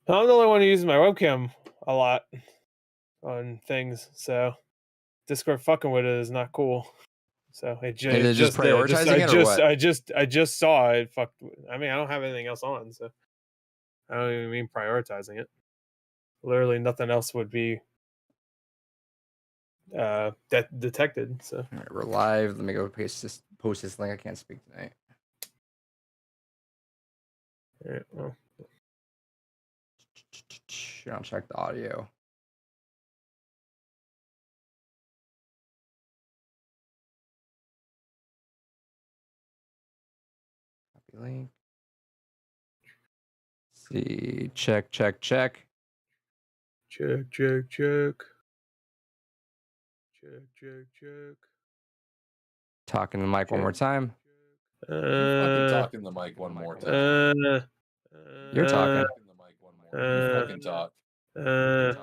I'm the only one who uses my webcam a lot on things, so Discord fucking with it is not cool. So it Is it just did. prioritizing it or what? I just saw it. Fucked. I mean, I don't have anything else on, so I don't even mean prioritizing it. Literally, nothing else would be detected. So All right, we're live. Let me go post this link. I can't speak tonight. all right, well, I'll check the audio. Copy link. See, check. check. Talking to the mic one more time. You fucking talk in the mic one more time. You're talking. You fucking talk. Okay.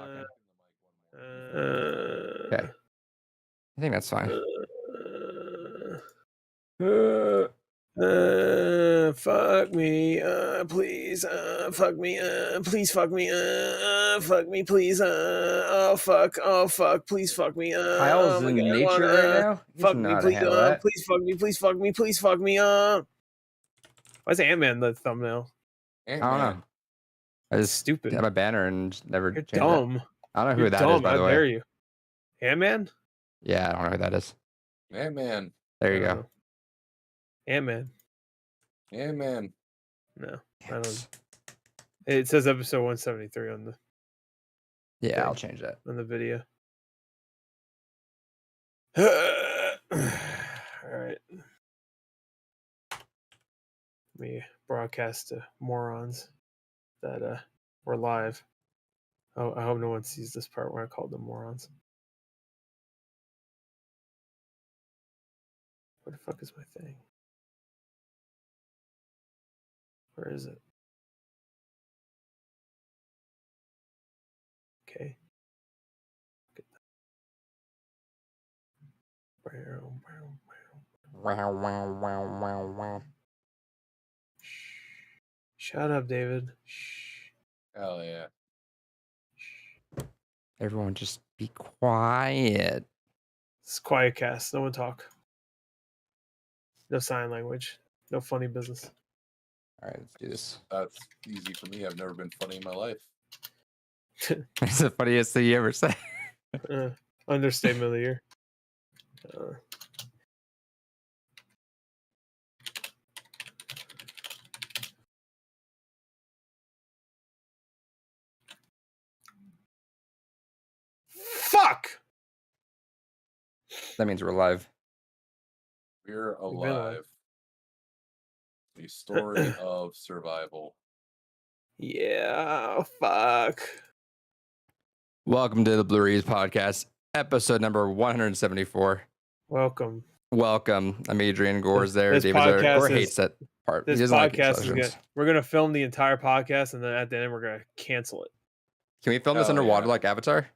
I think that's fine. Fuck me, please, fuck me, please fuck me, fuck me, please, oh fuck, please fuck me, Kyle's oh in God, nature right now. He fuck doesn't know me, how to please, handle that. please fuck me, please fuck me, please fuck me, Why is Ant-Man the thumbnail? I don't know. I just Stupid. have a banner and never You're changed dumb. it. I don't know who You're that dumb. is, by the How way. dare you? Ant-Man? Yeah, I don't know who that is. Ant-Man. There you go. Ant-Man. Ant-Man. No, I don't. It says episode 173 on the. Yeah, thing, I'll change that. on the video. All right. Let me broadcast to morons that we're live. Oh, I hope no one sees this part where I called them morons. Where the fuck is my thing? Where is it? Okay. Wow. Shut up, David. Shh. Hell yeah. Everyone just be quiet. It's quiet cast. No one talk. No sign language. No funny business. All right, let's do this. That's easy for me. I've never been funny in my life. It's the funniest thing you ever said. Understatement of the year. Fuck! That means we're live. We're alive. The story of survival. Yeah, fuck. Welcome to the Blue Rees podcast, episode number 174. Welcome. I'm Adrian. Gore's there. This David's there. podcast Gore is- hates that part. This He doesn't like podcast is instructions. we're gonna film the entire podcast, and then at the end we're gonna cancel it. Can we film this Hell underwater yeah. like Avatar?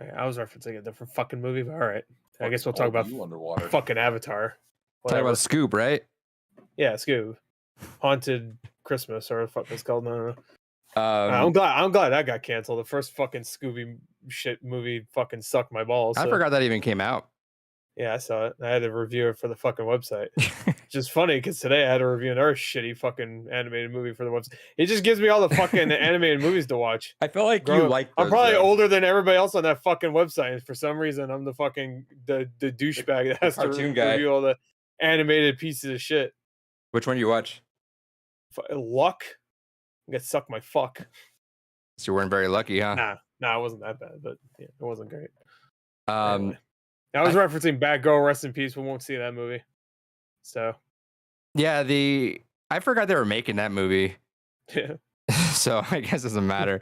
Okay, I was referencing a different fucking movie, but all right. I guess we'll Fucking talk hold about you underwater. fucking Avatar. Talk Whatever. about Scoop, right? Yeah, Scoob. Haunted Christmas, or what the fuck it's called. No. Um, I'm glad that got canceled. The first fucking Scooby shit movie fucking sucked my balls. I so- forgot that even came out. Yeah, I saw it. I had to review it for the fucking website. Which is funny because today I had to review another shitty fucking animated movie for the website. It just gives me all the fucking animated movies to watch. I feel like Growing you up- like. I'm those, probably though. older than everybody else on that fucking website. And for some reason, I'm the fucking the douchebag that has to cartoon guy. review all the animated pieces of shit. Which one do you watch? Luck, get sucked my fuck. So you weren't very lucky, huh? Nah, it wasn't that bad, but yeah, it wasn't great. Um, Anyway. I was referencing Bad Girl, rest in peace. We won't see that movie. So yeah, I forgot they were making that movie. yeah. So I guess it doesn't matter.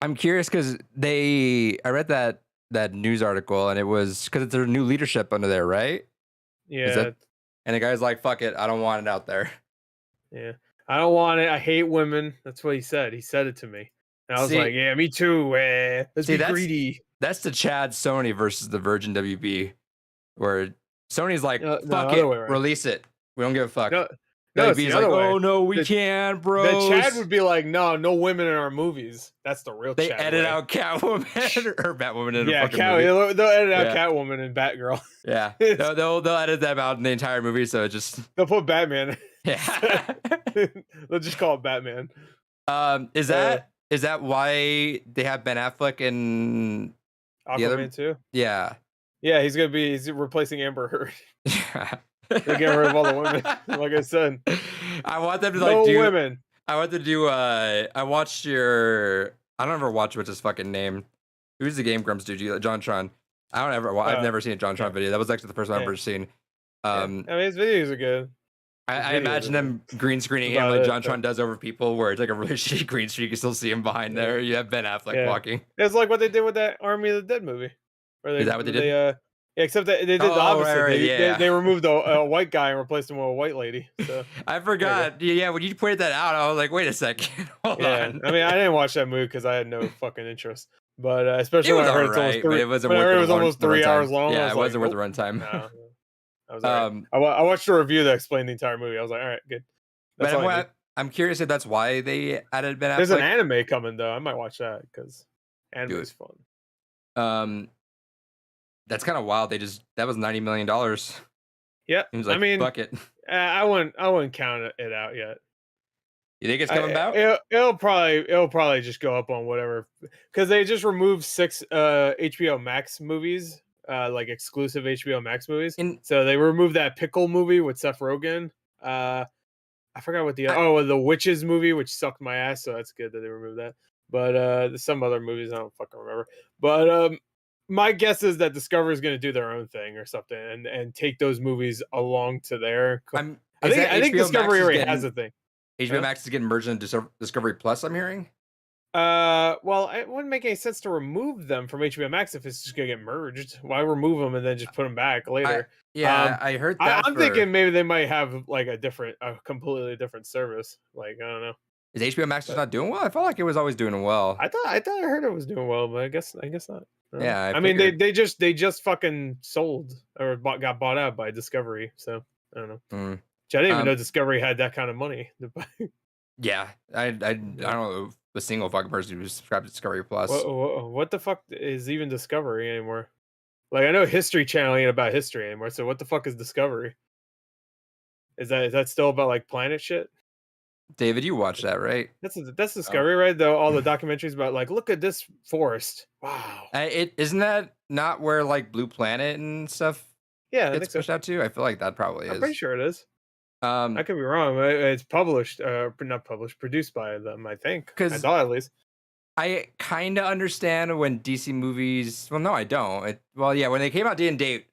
I'm curious because I read that news article and it was because it's their new leadership under there, right? Yeah. And the guy's like, "Fuck it, I don't want it out there." Yeah. I don't want it. I hate women. That's what he said. He said it to me. And I was See- like, yeah, me too. Let's See, be that's- greedy. That's the Chad Sony versus the Virgin WB, where Sony's like, No, "Fuck other it, way around. release it. We don't give a fuck." No, No, Like, it's the he's like, other way. oh no, we The- can't, bro. The Chad would be like, no women in our movies. That's the real They Chad edit way. out Catwoman or Batwoman in a Yeah, fucking movie. they'll edit out Yeah. Catwoman and Batgirl. Yeah, It's- they'll edit them out in the entire movie, so it just They'll put Batman. yeah. They'll just call it Batman. Is that why they have Ben Affleck in the other? Aquaman too. Yeah. Yeah, he's replacing Amber Heard. They get rid of all the women. Like I said, I want them to no do women. I want to do I watched your I don't ever watch what's his fucking name. Who's the Game Grumps dude? John Tron. I've never seen a John Tron video. That was actually the first one I've ever seen. I mean, his videos are good. I imagine them green screening him like John Tron does over people, where it's like a really shitty green screen. You can still see him behind there. You have Ben Affleck walking. It's like what they did with that Army of the Dead movie. Is that what they did? Except that they did the opposite. Right, they removed a white guy and replaced him with a white lady. So I forgot. Yeah, when you pointed that out, I was like, wait a second. Hold on. I mean, I didn't watch that movie because I had no fucking interest. But especially It when was I heard alright, but it wasn't worth it was almost 3 hours long. Yeah, I was it wasn't like, worth the runtime. No. I was I watched a review that explained the entire movie. I was like, all right, good. That's all I need. I'm curious if that's why they added Ben Affleck. There's an anime coming though. I might watch that because anime is fun. That's kind of wild. That was $90 million. Yeah, Seems like, I mean, fuck it. I wouldn't count it out yet. You think it's coming out? It'll probably just go up on whatever, because they just removed 6 HBO Max movies, like exclusive HBO Max movies. So they removed that Pickle movie with Seth Rogen. I forgot what the Witches movie, which sucked my ass. So that's good that they removed that. But there's some other movies I don't fucking remember. But my guess is that Discovery is going to do their own thing or something and take those movies along to their. I think Discovery already has a thing. HBO Max is getting merged into Discovery Plus, I'm hearing. Well, it wouldn't make any sense to remove them from HBO Max if it's just gonna get merged. Why remove them and then just put them back later? I heard that. I'm thinking maybe they might have like a completely different service. Like, I don't know. Is HBO Max just not doing well? I felt like it was always doing well. I heard it was doing well, but I guess not. Yeah, I mean they just fucking sold or got bought out by Discovery, so I don't know. I didn't even know Discovery had that kind of money. Yeah, I don't know a single fucking person who subscribed to Discovery Plus. What the fuck is even Discovery anymore? Like, I know History Channel ain't about history anymore. So what the fuck is Discovery? Is that still about like planet shit? David, you watch that, right? That's Discovery, right? Though all the documentaries about like, look at this forest. Wow. Isn't that not where like Blue Planet and stuff? Yeah, gets pushed out to. I feel like that probably is. I'm pretty sure it is. I could be wrong. It's not published, produced by them, I think. I thought at least. I kind of understand when DC movies. Well, no, I don't. When they came out day and date,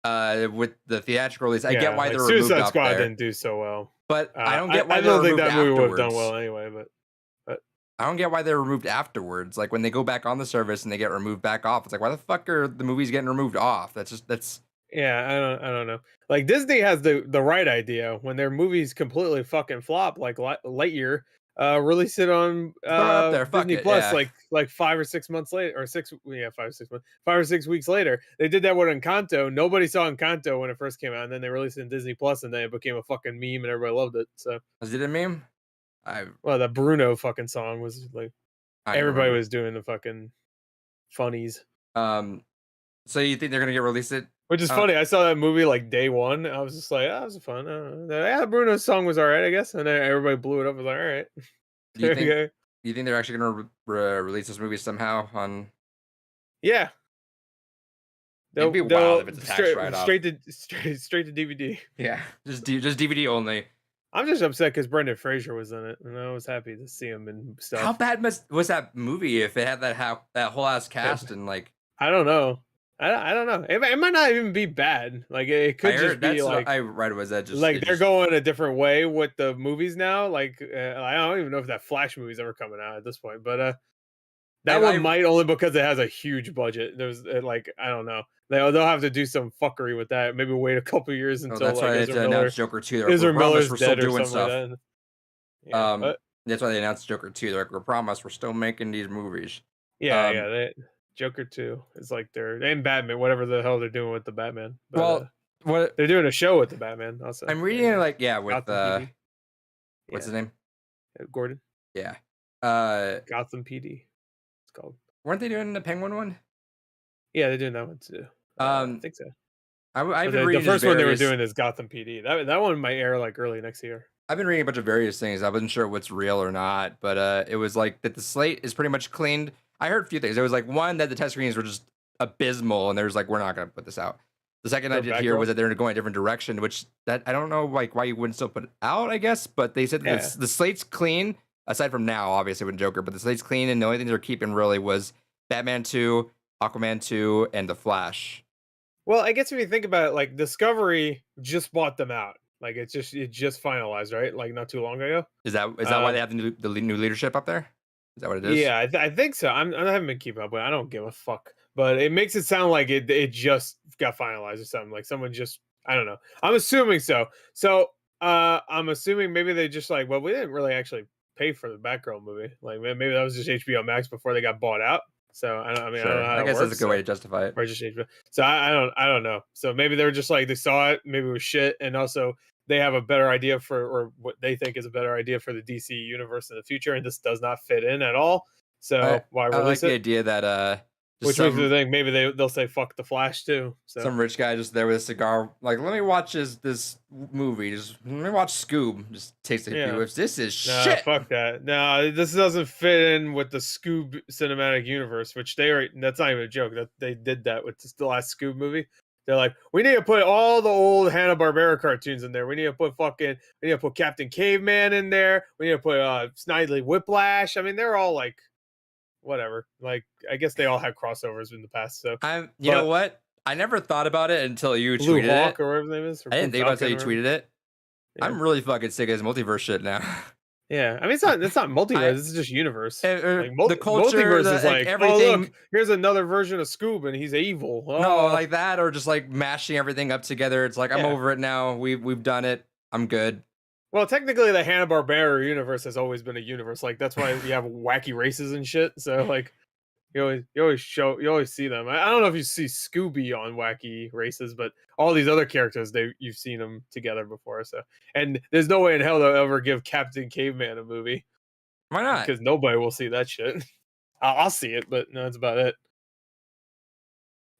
with the theatrical release, I get why they're removed. Suicide Squad didn't do so well, but I don't get why I don't think that movie would have done well anyway. But I don't get why they're removed afterwards. Like when they go back on the service and they get removed back off, it's like, why the fuck are the movies getting removed off? That's. Yeah, I don't know. Like Disney has the right idea when their movies completely fucking flop, like Lightyear. Release it on Disney Plus like 5 or 6 months later, or 5 or 6 weeks later. They did that with Encanto. Nobody saw Encanto when it first came out, and then they released it in Disney Plus, and then it became a fucking meme, and everybody loved it. So was it a meme? The Bruno fucking song was like everybody was doing the fucking funnies. So you think they're gonna get released it? Which is funny. I saw that movie like day one. I was just like, that was fun. Bruno's song was all right, I guess. And then everybody blew it up. I was like, all right. Do you think they're actually going to release this movie somehow on? Yeah. It'd be wild if it's a tax write-off. Straight to DVD. Yeah, just DVD only. I'm just upset because Brendan Fraser was in it, and I was happy to see him and stuff. How bad was that movie if it had that whole ass cast and like? I don't know. I don't know. It might not even be bad. Like it could just be like I read was that just like they're going a different way with the movies now. Like I don't even know if that Flash movie's ever coming out at this point, but that one might, only because it has a huge budget. There's like I don't know. They'll have to do some fuckery with that. Maybe wait a couple years until that's why they announced Joker 2. Ezra Miller's we're still doing stuff. Like that. That's why they announced Joker 2. They're like, we promise we're still making these movies. Yeah. Joker 2 is like and Batman, whatever the hell they're doing with the Batman. But, What they're doing a show with the Batman. Also, I'm reading it like with Gotham PD. what's his name? Gordon. Yeah. Gotham PD. It's called. Weren't they doing the Penguin one? Yeah, they're doing that one too. I think so. I've been reading the first one they were doing is Gotham PD. That one might air like early next year. I've been reading a bunch of various things. I wasn't sure what's real or not, but it was like that the slate is pretty much cleaned. I heard a few things. There was like one that the test screenings were just abysmal, and there's like we're not gonna put this out. The second I did hear was that they're going a different direction, which that I don't know like why you wouldn't still put it out, I guess. But they said that the slate's clean, aside from now, obviously with Joker, but the slate's clean, and the only things they're keeping really was Batman 2, Aquaman 2, and The Flash. Well, I guess if you think about it, like Discovery just bought them out. Like it just finalized, right? Like not too long ago. Is that why they have the new leadership up there? Is that what it is? Yeah, I think so. I haven't been keeping up with it. I don't give a fuck. But it makes it sound like it just got finalized or something. Like someone just, I don't know. I'm assuming so. So I'm assuming maybe they just like, well, we didn't really actually pay for the Batgirl movie. Like maybe that was just HBO Max before they got bought out. So I don't know. How I guess that's a good way to justify it. Or just HBO. So I don't know. So maybe they were just like they saw it, maybe it was shit, and also they have a better idea or what they think is a better idea for the DC universe in the future, and this does not fit in at all. So why release I like it? the idea that which makes me think maybe they'll say fuck the Flash too. So some rich guy just there with a cigar, like let me watch this movie. Just let me watch Scoob. Just taste a few whiffs. This is shit. Fuck that. No, this doesn't fit in with the Scoob cinematic universe, which that's not even a joke. That they did that with the last Scoob movie. They're like, we need to put all the old Hanna-Barbera cartoons in there. We need to put Captain Caveman in there. We need to put Snidely Whiplash. I mean, they're all like whatever. Like, I guess they all had crossovers in the past. So you know what? I never thought about it until you tweeted Hawk it. Or whatever his name is. I didn't think about it until you tweeted it. Yeah. I'm really fucking sick of this multiverse shit now. Yeah, I mean it's not multiverse. It's just universe. Like, the culture, multiverse is like everything. Oh, look, here's another version of Scoob, and he's evil. Oh. No, like that, or just like mashing everything up together. It's like I'm over it now. We've done it. I'm good. Well, technically, the Hanna-Barbera universe has always been a universe. Like that's why you have wacky races and shit. So like, you always see them. I don't know if you see Scooby on Wacky Races, but all these other characters you've seen them together before. So and there's no way in hell they'll ever give Captain Caveman a movie. Why not? Because nobody will see that shit. I'll see it, but no, that's about it.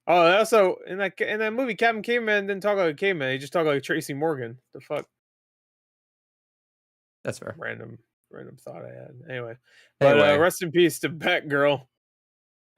Oh, also in that movie, Captain Caveman didn't talk like a caveman. He just talked like Tracy Morgan. The fuck. That's fair. Random thought I had. Anyway, but rest in peace to Batgirl,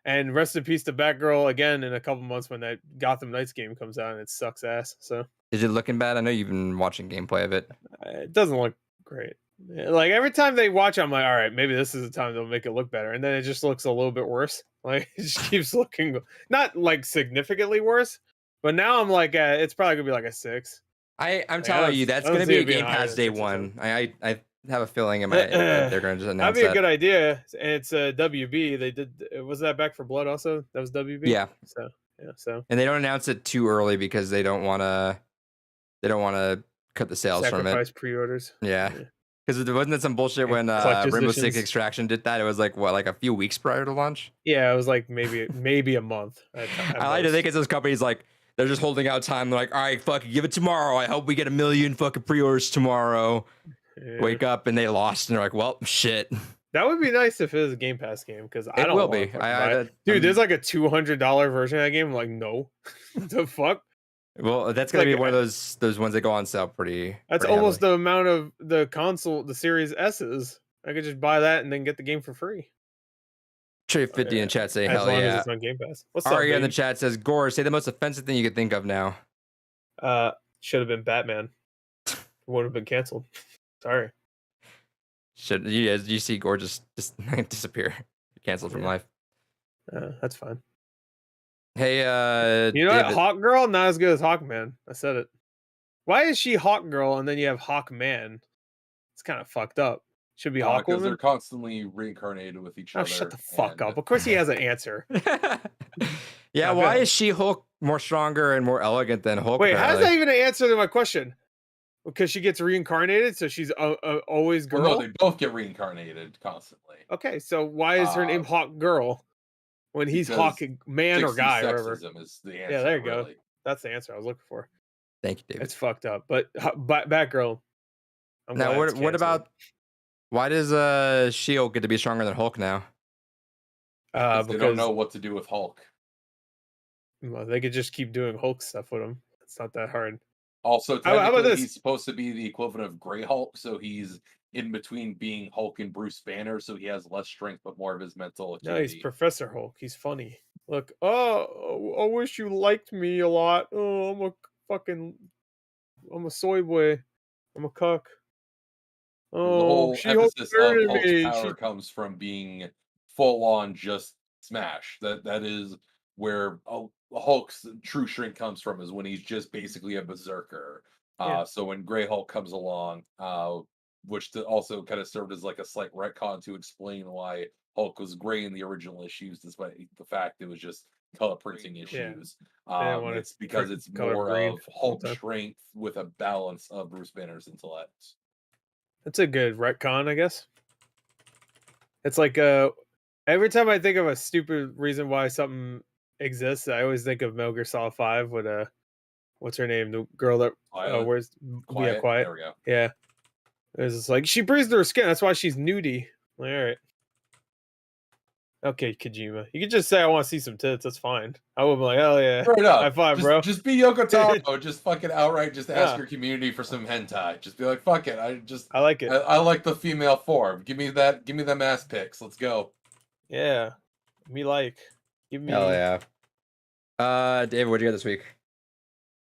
and rest in peace to Batgirl again in a couple months when that Gotham Knights game comes out and it sucks ass. So is it looking bad? I know you've been watching gameplay of it. It doesn't look great. Like every time they watch, I'm like, all right, maybe this is the time they'll make it look better, and then it just looks a little bit worse. Like it just keeps looking not like significantly worse, but now I'm like, it's probably gonna be like a 6. I'm telling you, that's gonna be a Game Pass day one. I have a feeling in my that they're gonna just announce that'd be a good idea. And it's WB. They did. Was that Back for Blood also? That was WB. Yeah. So. And they don't announce it too early because they don't want to. They don't want to cut the sales from it. Sacrifice pre-orders. Yeah. Because wasn't it some bullshit when Rainbow Six Extraction did that? It was like what, like a few weeks prior to launch? Yeah, it was like maybe a month. I like to think it's those companies like they're just holding out time. They're like, all right, fuck, give it tomorrow. I hope we get 1 million fucking pre-orders tomorrow. Yeah. Wake up and they lost, and they're like, well, shit. That would be nice if it was a Game Pass game because I don't. It will be. Dude, there's like a $200 version of that game. I'm like, no, the fuck. Well, that's gonna be one of those ones that go on sale pretty. That's almost the amount of the console, the Series S's. I could just buy that and then get the game for free. Trey 50 in chat saying, hell yeah. It's on Game Pass. What's Aria in the chat says, Gore, say the most offensive thing you could think of now. Should have been Batman. It would have been canceled. Sorry. Should you see Gore just disappear, canceled from life? That's fine. Hey, you know what? Hawk Girl not as good as Hawkman. I said it. Why is she Hawk Girl and then you have Hawkman? It's kind of fucked up. Should be Hawkwoman. Because they're constantly reincarnated with each other. Shut the fuck up. Of course he has an answer. Yeah, why is she Hulk more stronger and more elegant than Hulk? Wait, how's that even an answer to my question? Because she gets reincarnated, so she's always girl? Well, no, they both get reincarnated constantly. Okay, so why is her name Hawk Girl when he's Hawk man or guy or whatever? Is the answer, yeah, there you go. Really. That's the answer I was looking for. Thank you, David. It's fucked up. But Batgirl. Now, what about why does Shield get to be stronger than Hulk now? Because they don't know what to do with Hulk. Well, they could just keep doing Hulk stuff with him. It's not that hard. Also, how about this? He's supposed to be the equivalent of Grey Hulk, so he's in between being Hulk and Bruce Banner, so he has less strength but more of his mental acuity. No, he's Professor Hulk. He's funny. Look, I wish you liked me a lot. Oh, I'm a soy boy. I'm a cuck. Oh, the whole emphasis of Hulk's power comes from being full on just smash. That is where Hulk's true strength comes from, is when he's just basically a berserker. So when Grey Hulk comes along, which also kind of served as like a slight retcon to explain why Hulk was gray in the original issues, despite the fact it was just color printing issues. It's because it's more of Hulk strength with a balance of Bruce Banner's intellect. That's a good retcon, I guess. It's like every time I think of a stupid reason why something exists, I always think of Metal Gear Solid 5 with what's her name? The girl that wears Quiet. Quiet. There we go. Yeah. It's just like she breathes through her skin. That's why she's nudie. Like, all right. Okay, Kojima. You can just say I want to see some tits. That's fine. I would be like, hell yeah. Straight up. High five, bro. Just be Yoko Taro. Just fucking outright just ask your community for some hentai. Just be like, fuck it. I like it. I like the female form. Give me them ass pics. Let's go. Yeah. Give me hell yeah. David, what'd you get this week?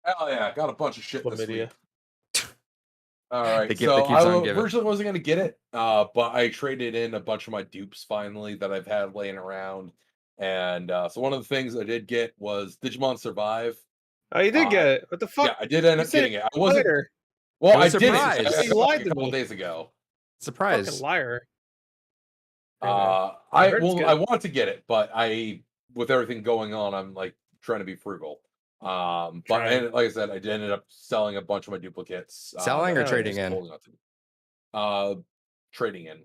Hell yeah. Got a bunch of shit this week. All right, so I originally wasn't going to get it, but I traded in a bunch of my dupes finally that I've had laying around. And so one of the things I did get was Digimon Survive. Oh, you did get it? What the fuck? Yeah, I did end up getting it. I wasn't. Well, I did it. You lied a couple days ago. Surprise! Fucking liar. I want to get it, but with everything going on, I'm like trying to be frugal. But like I said, I ended up selling a bunch of my duplicates. Selling or trading in? Trading in.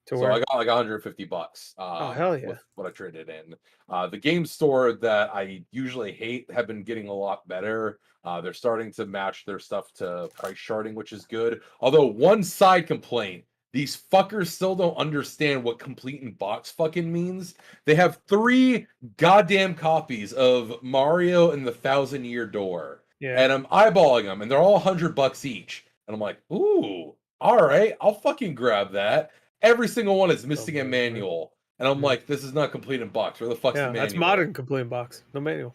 So I got like $150. Oh hell yeah! With what I traded in. The game store that I usually hate have been getting a lot better. They're starting to match their stuff to price charting, which is good. Although one side complaint. These fuckers still don't understand what complete in box fucking means. They have 3 goddamn copies of Mario and the Thousand Year Door. Yeah. And I'm eyeballing them, and they're all $100 each. And I'm like, ooh, all right, I'll fucking grab that. Every single one is missing a manual. And I'm like, this is not complete in box. Where the fuck's the manual? That's modern complete in box. No manual.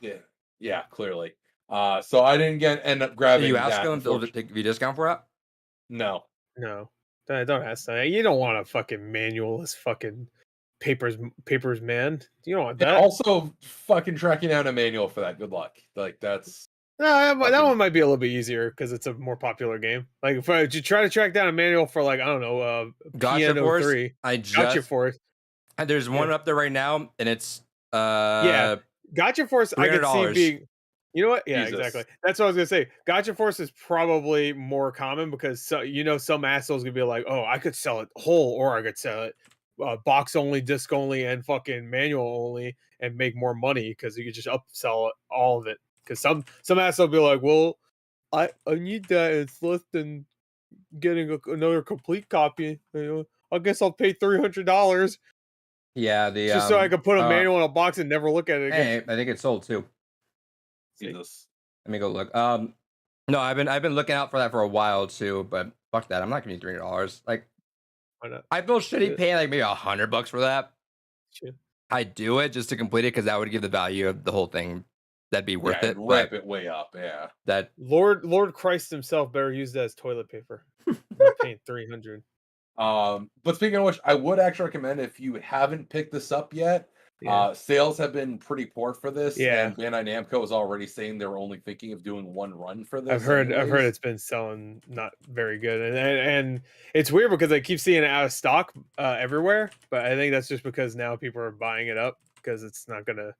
Yeah, clearly. So I didn't end up grabbing. You ask them to give you a discount for it? No. Don't ask that. You don't want a fucking manualist fucking papers, man. You don't want that. And also, fucking tracking down a manual for that. Good luck. Like that's that one might be a little bit easier because it's a more popular game. Like if you try to track down a manual for like I don't know, Gotcha Force 3. Gotcha Force. And there's one up there right now, and it's Gotcha Force. I could see being. You know what? Yeah, Jesus. Exactly. That's what I was gonna say. Gotcha Force is probably more common because some assholes gonna be like, "Oh, I could sell it whole, or I could sell it box only, disc only, and fucking manual only, and make more money because you could just upsell all of it." Because some asshole be like, "Well, I need that. It's less than getting another complete copy. I guess I'll pay $300." Yeah, just so I can put a manual in a box and never look at it again. Hey, I think it's sold too. Jesus. Let me go look. No, I've been looking out for that for a while too, but fuck that. I'm not giving you $300. Like, why not? I feel shitty paying like maybe $100 for that. Sure. I do it just to complete it because that would give the value of the whole thing. That'd be worth it. Ramp it way up. Yeah. That Lord Christ himself better use that as toilet paper. I'm paying $300. But speaking of which, I would actually recommend if you haven't picked this up yet. Sales have been pretty poor for this. And Bandai Namco is already saying they're only thinking of doing one run for this. I've heard it's been selling not very good, and it's weird because I keep seeing it out of stock everywhere. But I think that's just because now people are buying it up because it's not gonna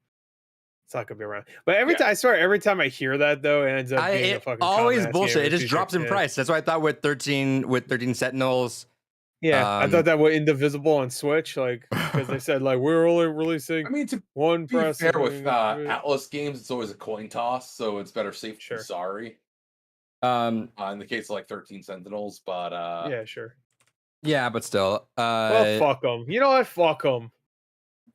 be around. But every time I hear that though, it ends up being a fucking always bullshit. It just drops in price. That's what I thought with 13 Sentinels. Yeah, I thought that was indivisible on Switch, like because they said like we're only releasing I mean, to one be press. fair with Atlas games, it's always a coin toss, so it's better safe than Sure. sorry. In the case of like 13 Sentinels, but yeah, sure. Yeah, but still. Well, fuck them. You know what? Fuck them.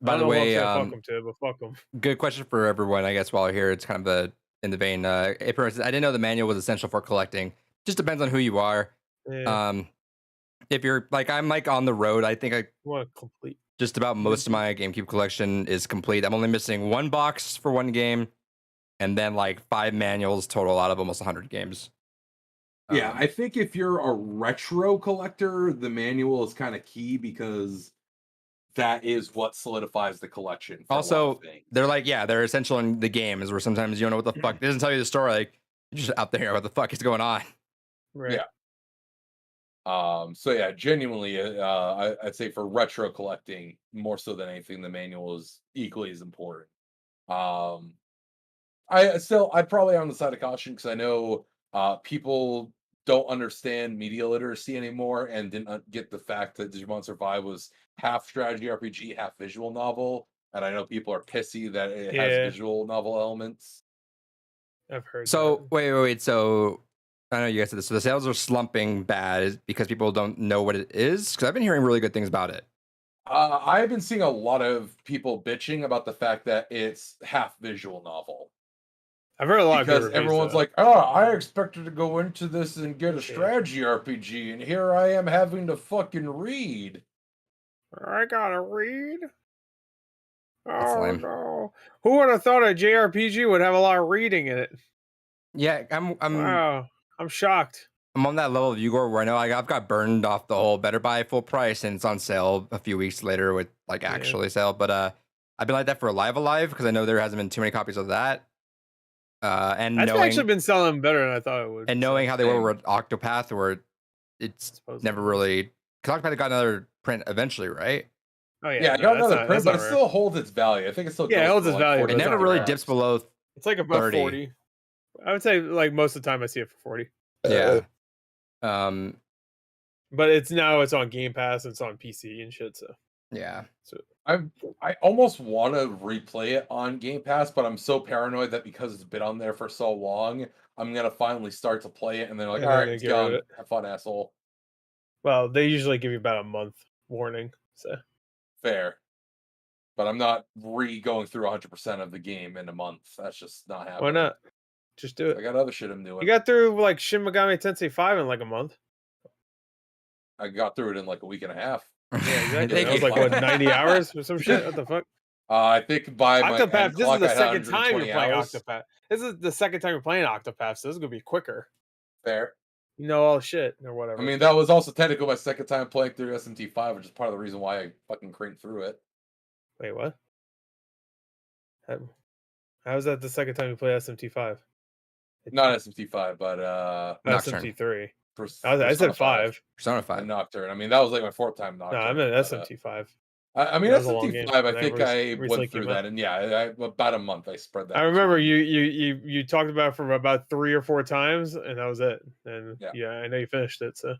By the way, fuck them too, but fuck them. Good question for everyone. I guess while we're here, it's kind of in the vein. April says, I didn't know the manual was essential for collecting. Just depends on who you are. Yeah. If you're like I'm like on the road, I think I want complete. Just about most of my GameCube collection is complete. I'm only missing one box for one game, and then like 5 manuals total out of almost 100 games. Yeah, I think if you're a retro collector, the manual is kind of key because that is what solidifies the collection. Also, they're like, yeah, they're essential in the games where sometimes you don't know what the fuck. It doesn't tell you the story. Like, you're just out there, what the fuck is going on? Right. Yeah. So yeah, genuinely, I'd say for retro collecting, more so than anything, the manual is equally as important. I'd probably on the side of caution because I know people don't understand media literacy anymore and didn't get the fact that Digimon Survive was half strategy RPG, half visual novel, and I know people are pissy that it has visual novel elements. I've heard. So wait. So I know you guys said this. So the sales are slumping bad because people don't know what it is. Because I've been hearing really good things about it. I've been seeing a lot of people bitching about the fact that it's half visual novel. I've heard a lot because everyone's like, "Oh, I expected to go into this and get a strategy RPG, and here I am having to fucking read." I gotta read. Oh no! Who would have thought a JRPG would have a lot of reading in it? Yeah, wow. I'm shocked. I'm on that level of Yu-Gi-Oh! Where I know I've got burned off the whole better buy full price, and it's on sale a few weeks later with like actually sale. But I've been like that for Alive because I know there hasn't been too many copies of that. And I've actually been selling better than I thought it would. And knowing how they were with Octopath, where it's never really, because Octopath got another print eventually, right? Oh yeah, it got another print, but it still holds its value. I think it still it holds its value. It never really dips below. It's like about 30. 40. I would say like most of the time I see it for 40. Yeah. But it's on Game Pass and it's on PC and shit. So yeah. So I almost want to replay it on Game Pass, but I'm so paranoid that because it's been on there for so long, I'm gonna finally start to play it, and then like, all right, it's gone. Have fun, asshole. Well, they usually give you about a month warning, so fair. But I'm not going through 100% of the game in a month. That's just not happening. Why not? Just do it. I got other shit I'm doing. You got through like Shin Megami Tensei 5 in like a month. I got through it in like a week and a half. Yeah, exactly. That was like what 90 hours or some shit. What the fuck? I think by Octopath. This is the second time you're playing Octopath. This is the second time you're playing Octopath, so this is gonna be quicker. Fair. You know all shit or whatever. I mean, that was also technically my second time playing through SMT5, which is part of the reason why I fucking cranked through it. Wait, what? How is that the second time you play SMT5? Not SMT5, but SMT3. I said 5. Persona 5. And Nocturne. I mean, that was like my 4th time Nocturne. No, I meant SMT5. I mean, SMT5. I think I went through that, and yeah, about a month I spread that. I remember you talked about it for about 3 or 4 times, and that was it. And yeah, I know you finished it. So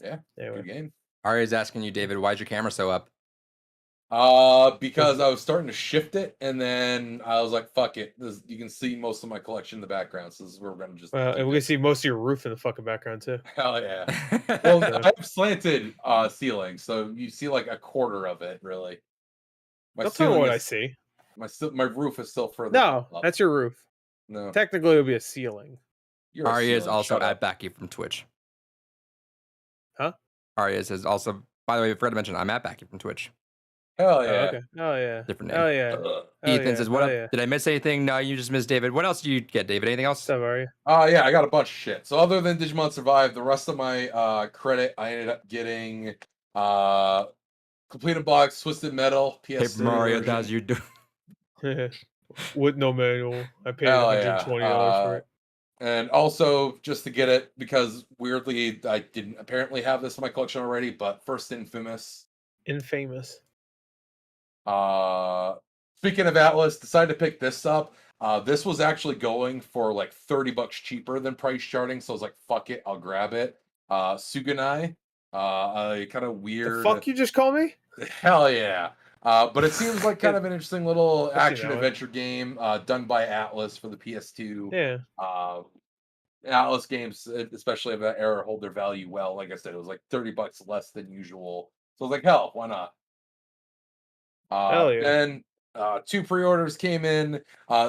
yeah, anyway. Good game. Ari's asking you, David, why's your camera so up? Because I was starting to shift it, and then I was like, "Fuck it." You can see most of my collection in the background, so this is where we're gonna just. And we can see most of your roof in the fucking background too. Hell yeah! Well, I have slanted ceiling, so you see like a quarter of it, really. Don't tell me what I see. My roof is still further. No, that's your roof. No, technically it would be a ceiling. Ari is also at Backy from Twitch. Huh? Ari says also. By the way, I forgot to mention I'm at Backy from Twitch. Hell yeah. Oh, okay. Oh yeah. Different name. Oh yeah. Ethan says, "What up? Yeah. Did I miss anything? No, you just missed David. What else did you get, David? Anything else?" So are you? Yeah, I got a bunch of shit. So other than Digimon Survive, the rest of my credit, I ended up getting completed box, Twisted Metal, PS3 Paper Mario version. does you do with no manual. I paid $120 for it. And also just to get it because weirdly I didn't apparently have this in my collection already, but First Infamous. Speaking of Atlas, decided to pick this up. This was actually going for like $30 cheaper than price charting, so I was like, fuck it, I'll grab it. Suganai. A kind of The weird. fuck you just call me? Hell yeah. But it seems like kind of an interesting little I've seen action that one. adventure game done by Atlas for the PS2. Yeah. Atlas games, especially of that era, hold their value well. Like I said, it was like $30 less than usual. So I was like, hell, why not? Hell yeah. Then 2 pre-orders came in.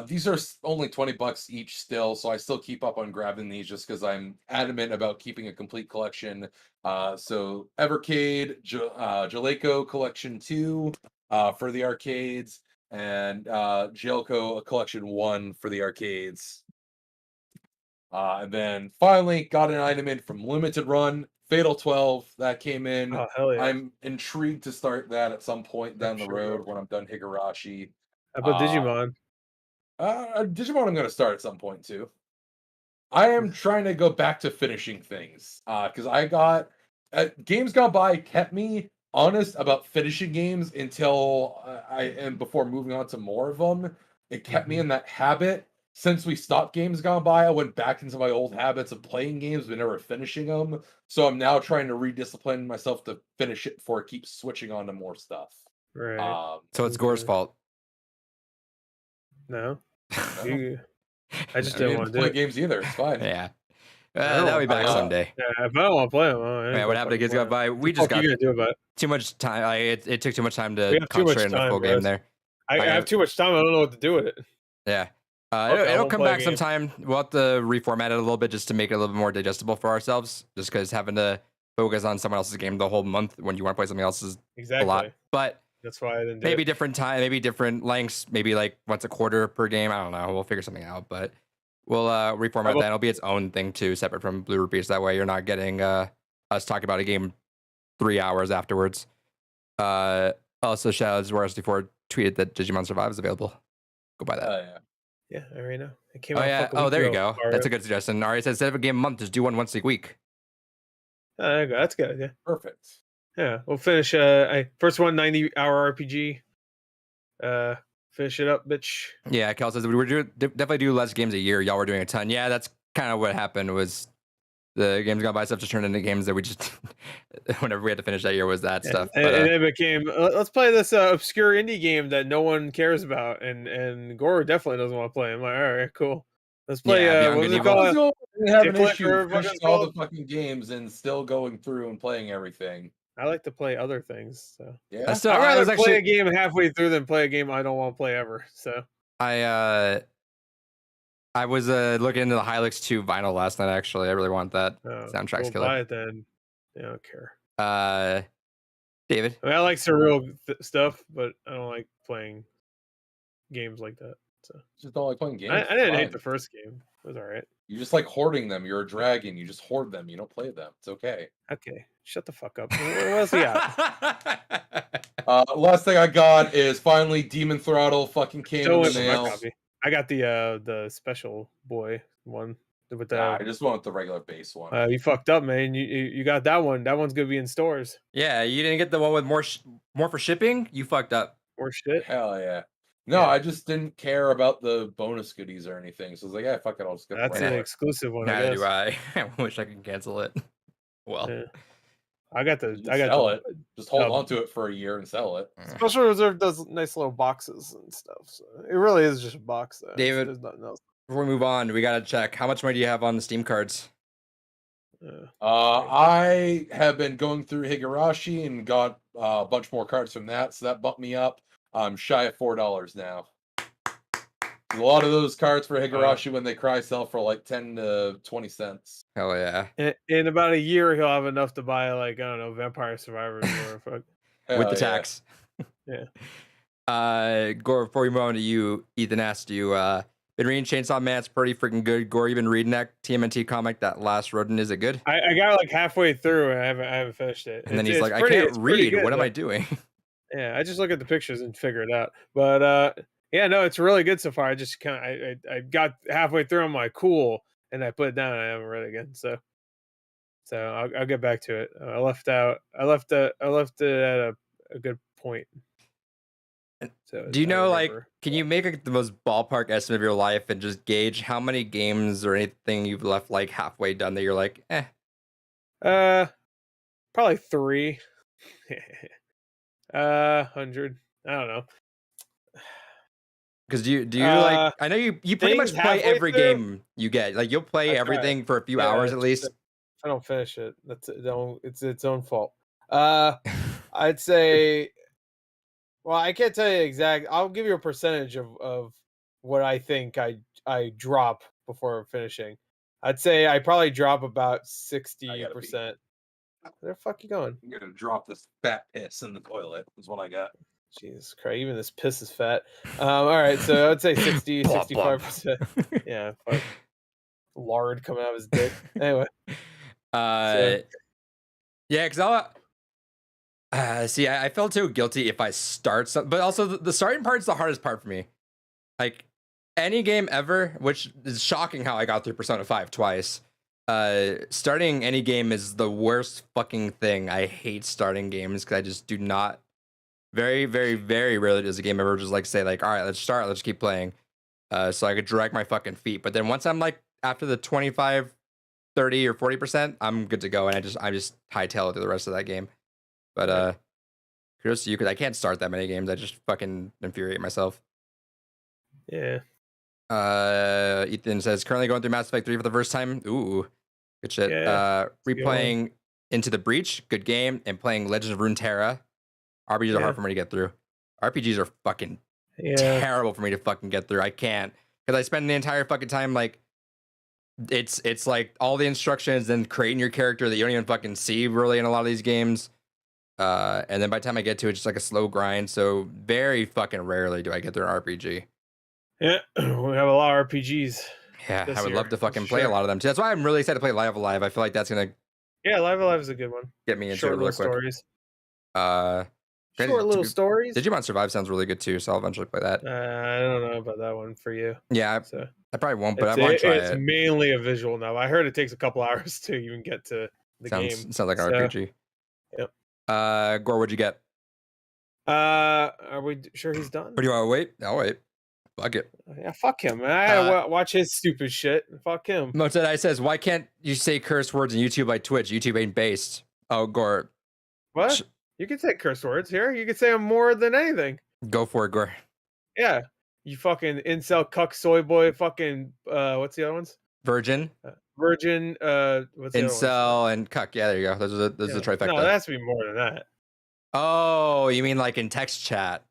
These are only $20 each still, so I still keep up on grabbing these just because I'm adamant about keeping a complete collection. So Evercade, Jaleco Collection 2 for the arcades, and Jelco Collection 1 for the arcades. And then finally got an item in from Limited Run, Fatal 12, that came in. Oh, hell yeah. I'm intrigued to start that at some point down the sure. road when I'm done Higurashi. How about Digimon? Digimon I'm going to start at some point too. I am trying to go back to finishing things because I got Games Gone By kept me honest about finishing games until before moving on to more of them. It kept me in that habit. Since we stopped Games Gone By, I went back into my old habits of playing games but never finishing them. So I'm now trying to rediscipline myself to finish it before it keeps switching on to more stuff. Right. So it's Gore's fault. No. I just I didn't didn't want to do play it. games either. It's fine. Yeah. I don't That'll be wanna back play someday. Yeah, if I don't want to play them, Yeah, what happened to Games Gone By? We just got you gonna do about it? too much time. It took too much time We to have too much concentrate on a full time, game guys. there. I have too much time. I don't know what to do with it. Yeah. Okay, I It'll won't come play a back game. sometime. We'll have to reformat it a little bit just to make it a little bit more digestible for ourselves. Just because having to focus on someone else's game the whole month when you want to play something else is Exactly. a lot. But that's why I didn't do maybe it. different time, maybe different lengths, maybe like once a quarter per game. I don't know. We'll figure something out. But we'll reformat that. It'll be its own thing too, separate from Blue Rupees. That way you're not getting us talking about a game 3 hours afterwards. Also, shout out to RS4 tweeted that Digimon Survive is available. Go buy that. Yeah. Yeah, I already know. It came Oh out yeah. fucking Oh, week there you ago, go. Mario. That's a good suggestion. Ari said instead of a game a month, just do one once a week. There you go. That's a good idea. Perfect. Yeah, we'll finish. First one, 90-hour RPG. Finish it up, bitch. Yeah, Cal says we were definitely do less games a year. Y'all were doing a ton. Yeah, that's kind of what happened. Was the Games Gone By stuff just turned into games that we just whenever we had to finish that year was that stuff. And it became let's play this obscure indie game that no one cares about, and Gore definitely doesn't want to play. I'm like, all right, cool. Let's play. Yeah, what was it I called? have an Dick issue Flicker, finishing fucking all the called? fucking games and still going through and playing everything. I like to play other things. So Yeah, I'd I'd rather play actually a game halfway through than play a game I don't want to play ever. So I was looking into the Hylix 2 vinyl last night. Actually, I really want that. Soundtrack's we'll killer. buy it then. Yeah, I don't care. David, I mean, I like surreal stuff, but I don't like playing games like that. So just don't like playing games. I didn't hate Fine. the first game. It was all right. You just like hoarding them. You're a dragon. You just hoard them. You don't play them. It's okay. Okay, shut the fuck up. What else we got? Last thing I got is finally Demon Throttle fucking came Still in went the for my mail. copy. I got the special boy one with the. Nah, I just went with the regular base one. You fucked up, man. You got that one. That one's gonna be in stores. Yeah, you didn't get the one with more for shipping. You fucked up. More shit. Hell yeah. No, I just didn't care about the bonus goodies or anything. So I was like, yeah, fuck it. I'll just get That's the an regular. exclusive one. Neither I do I. I wish I could cancel it. Well, Yeah. I got Just sell it. Just hold on to it for a year and sell it. Special Reserve does nice little boxes and stuff. So it really is just a box, though. David, There's nothing else. before we move on, we gotta check how much money do you have on the Steam cards? I have been going through Higurashi and got a bunch more cards from that, so that bumped me up. I'm shy of $4 now. A lot of those cards for Higurashi when they cry sell for like 10 to 20 cents. Hell yeah! In about a year, he'll have enough to buy like I don't know, Vampire Survivors or fuck. With the tax. Yeah. Gore, before we move on to you, Ethan asked you, been reading Chainsaw Man. It's pretty freaking good. Gore, you been reading that TMNT comic, that last rodent? Is it good? I got like halfway through and I haven't finished it. And then he's like, I can't read. What am I doing? Yeah, I just look at the pictures and figure it out. But yeah, no, it's really good so far. I just I got halfway through. I'm like, cool, and I put it down and I haven't read it again. So I'll get back to it. I left it at a good point. So do you know, like, can you make the most ballpark estimate of your life and just gauge how many games or anything you've left like halfway done that you're like, eh? Probably 3. 100. I don't know. Because do you like? I know you pretty much play every through? game you get. Like you'll play everything for a few hours at least. If I don't finish it, it's its own fault. I'd say. Well, I can't tell you exact. I'll give you a percentage of what I think I drop before finishing. I'd say I probably drop about 60%. Where the fuck you going? I'm gonna drop this fat piss in the toilet. Is what I got. Jesus Christ, even this piss is fat. All right, so I'd say 60, 65%. Yeah, fuck. Lard coming out of his dick. Anyway. Yeah, because I'll see. I feel too guilty if I start something, but also the starting part is the hardest part for me. Like any game ever, which is shocking how I got through Persona 5 twice. Starting any game is the worst fucking thing. I hate starting games because I just do not. Very, very, very rarely does a game ever just like say like, all right, let's start, let's keep playing. So I could drag my fucking feet. But then once I'm like after the 25, 30 or 40%, I'm good to go. And I just hightail it through the rest of that game. But kudos to you because I can't start that many games. I just fucking infuriate myself. Yeah. Ethan says currently going through Mass Effect 3 for the first time. Ooh, good shit. Yeah, replaying Into the Breach, good game, and playing Legends of Runeterra. RPGs are hard for me to get through. RPGs are fucking terrible for me to fucking get through. I can't because I spend the entire fucking time like it's like all the instructions and creating your character that you don't even fucking see really in a lot of these games. And then by the time I get to it, it's just like a slow grind. So very fucking rarely do I get through an RPG. Yeah, we have a lot of RPGs. Yeah, I would love to fucking play a lot of them too. That's why I'm really excited to play Live Alive. I feel like that's gonna Live Alive is a good one. Get me into Short it real little quick. Stories. Short little stories. Digimon Survive sounds really good too, so I'll eventually play that. I don't know about that one for you. Yeah, I probably won't, but I want to try it. It's mainly a visual now. I heard it takes a couple hours to even get to the game. Sounds like an RPG. Yep. Gore, what'd you get? Are we sure he's done? Or do you want to wait? I'll wait. Fuck it. Yeah, fuck him. I watch his stupid shit. Fuck him. Motedai says, why can't you say curse words on YouTube like Twitch? YouTube ain't based. Oh, Gore. What? You can say curse words here. You can say them more than anything. Go for it, Gore. Yeah. You fucking incel, cuck, soy boy, fucking, what's the other ones? Virgin. Virgin, what's the incel and cuck. Yeah, there you go. Those are the trifecta. No, that has to be more than that. Oh, you mean like in text chat?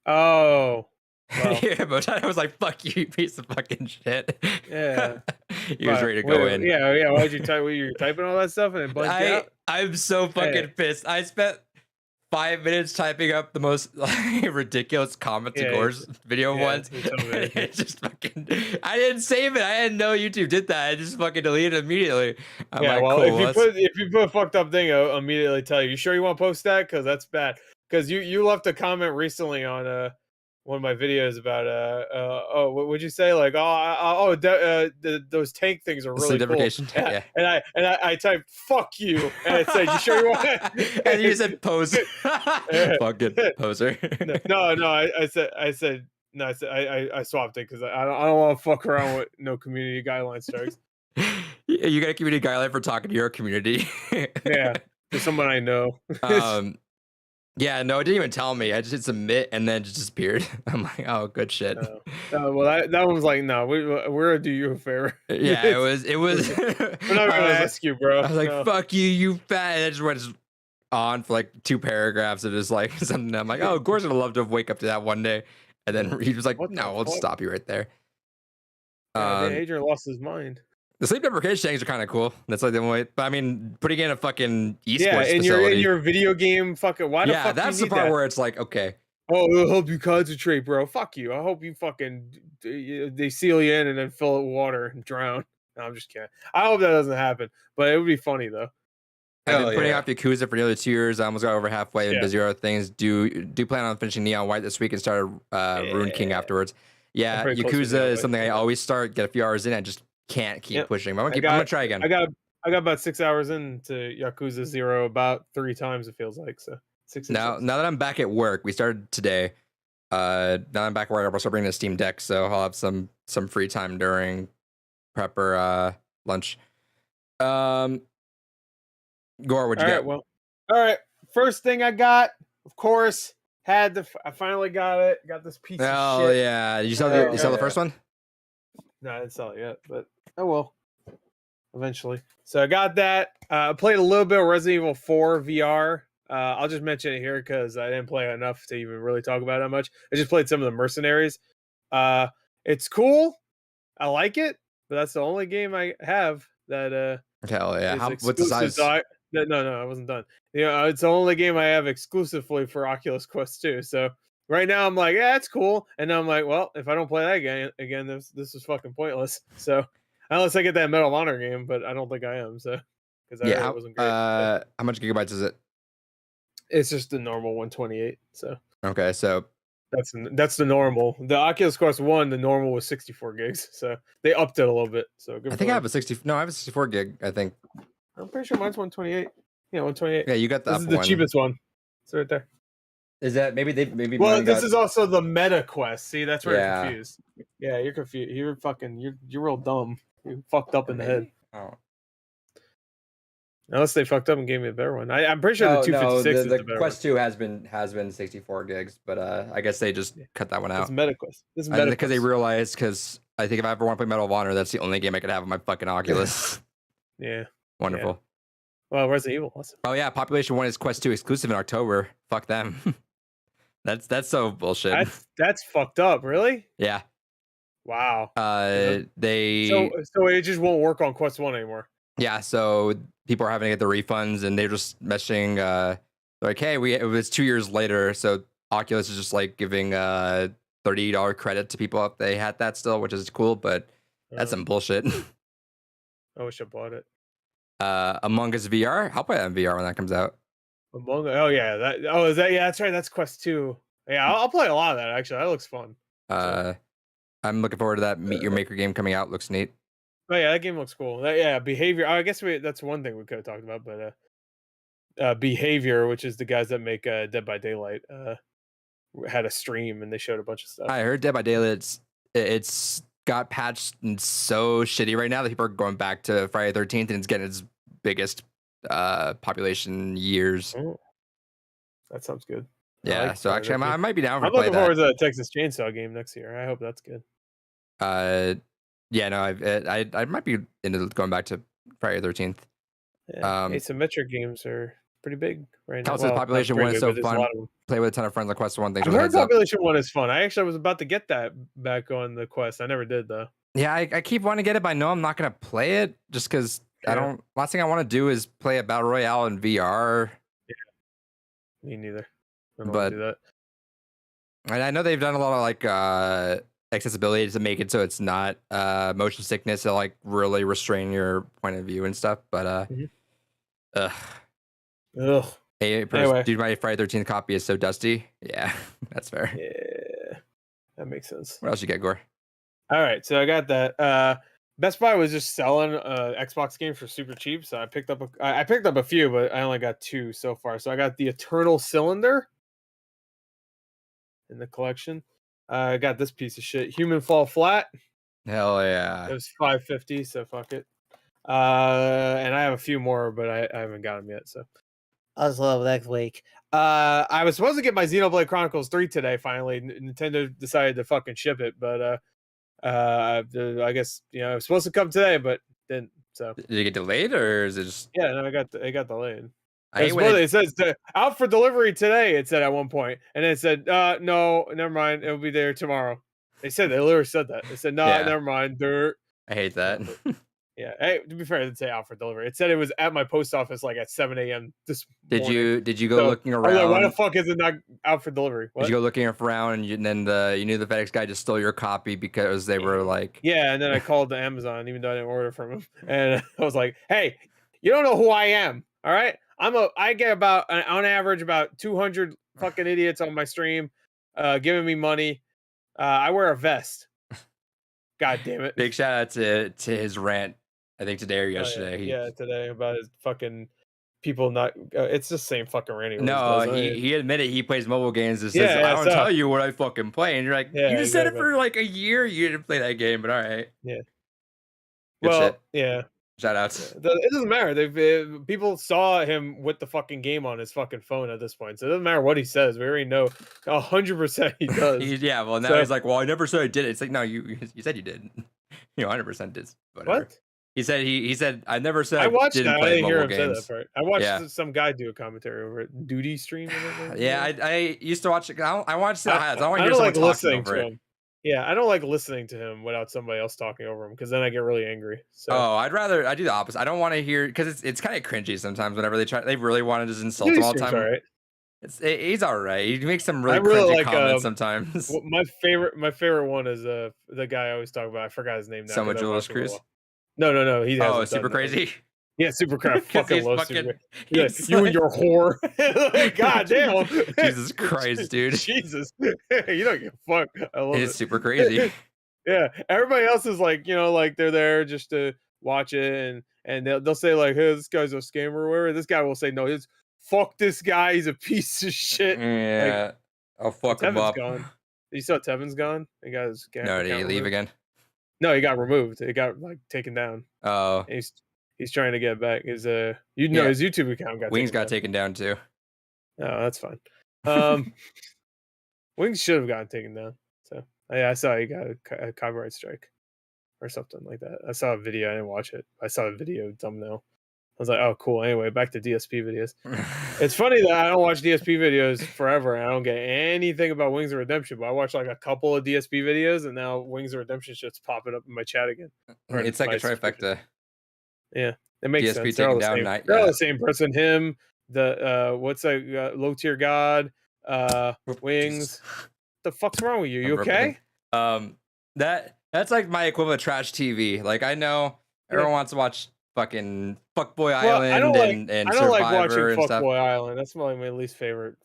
Oh. Well. Yeah, but I was like, fuck you, piece of fucking shit. Yeah. He was ready to go in. Yeah. Why'd you type? You were typing all that stuff and it blanked out? I'm so fucking pissed. I spent 5 minutes typing up the most ridiculous comment to Gore's video once. It's just fucking. I didn't save it. I didn't know YouTube did that. I just fucking deleted it immediately. I'm like, well, cool, if you put a fucked up thing, I'll immediately tell you. You sure you want to post that? Because that's bad. Because you left a comment recently on one of my videos about what would you say, like those tank things are really cool. Yeah. And I typed fuck you and it said, you sure you want it? And you said pose. Fucking poser. I said I swapped it because I don't want to fuck around with no community guideline strikes. You got a community guideline for talking to your community. Yeah, to someone I know. Yeah, no, it didn't even tell me. I just hit submit and then just disappeared. I'm like, oh, good shit. Well, that one was like, no, we're gonna do you a favor. Yeah, it was. We're not gonna ask you, bro. I was like, fuck you, you fat. And I just went on for like 2 paragraphs of just like something. I'm like, oh, Gore's gonna love to wake up to that one day. And then he was like, no, we'll stop you right there. Adrian lost his mind. The sleep deprivation things are kind of cool. That's like the only way. But I mean, putting in a fucking esports in facility. in your video game fucking. Why the fuck that's do you the part that? where it's like, okay. Oh, it'll help you concentrate, bro. Fuck you. I hope you fucking they seal you in and then fill it with water and drown. No, I'm just kidding. I hope that doesn't happen, but it would be funny though. I've been putting off Yakuza for nearly 2 years. I almost got over halfway and busy with other things. Do plan on finishing Neon White this week and start Rune King afterwards. Yeah, Yakuza is something I always start, get a few hours in, and just can't keep pushing. But I'm gonna try again. I got about 6 hours into Yakuza 0 about 3 times it feels like. So 6. Now that I'm back at work, we started today. Now I'm back at work, I'll start bringing a Steam Deck, so I'll have some free time during prep or lunch. Gore, what'd you All get? right, well, all right. First thing I got, of course, I finally got it. Got this piece of Oh shit. yeah, you saw Oh, you saw the yeah. first one? No, I didn't sell it yet, but I will eventually. So I got that. I played a little bit of Resident Evil 4 VR. I'll just mention it here because I didn't play enough to even really talk about it much. I just played some of the Mercenaries. It's cool. I like it, but that's the only game I have that Hell yeah. is What's the exclusive. size? No, I wasn't done. Yeah, it's the only game I have exclusively for Oculus Quest 2. So right now I'm like, yeah, it's cool, and now I'm like, well, if I don't play that again, this is fucking pointless. So unless I get that Medal of Honor game, but I don't think I am. So because I heard it wasn't great. How much gigabytes is it? It's just the normal 128. So Okay, so that's the normal. The Oculus Quest 1, the normal was 64 gigs. So they upped it a little bit. So good I for think I them. have a 64 gig, I think. I'm pretty sure mine's 128. Yeah, 128. Yeah, you got the This is the one. cheapest one. It's right there. Is that maybe Well, mine this got... is also the Meta Quest. See, that's where Yeah. you're confused. Yeah, you're confused. You're real dumb. You fucked up in the head. Oh. Unless they fucked up and gave me a better one. I'm pretty sure the 256 is the better Quest one. 2 has been 64 gigs, but I guess they just cut that one out. It's Meta Quest. This is Meta Meta because they realized, because I think if I ever want to play Medal of Honor, that's the only game I could have on my fucking Oculus. Yeah. Wonderful. Well, Resident Evil also. Oh yeah, Population 1 is Quest 2 exclusive in October. Fuck them. That's so bullshit. That's fucked up. Really? Yeah. Wow. They So it just won't work on Quest 1 anymore. Yeah, so people are having to get the refunds, and they're just messaging like, hey, it was 2 years later, so Oculus is just like giving $30 credit to people if they had that still, which is cool, but that's some bullshit. I wish I bought it. Among Us VR, I'll play that in VR when that comes out. Oh yeah, that's right. That's Quest 2. Yeah, I'll play a lot of that actually. That looks fun. I'm looking forward to that Meet Your Maker game coming out. Looks neat. Oh yeah, that game looks cool. Behavior. I guess that's one thing we could have talked about, but Behavior, which is the guys that make Dead by Daylight, had a stream and they showed a bunch of stuff. I heard Dead by Daylight. It's got patched and so shitty right now that people are going back to Friday 13th, and it's getting its biggest population years. Oh, that sounds good. Yeah, like so actually I might be down for I'm looking forward to the Texas Chainsaw game next year. I hope that's good. Yeah, no, I might be into going back to Friday 13th. Yeah, asymmetric games are pretty big right now. Well, Population 1 is so fun. Play with a ton of friends on Quest 1. Things. I heard Population 1 is fun. I actually was about to get that back on the Quest. I never did though. Yeah, I keep wanting to get it, but I know I'm not gonna play it just because I don't. Last thing I want to do is play a battle royale in VR. Yeah, me neither. I don't but do that. And I know they've done a lot of like accessibility to make it so it's not motion sickness to like really restrain your point of view and stuff. But Hey, anyway. Dude, my Friday 13th copy is so dusty. Yeah, that's fair. Yeah, that makes sense. What else you get, Gore? All right, so I got that. Best Buy was just selling Xbox games for super cheap, so I picked up a few, but I only got 2 so far. So I got the Eternal Cylinder in the collection. I got this piece of shit, Human Fall Flat. Hell yeah! It was $5.50, so fuck it. And I have a few more, but I haven't got them yet, so I'll just love next week. I was supposed to get my Xenoblade Chronicles 3 today. Finally, Nintendo decided to fucking ship it, but I guess it was supposed to come today, but didn't. So did you get delayed, or is it just? Yeah, no, it got delayed. It says out for delivery today. It said at one point, and then it said, "No, never mind. It'll be there tomorrow." They literally said that. They said, "No, never mind." Dirt. I hate that. Yeah. Hey, to be fair, it didn't say out for delivery. It said it was at my post office like at 7 a.m. this morning. Did you go looking around? Like, why the fuck is it not out for delivery? What? Did you go looking around and then you knew the FedEx guy just stole your copy because they were like... Yeah, and then I called the Amazon even though I didn't order from him, and I was like, "Hey, you don't know who I am, all right? I get about on average about 200 fucking idiots on my stream, giving me money. I wear a vest. God damn it! Big shout out to his rant. I think today or yesterday. Yeah, today about his fucking people not. It's the same fucking rant. He admitted he plays mobile games. And says, I don't tell you what I fucking play, and you're like, you just said it for like a year. You didn't play that game, but all right. Yeah. Good shit. Yeah. Shout outs. It doesn't matter. People saw him with the fucking game on his fucking phone at this point, so it doesn't matter what he says. We already know 100% he does. Yeah, well now he's like, well, I never said I did it. It's like, no, you said you did. You 100% did. Whatever. What? He said I never said I watched didn't that. play I didn't hear him games. say that part. I watched some guy do a commentary over it. Duty stream. Yeah, I used to watch it. I watched it. I don't want to I hear don't someone like talking listening over to it. him. Yeah, I don't like listening to him without somebody else talking over him because then I get really angry. So. Oh, I do the opposite. I don't want to hear because it's kind of cringy sometimes whenever they really want to just insult him all the time. All right. He's all right. He makes some really cringy comments sometimes. My favorite one is the guy I always talk about. I forgot his name now. Someone Julius Cruz. No. He Super Crazy. Yeah, Super Crazy. Fucking love Super. Yeah, you and your whore. God damn. Jesus Christ, dude. Jesus. You don't give a fuck. I love it. It's Super Crazy. Yeah, everybody else is like, like they're there just to watch it, and they'll say like, hey, this guy's a scammer or whatever. This guy will say, no, fuck this guy. He's a piece of shit. Yeah, like, I'll fuck him up. Gone. You saw Tevin's gone? He got his No, did he leave again? No, he got removed. It got like taken down. Oh. He's trying to get back. His his YouTube account got Wings got taken down too. Oh, that's fine. Wings should have gotten taken down. So I saw he got a copyright strike or something like that. I saw a video. I didn't watch it. I saw a video thumbnail. I was like, oh, cool. Anyway, back to DSP videos. It's funny that I don't watch DSP videos forever, and I don't get anything about Wings of Redemption, but I watched like a couple of DSP videos, and now Wings of Redemption shit's popping up in my chat again. It's like a trifecta. Yeah, it makes DSP sense. They're all the same person. Him, the what's that? Low Tier God, Wings. What the fuck's wrong with you? You okay? That's like my equivalent of trash TV. Like I know everyone wants to watch fucking Fuckboy Island and I don't Survivor like watching and stuff. Fuckboy Island. That's one of my least favorite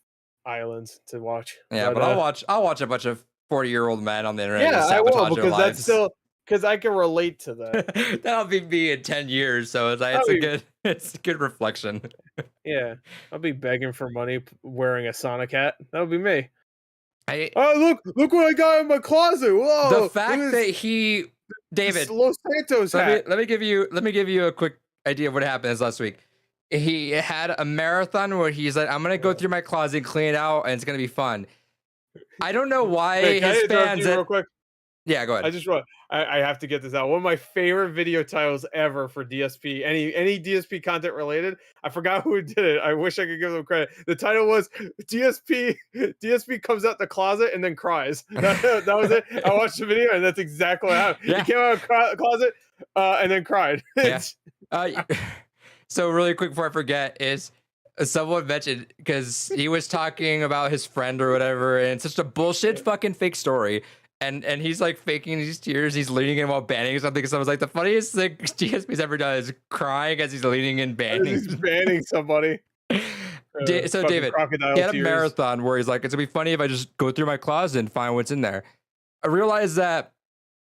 islands to watch. Yeah, but I'll watch a bunch of 40-year-old men on the internet. Yeah, I will because that's still. Because I can relate to that. That'll be me in 10 years, so it's a good reflection. Yeah, I'll be begging for money wearing a Sonic hat. That'll be me. Oh, look what I got in my closet. Whoa! The fact that David Los Santos hat. Let me give you a quick idea of what happened last week. He had a marathon where he's like, I'm gonna go through my closet, clean it out, and it's gonna be fun. I don't know why his fans. Real quick. Yeah, go ahead. I have to get this out. One of my favorite video titles ever for DSP, any DSP content related. I forgot who did it. I wish I could give them credit. The title was DSP comes out the closet and then cries. That was it. I watched the video and that's exactly what happened. Yeah. He came out of the closet and then cried. Yeah. So really quick before I forget is someone mentioned because he was talking about his friend or whatever, and it's such a bullshit fucking fake story. And he's like faking these tears. He's leaning in while banning something. So I was like, the funniest thing DSP's ever done is crying as he's leaning in banning. He's banning somebody. So David, he had a marathon where he's like, it's gonna be funny if I just go through my closet and find what's in there. I realized that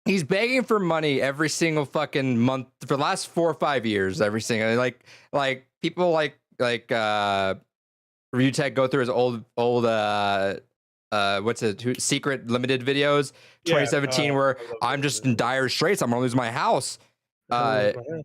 he's begging for money every single fucking month for the last 4 or 5 years. Every single like people like Review Tech go through his old what's it? Secret limited videos, 2017, where I'm just in dire straits. I'm gonna lose my house, and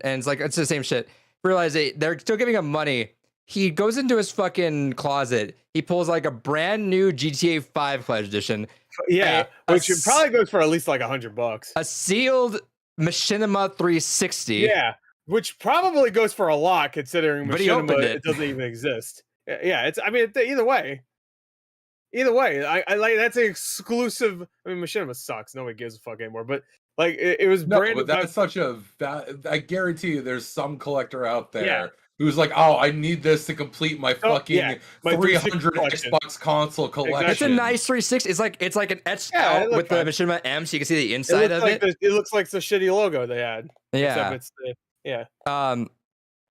it's like it's the same shit. Realize they're still giving him money. He goes into his fucking closet. He pulls like a brand new GTA 5 Pledge Edition. Yeah, which probably goes for at least like $100. A sealed Machinima 360. Yeah, which probably goes for a lot considering Machinima it doesn't even exist. Yeah, either way. Either way, I like that's an exclusive. I mean, Machinima sucks. Nobody gives a fuck anymore. But like, it was brand. But that's such a. I guarantee you, there's some collector out there who's like, "Oh, I need this to complete my fucking my 300 Xbox console collection." It's a nice 360. It's like an etched out with the Machinima M, so you can see the inside of it. It looks like the shitty logo they had. Yeah. Except it's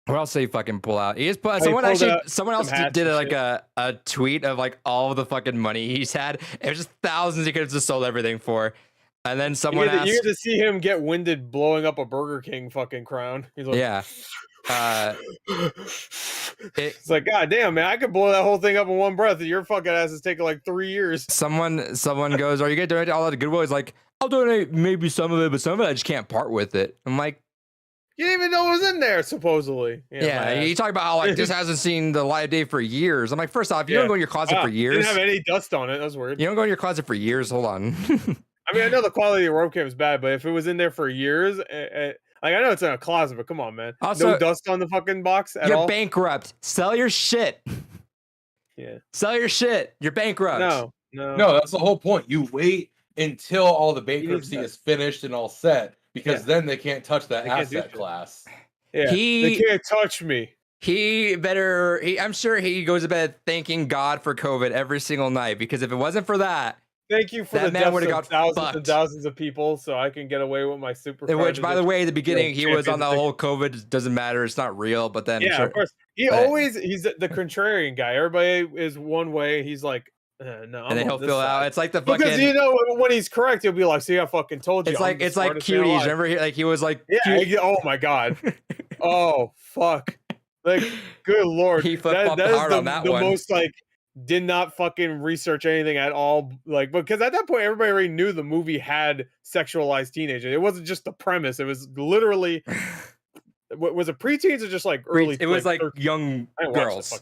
What else did he fucking pull out? Someone else did like a tweet of like all of the fucking money he's had. It was just thousands he could have just sold everything for. And then someone asked, you get to see him get winded blowing up a Burger King fucking crown. He's like, yeah. It's like, God damn, man, I could blow that whole thing up in one breath. Your fucking ass is taking like 3 years. Someone goes, are you gonna donate all that to Goodwill? He's like, I'll donate maybe some of it, but some of it I just can't part with it. I'm like, You didn't even know it was in there, supposedly. Yeah, you talk about how like this hasn't seen the light of day for years. I'm like, first off, you don't go in your closet for years. Didn't have any dust on it. That's weird. You don't go in your closet for years. Hold on. I mean, I know the quality of the webcam is bad, but if it was in there for years, like I know it's in a closet, but come on, man. Also, no dust on the fucking box at all. You're bankrupt. Sell your shit. Yeah. Sell your shit. You're bankrupt. No, that's the whole point. You wait until all the bankruptcy is finished and all set, because then they can't touch that asset class. Yeah, they can't touch me. I'm sure he goes to bed thanking God for COVID every single night, because if it wasn't for that, thank you for the deaths of thousands and thousands of people, so I can get away with my super. Which, by the way, at the beginning, he was on the whole COVID doesn't matter, it's not real. But then, of course, he's the contrarian guy. Everybody is one way. He's like, no, and then he'll fill out. It's like the fucking, because when he's correct, he'll be like, "See, I fucking told you." It's like cuties. Remember, he was like, oh my god, oh fuck, like good lord, he flipped hard on that one. The most like did not fucking research anything at all, like, because at that point everybody already knew the movie had sexualized teenagers. It wasn't just the premise; it was literally. Was it preteens or just like early? It was like young girls.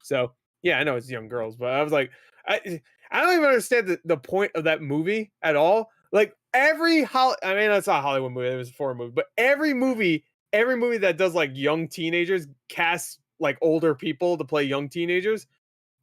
So yeah, I know it's young girls, but I was like, I don't even understand the point of that movie at all. Like I mean, it's not a Hollywood movie; it was a foreign movie. But every movie that does like young teenagers casts like older people to play young teenagers.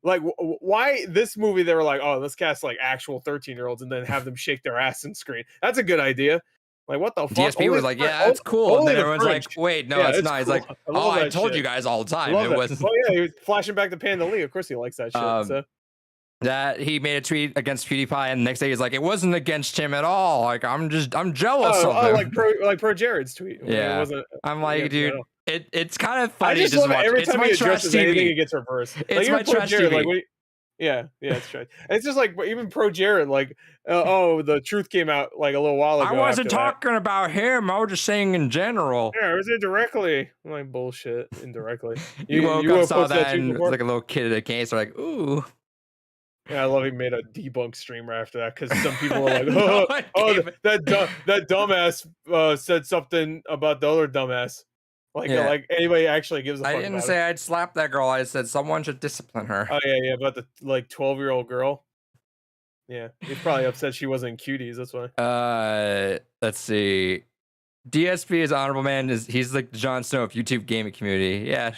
Like, why this movie? They were like, oh, let's cast like actual 13-year-olds and then have them shake their ass on screen. That's a good idea. Like, what the fuck? DSP was like, yeah, that's cool. And then everyone's like, wait, no, it's not. He's like, oh, I told you guys all the time. It wasn't. Oh yeah, he was flashing back to Panda Lee. Of course, he likes that shit. So. That he made a tweet against PewDiePie, and the next day he's like, it wasn't against him at all. Like, I'm jealous of him. Like pro Jared's tweet. Yeah, it wasn't, I'm like, dude. It's kind of funny. I just love it every time he addresses anything, it gets reversed. It's my trash TV. Like, yeah, it's true. It's just like even pro Jared, like, the truth came out like a little while ago. I wasn't talking about him. I was just saying in general. Yeah, it was indirectly. I'm like, bullshit, indirectly. You woke up, saw that, and it's like a little kid at a case. Like, ooh. Yeah, I love he made a debunk streamer after that, because some people are like, that dumbass said something about the other dumbass. Like anybody actually gives a fuck. I didn't say I'd slap that girl. I said someone should discipline her. Oh yeah, about the like 12-year-old girl. Yeah, he's probably upset she wasn't in Cuties. That's why. Let's see. DSP is honorable man. He's like the Jon Snow of YouTube gaming community. Yeah.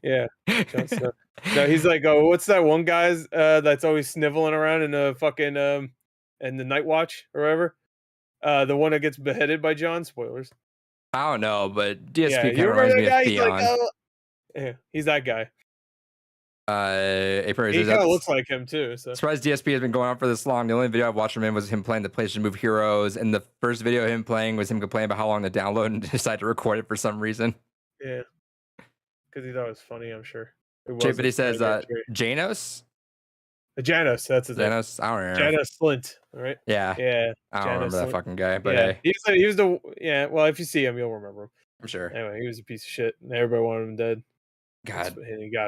Yeah. Jon Snow. No, he's like, oh, what's that one guy's that's always sniveling around in the fucking in the Night Watch or whatever? The one that gets beheaded by John. Spoilers. I don't know, but DSP kind of reminds me of Theon. Like, yeah, he's that guy. He kind of looks like him too. So surprised DSP has been going on for this long. The only video I've watched from him was him playing the PlayStation Move Heroes, and the first video of him playing was him complaining about how long to download and decided to record it for some reason. Yeah, because he thought it was funny. I'm sure. But he says Janos. Janos, that's his name. Janos, I don't remember. Janos Slint, right? Yeah. I don't remember that fucking guy, but yeah, he was the well, if you see him, you'll remember him. I'm sure. Anyway, he was a piece of shit, and everybody wanted him dead. God,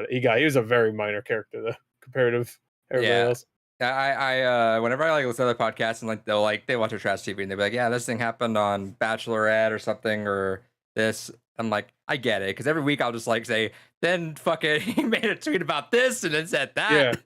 he was a very minor character though, compared to everybody else. I whenever I like listen to other podcasts and like they watch their trash TV and they'll be like, yeah, this thing happened on Bachelorette or something or this. I'm like, I get it, because every week I'll just like say, then fucking he made a tweet about this and then said that.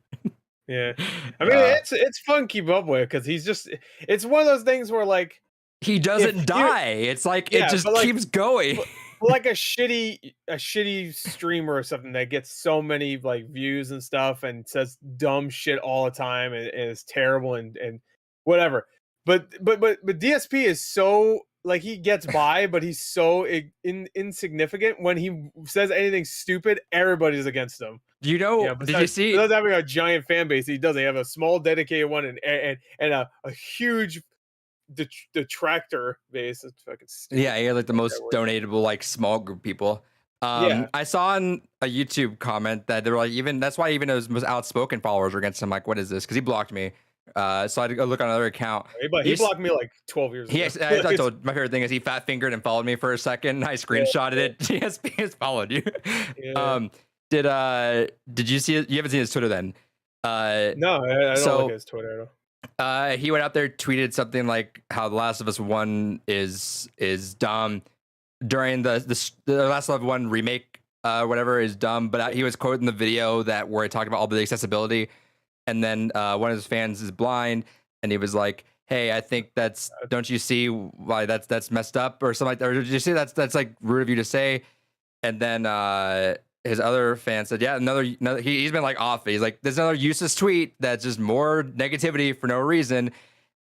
Yeah. I mean, it's fun to keep up with, because it's one of those things where like he doesn't die. It's like it just keeps going. Like a shitty streamer or something that gets so many like views and stuff and says dumb shit all the time and is terrible and whatever. But DSP is so like he gets by, but he's so insignificant. When he says anything stupid, everybody's against him. You know, did you see? Besides having a giant fan base, he doesn't. He have a small dedicated one and a huge detractor base. It's fucking stupid. Yeah, you're like the most donatable like small group people. I saw in a YouTube comment that they were like, that's why even his most outspoken followers were against him. Like, what is this? Because he blocked me. So I had to go look on another account. He blocked me like 12 years ago. I told my favorite thing is he fat fingered and followed me for a second. I screenshotted it. DSP has followed you. Yeah. Did you see it? You haven't seen his Twitter then? No, I don't look at his Twitter at all. He went out there, tweeted something like how The Last of Us 1 is dumb. during the Last of Us 1 remake, whatever is dumb, but he was quoting the video where he talked about all the accessibility, and then one of his fans is blind, and he was like, "Hey, I think don't you see why that's messed up or something like that? Or did you see that's like rude of you to say?" And then his other fan said, "Yeah, another he's been like off. He's like, there's another useless tweet that's just more negativity for no reason."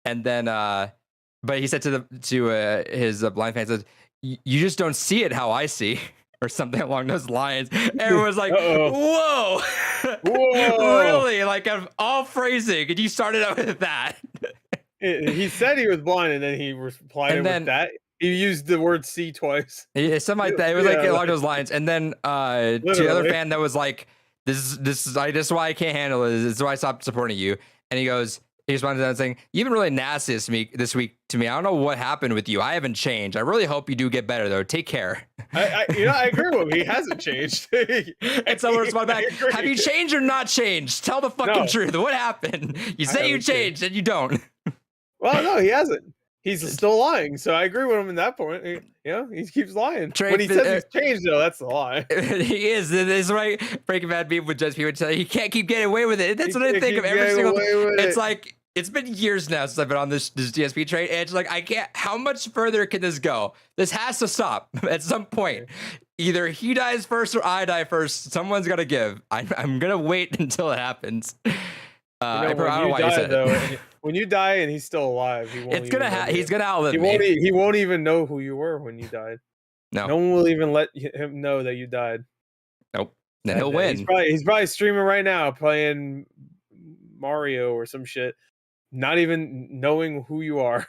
And then, but he said to his blind fan, said, "You just don't see it how I see," or something along those lines. Everyone's like, "Whoa, whoa, really?" Like, of all phrasing, and you started out with that. He said he was blind, and then he replied with that. He used the word "see" twice. Yeah, something like that. It was like along those lines. And then to the other fan that was like, "This is why I can't handle it. This is why I stopped supporting you." And he responded to that saying, "You've been really nasty this week to me. I don't know what happened with you. I haven't changed. I really hope you do get better though. Take care." I agree with him. He hasn't changed. And someone responded back, "Have you changed or not changed? Tell the fucking truth. What happened? You say you changed and you don't." Well, no, he hasn't. He's still lying. So I agree with him in that point. He keeps lying. When he says he's changed, though, that's a lie. He is. It's right. Breaking Bad people would judge people and tell you, he can't keep getting away with it. That's what I think of every single. It's like, it's been years now since I've been on this DSP train. And it's like, I can't. How much further can this go? This has to stop at some point. Either he dies first or I die first. Someone's got to give. I'm gonna wait until it happens. I don't know why you said it. When you die and he's still alive, he's gonna outlive me. He won't even know who you were when you died. No one will even let him know that you died. Nope. Then he'll win. He's probably streaming right now, playing Mario or some shit, not even knowing who you are.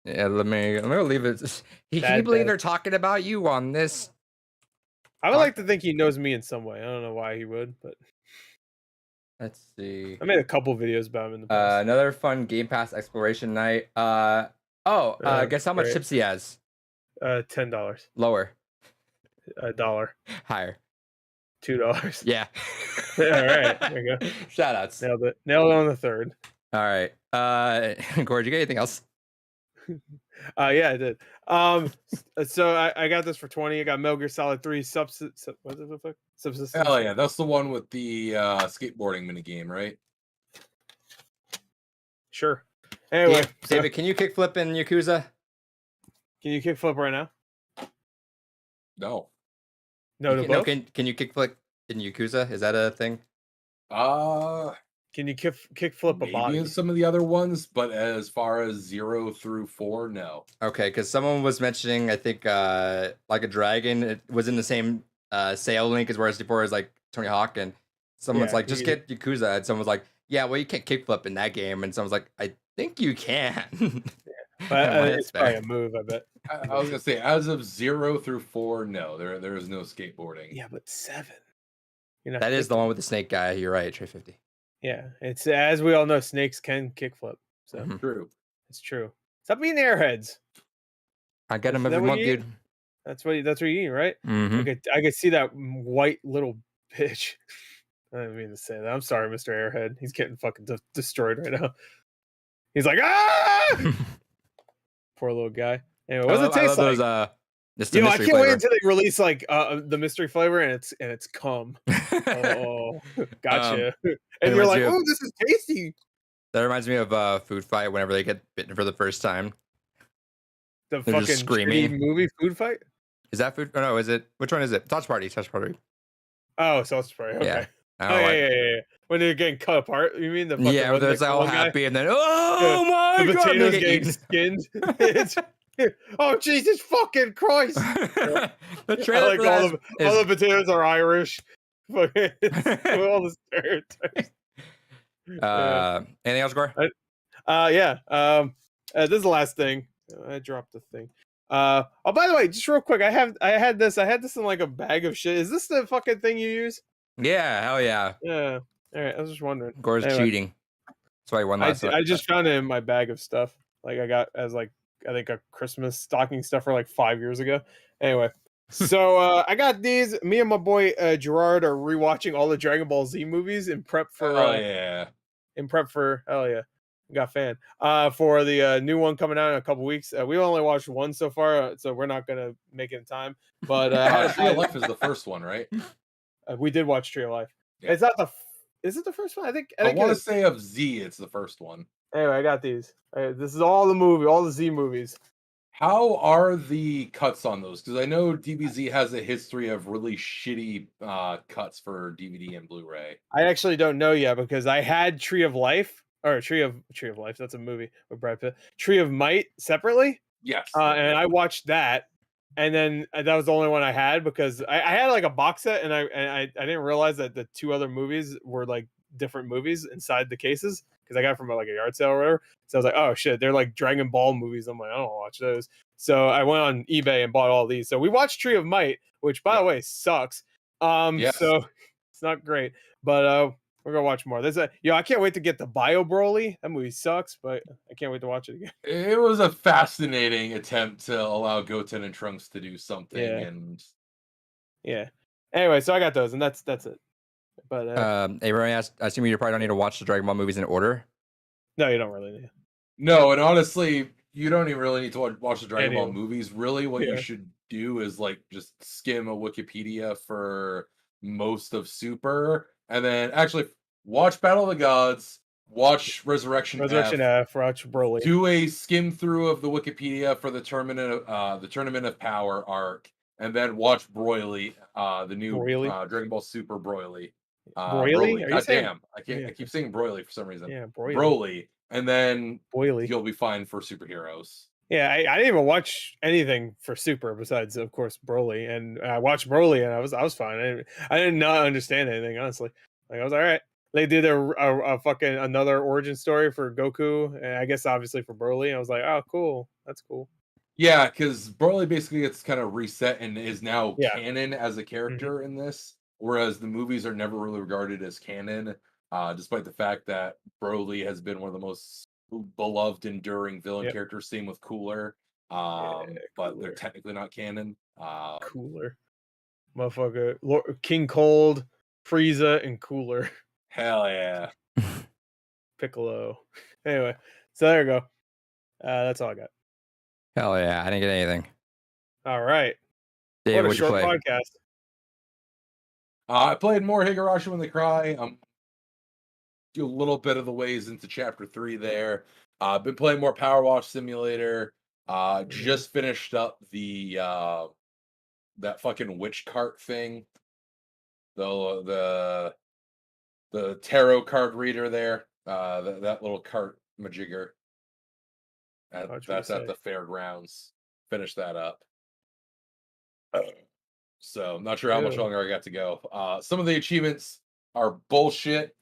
Yeah, let me leave it. Can you believe they're talking about you on this? I would like to think he knows me in some way. I don't know why he would, but. Let's see. I made a couple videos about him in the past. Another fun Game Pass exploration night. Guess how much tips he has? $10. Lower. $1. Higher. $2. Yeah. All right. There you go. Shout outs. Nailed it. Nailed it on the third. All right. Corey, did you get anything else? Yeah, I did. So I got this for 20. I got Metal Gear Solid 3 Subsistence. Hell yeah, that's the one with the skateboarding minigame, right? Sure. Anyway, David, can you kickflip in Yakuza? Can you kickflip right now? No. Can you kickflip in Yakuza? Is that a thing? Can you kickflip a body? In some of the other ones, but as far as 0 through 4, no. Okay, because someone was mentioning, I think, Like a Dragon. It was in the same sale link as whereas before is like Tony Hawk, and someone's like, just get Yakuza, and someone's like, yeah, well, you can't kickflip in that game, and someone's like, I think you can. But it's probably a move, I bet. I was gonna say, as of 0 through 4, no, there is no skateboarding. Yeah, but 7. That is the one with the snake guy. You're right, Trey 50. Yeah, it's as we all know, snakes can kickflip. So True. It's true. Stop being airheads. I get them every month, dude. That's what you're eating, right? Mm-hmm. I could see that white little bitch. I didn't mean to say that. I'm sorry, Mr. Airhead. He's getting fucking destroyed right now. He's like, ah! Poor little guy. Anyway, what does it taste like? I can't wait until they release like the mystery flavor and it's cum. Oh, gotcha. And you're like, oh, this is tasty. That reminds me of Food Fight whenever they get bitten for the first time. The They're fucking screaming movie Food Fight? Is that Food? Oh, no, is it? Which one is it? Sausage Party. Oh, Sausage Party. Okay. Yeah. Yeah. When they're getting cut apart, you mean the fucking where it's all happy and then my the god, potatoes getting skinned. Oh Jesus fucking Christ! The trailer like all the potatoes are Irish. All the stereotypes. Anything else, Gore? This is the last thing. I dropped the thing. By the way, just real quick, I had this in like a bag of shit. Is this the fucking thing you use? Yeah, hell yeah. Yeah. All right, I was just wondering. Gore's cheating. That's why he won last. I just found it in my bag of stuff. Like I got as like I think a Christmas stocking stuffer like 5 years ago. Anyway, so I got these. Me and my boy Gerard are rewatching all the Dragon Ball Z movies in prep for. In prep for hell yeah. got fan. For the new one coming out in a couple weeks. We only watched one so far, so we're not gonna make it in time. But Tree of Life is the first one, right? We did watch Tree of Life. Yeah. It's not the. Is it the first one? I think I want to say of Z, it's the first one. Anyway, I got these. This is all the Z movies. How are the cuts on those? Because I know DBZ has a history of really shitty cuts for DVD and Blu-ray. I actually don't know yet because I had Tree of Life or Tree of Life. That's a movie with Brad Pitt. Tree of Might separately. Yes. And I watched that, and then that was the only one I had because I had like a box set, and I didn't realize that the two other movies were like different movies inside the cases because I got it from like a yard sale or whatever. So I was like, oh shit, they're like Dragon Ball movies. I'm like, I don't watch those. So I went on eBay and bought all these. So we watched Tree of Might, which by the way sucks. Yes. So it's not great, but we're gonna watch more. I can't wait to get the Bio Broly. That movie sucks, but I can't wait to watch it again. It was a fascinating attempt to allow Goten and Trunks to do something, and Anyway, so I got those, and that's it. But Abraham asked, I assume you probably don't need to watch the Dragon Ball movies in order. No, you don't really need. No, and honestly, you don't even really need to watch the Dragon Ball movies. Really, what you should do is like just skim a Wikipedia for most of Super, and then actually watch Battle of the Gods, watch Resurrection F, watch Broly. Do a skim through of the Wikipedia for the Tournament of Power arc, and then watch Broly, the new Dragon Ball Super Broly. Broly? God damn, I keep saying Broly for some reason. Yeah, Broly, and then Boily. You'll be fine for superheroes. Yeah, I didn't even watch anything for Super besides, of course, Broly, and I watched Broly, and I was fine. I did not understand anything, honestly. Like I was all right. They did a fucking another origin story for Goku, and I guess obviously for Broly. I was like, oh, cool, that's cool. Yeah, because Broly basically gets kind of reset and is now canon as a character in this, whereas the movies are never really regarded as canon, despite the fact that Broly has been one of the most beloved, enduring villain characters. Same with Cooler, but they're technically not canon. Cooler, motherfucker, King Cold, Frieza, and Cooler. Hell yeah, Piccolo. Anyway, so there you go. That's all I got. Hell yeah, I didn't get anything. All right. Dave, what a short podcast. I played more Higurashi When They Cry. Do a little bit of the ways into chapter 3 there. I've been playing more Power Wash Simulator. Just finished up the that fucking witch cart thing. The tarot card reader there. That little cart majigger. That's at the fairgrounds. Finish that up. So I'm not sure how much longer I got to go. Some of the achievements are bullshit.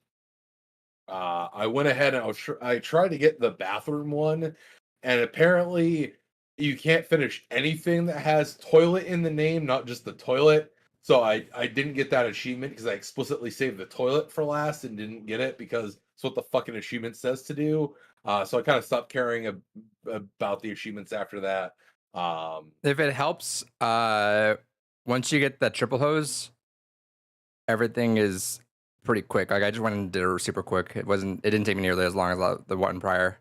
I went ahead and I tried to get the bathroom one, and apparently you can't finish anything that has toilet in the name, not just the toilet. So I didn't get that achievement because I explicitly saved the toilet for last and didn't get it because it's what the fucking achievement says to do. So I kind of stopped caring about the achievements after that. If it helps, once you get that triple hose, everything is pretty quick. Like I just went and did it super quick. It didn't take me nearly as long as the one prior.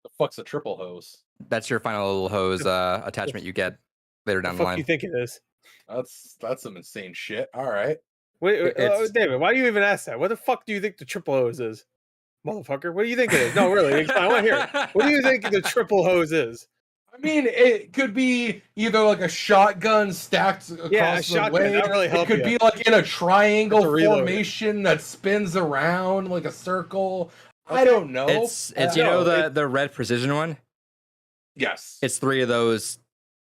The fuck's a triple hose? That's your final little hose attachment you get later down the line. What do you think it is? That's some insane shit. All right. Wait, David, why do you even ask that? What the fuck do you think the triple hose is? Motherfucker, what do you think it is? No, really, I want to hear it. What do you think the triple hose is? I mean, it could be either like a shotgun stacked across the way. That really help it could be like in a triangle formation that spins around like a circle. Okay. I don't know. It's the red precision one. Yes, it's 3 of those,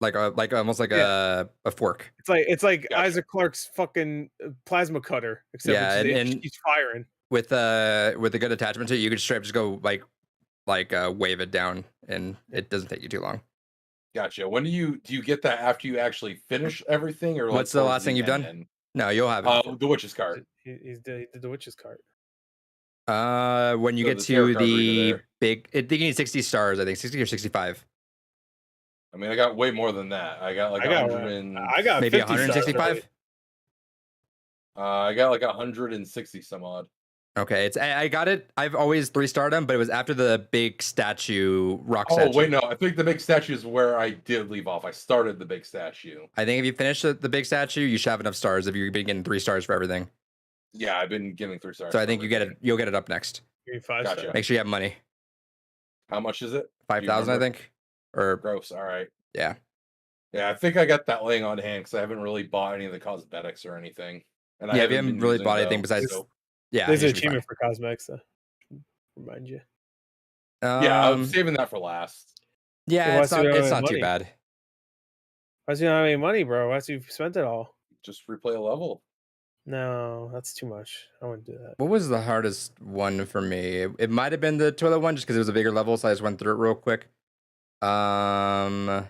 like almost like a fork. It's like Isaac Clarke's fucking plasma cutter, except and he's firing. With a good attachment to it, you could straight up just go like wave it down, and it doesn't take you too long. Gotcha. When do you get that after you actually finish everything, or what's the last thing you've done? No, you'll have it. The witch's cart. He did the witch's cart. When you get to the big, I think you need 60 stars. I think 60 or 65. I mean, I got way more than that. I got like 100 I got maybe 165. I got like 160 some odd. Okay, I got it. I've always 3-starred him, but it was after the big statue rock Oh statue. wait, no, I think the big statue is where I did leave off. I started the big statue. I think if you finish the big statue, you should have enough stars if you've been getting 3 stars for everything. Yeah, I've been giving 3 stars. So I think you'll get it up next. Give me 5 Gotcha. stars. Make sure you have money. How much is it? 5,000, I think. Or Gross. All right. yeah. Yeah, I think I got that laying on hand because I haven't really bought any of the cosmetics or anything. And I Yeah, if you haven't haven't been really using bought anything those, besides so- yeah. There's you an should be fine. achievement for cosmetics, though. Remind you. Yeah, I'm saving that for last. Yeah, Why it's do you not have it's not money? too bad. Why do you not have any money, bro? Why do you spent it all? Just replay a level. No, that's too much. I wouldn't do that. What was the hardest one for me? It might have been the toilet one, just because it was a bigger level, so I just went through it real quick. The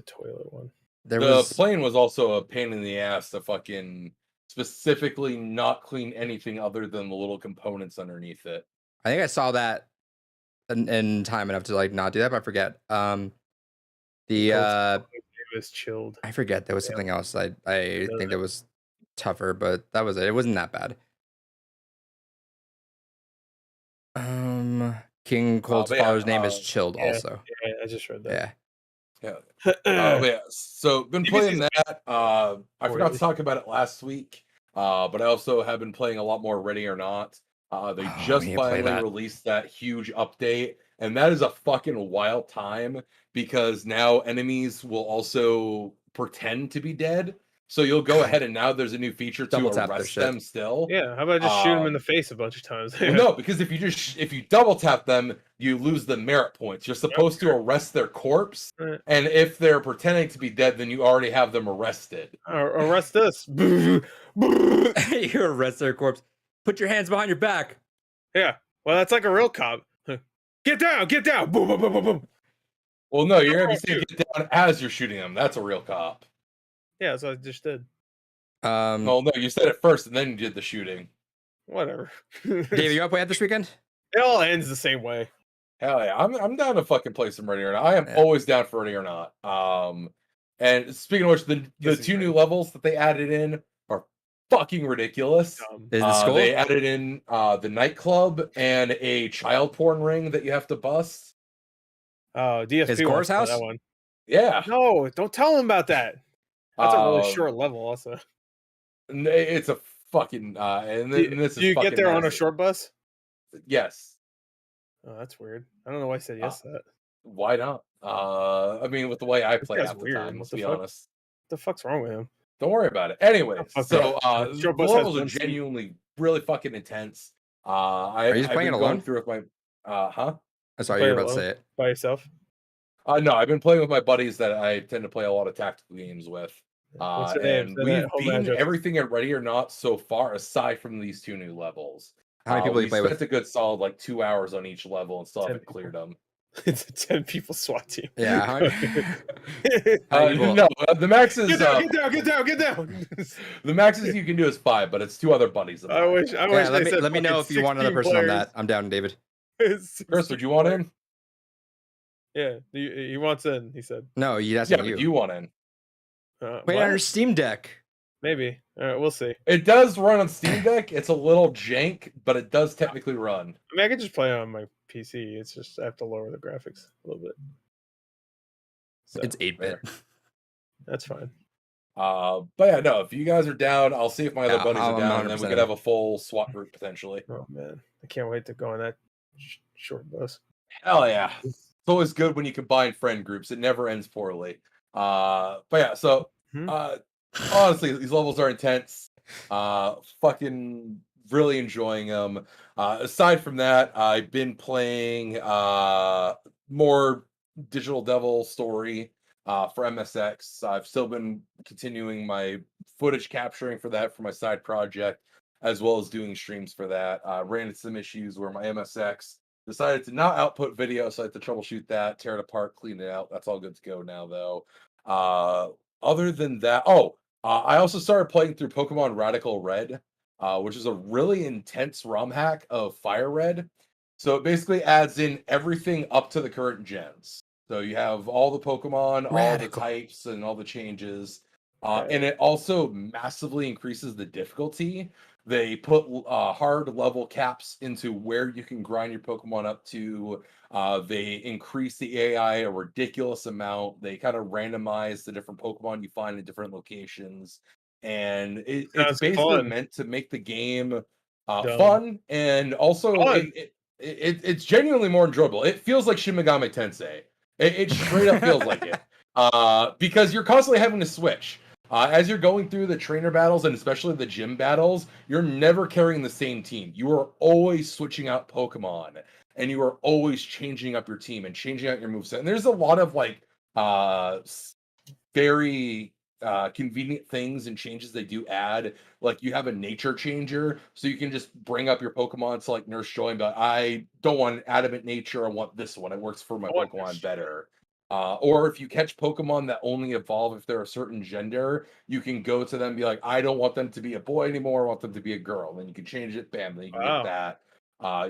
toilet one. There The was plane was also a pain in the ass to fucking specifically not clean anything other than the little components underneath it. I think I saw that in time enough to like not do that, but I forget. It was chilled. I forget there was something else. I think that was tougher, but that was it. It wasn't that bad. King Cold's but yeah, father's name is Chilled yeah. also. Yeah, I just read that. Yeah. Yeah. Yeah. So been playing that. I forgot really? to talk about it last week. But I also have been playing a lot more Ready or Not. They Oh, just we need to play finally that. released that huge update, and that is a fucking wild time because now enemies will also pretend to be dead. So you'll go ahead and now there's a new feature to Double tap their arrest shit. them still. Yeah, how about just shoot him in the face a bunch of times? Well, no, because if you double tap them, you lose the merit points. You're supposed to arrest their corpse, and if they're pretending to be dead, then you already have them arrested. Arrest us. You arrest their corpse. Put your hands behind your back. Yeah, well, that's like a real cop. Get down, get down. Boom, boom, boom, boom, boom. Well, no, you're gonna be saying get down as you're shooting them. That's a real cop. Yeah, that's what I just did. Well, no, you said it first, and then you did the shooting. Whatever. Dave, you want to play that this weekend? It all ends the same way. Hell yeah, I'm down to fucking play some Ready or Not. I am always down for Ready or Not. And speaking of which, the 2 new levels that they added in are fucking ridiculous. Is the school? They added in the nightclub and a child porn ring that you have to bust. Oh, DSP His wants Core's to play house? that one. Yeah, No, don't tell him about that. That's a really short level, also. It's a fucking and this Do you is get fucking there on a massive. short bus? Yes. Oh, that's weird. I don't know why I said yes to that. Why not? I mean, with the way I play guy's half the weird. time, What let's the be fuck? honest. What the fuck's wrong with him? Don't worry about it. Anyways, fuck so that. the Short bus has levels are one seat. genuinely really fucking intense. Are you just I've playing been it going alone? through with my huh? I'm sorry, Play you were about to alone? say it. By yourself? No, I've been playing with my buddies that I tend to play a lot of tactical games with. What's their names? And Say that we've home beaten address. everything at Ready or Not so far, aside from these 2 new levels. How many people do you play we with? spent a good solid like 2 hours on each level and still 10 haven't cleared them. It's a 10 people SWAT team. Yeah. How many people? No, the max is Get down, get down, get down, get down. the maxes you can do is 5, but it's 2 other buddies. Of I mine. wish Yeah, they let me said know if fucking you want another 16 person on players. that. I'm down, David. Chris, would you want in? Yeah, he wants in, he said. No, you Yeah, asking but you. do you want in? Wait what? on your Steam Deck. Maybe. All right, we'll see. It does run on Steam Deck. It's a little jank, but it does technically run. I mean, I could just play on my PC. It's just I have to lower the graphics a little bit. So, It's 8-bit. that's fine. But yeah, no, if you guys are down, I'll see if my other Yeah, buddies are I'm down, and then we 100% could have a full SWAT group potentially. Oh man, I can't wait to go on that short bus. Hell yeah. It's always good when you combine friend groups. It never ends poorly. But yeah, so honestly, these levels are intense. Fucking really enjoying them. Aside from that, I've been playing more Digital Devil story for MSX. I've still been continuing my footage capturing for that for my side project, as well as doing streams for that. Ran into some issues where my MSX decided to not output video, so I had to troubleshoot that, tear it apart, clean it out. That's all good to go now, though. Other than that, I also started playing through Pokemon Radical Red, which is a really intense ROM hack of Fire Red. So it basically adds in everything up to the current gens. So you have all the Pokemon, all the types, and all the changes. And it also massively increases the difficulty. They put hard level caps into where you can grind your Pokemon up to. They increase the AI a ridiculous amount. They kind of randomize the different Pokemon you find in different locations, and it's Sounds basically fun. meant to make the game Dumb. fun, and also Fun. it's genuinely more enjoyable. It feels like Shin Megami Tensei. It straight up feels like it, because you're constantly having to switch. As you're going through the trainer battles and especially the gym battles, you're never carrying the same team. You are always switching out Pokemon, and you are always changing up your team and changing out your moveset. And there's a lot of like very convenient things and changes they do add. Like you have a nature changer, so you can just bring up your Pokemon to like Nurse Joy and be like, I don't want adamant nature, I want this one. It works for my Pokemon better. Or if you catch Pokemon that only evolve if they're a certain gender, you can go to them and be like, I don't want them to be a boy anymore, I want them to be a girl. Then you can change it, bam, then you can get that.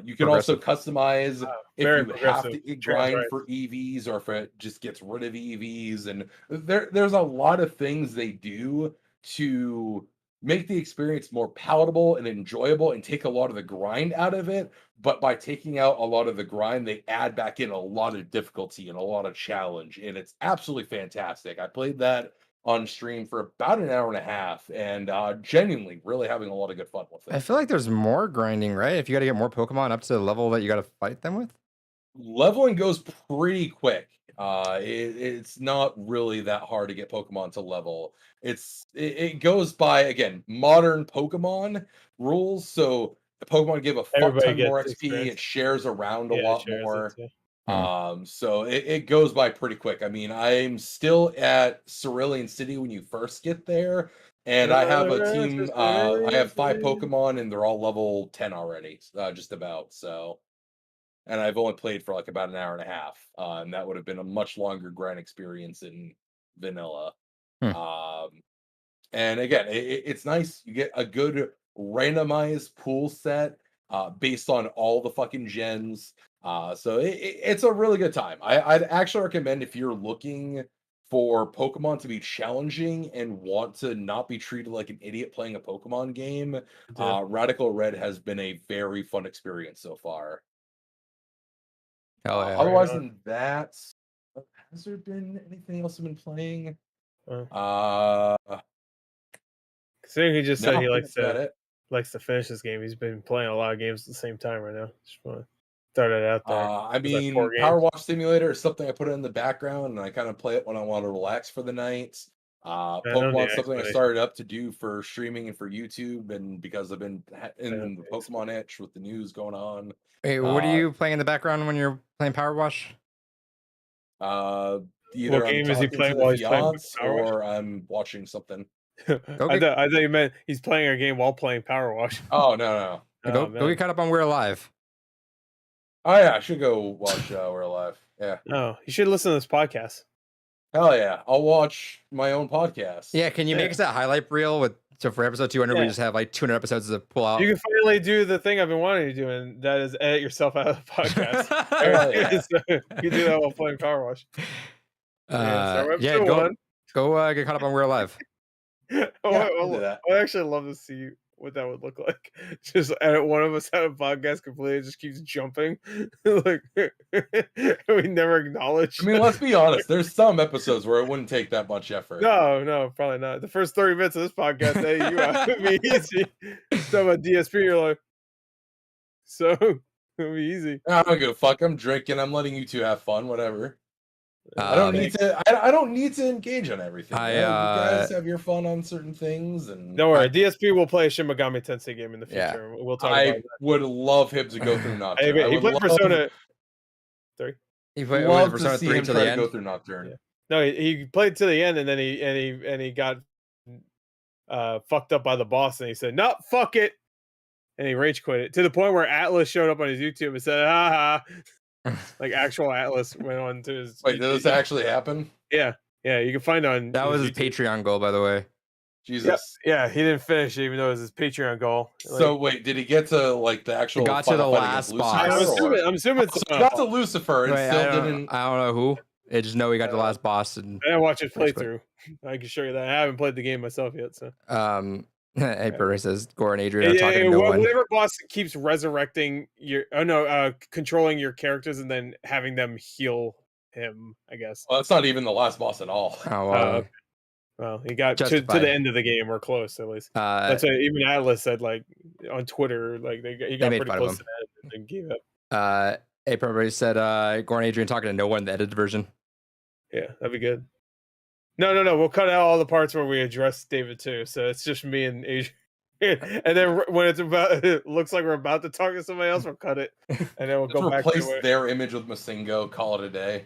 You can also customize if you have to grind for EVs or if it just gets rid of EVs. And there's a lot of things they do to make the experience more palatable and enjoyable and take a lot of the grind out of it. But by taking out a lot of the grind, they add back in a lot of difficulty and a lot of challenge. And it's absolutely fantastic. I played that on stream for about an hour and a half and genuinely really having a lot of good fun with it. I feel like there's more grinding, right? If you got to get more Pokemon up to the level that you got to fight them with. Leveling goes pretty quick. It's not really that hard to get Pokemon to level. It goes by, again, modern Pokemon rules. So the Pokemon give a fuck ton more XP. It shares around a lot more. So it goes by pretty quick. I mean, I'm still at Cerulean City when you first get there, and I have a team. I have 5 Pokemon, and they're all level 10 already, just about. So, and I've only played for like about an hour and a half, and that would have been a much longer grind experience in vanilla. And again, it's nice. You get a good randomized pool set based on all the fucking gens. So it's a really good time. I'd actually recommend if you're looking for Pokemon to be challenging and want to not be treated like an idiot playing a Pokemon game, Radical Red has been a very fun experience so far. Otherwise than that, has there been anything else I've been playing? Considering he just said he likes to finish this game, he's been playing a lot of games at the same time right now. Just want to start it out there. I mean, Power Wash Simulator is something I put in the background and I kind of play it when I want to relax for the night. Pokemon something I started up to do for streaming and for YouTube, and because I've been in the Pokemon itch with the news going on. Wait, what are you playing in the background when you're playing Power Wash? Either what game is he playing while he's playing Power Wash? Or I'm watching something. I thought you meant he's playing a game while playing Power Wash. Oh no. Go get caught up on We're Alive. Oh yeah, I should go watch We're Alive. Yeah. No, you should listen to this podcast. Hell yeah, I'll watch my own podcast. Yeah, can you make us that highlight reel so for episode 200 we just have like 200 episodes to pull out? You can finally do the thing I've been wanting to do, and that is edit yourself out of the podcast. So you can do that while playing Power Wash. Go get caught up on We're Alive. I actually love to see what that would look like. Just edit one of us out of podcast completely, it just keeps jumping. Like we never acknowledge. I mean, let's be honest, there's some episodes where it wouldn't take that much effort. No, probably not. The first 30 minutes of this podcast, hey, you out of me easy. Talking about DSP, you're like, so it'll be easy. I don't give a fuck. I'm drinking, I'm letting you two have fun, whatever. I don't need to engage on everything. You guys have your fun on certain things, and don't worry. DSP will play a Shin Megami Tensei game in the future. We'll talk about that. I would love him to go through Nocturne. He played Persona 3. He played Persona 3 to the end. Go through Nocturne. Yeah. No, he played to the end, and then he got fucked up by the boss, and he said, "No, fuck it," and he rage quit it to the point where Atlas showed up on his YouTube and said, "Ha." Like actual Atlas went on to his. Wait, did this actually happen? Yeah, you can find on. That was his Patreon goal, by the way. Jesus. Yeah, he didn't finish it, even though it was his Patreon goal. So wait, did he get to like the actual? He got to the last boss. I'm assuming so he got to Lucifer and still didn't. I don't know who. I just know he got to the last boss. And I didn't watch his playthrough. I can show you that. I haven't played the game myself yet, so. Hey, Perry says Gore and Adrian are talking to no one. Whatever boss keeps resurrecting controlling your characters and then having them heal him, I guess. Well, that's not even the last boss at all. Oh, wow. Well, he got to the end of the game, or close at least. That's what even Atlas said, like on Twitter, like he got pretty close to that and then gave up. Hey, Perry said Gore and Adrian talking to no one in the edited version. Yeah, that'd be good. No. We'll cut out all the parts where we address David too. So it's just me and Adrian. And then when it looks like we're about to talk to somebody else, we'll cut it, and then we'll go back. Replace their image with Masingo. Call it a day.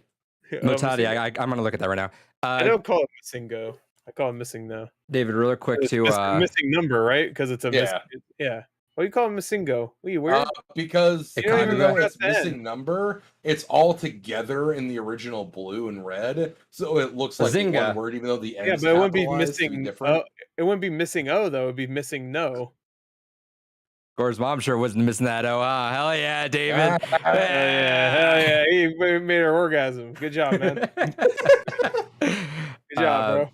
Motati, I'm gonna look at that right now. I don't call it Masingo. I call it Missing now. David, really quick it's missing number, right? Because it's a yeah. What do you call it Masingo? Are you weird? Because you don't even know it's missing number. It's all together in the original blue and red, so it looks like one word, even though the end. Yeah, but it wouldn't be missing. It wouldn't be missing O though. It'd be missing no. Gore's mom sure wasn't missing that. Oh, hell yeah, David. Hell yeah. He made her orgasm. Good job, man. Good job, bro.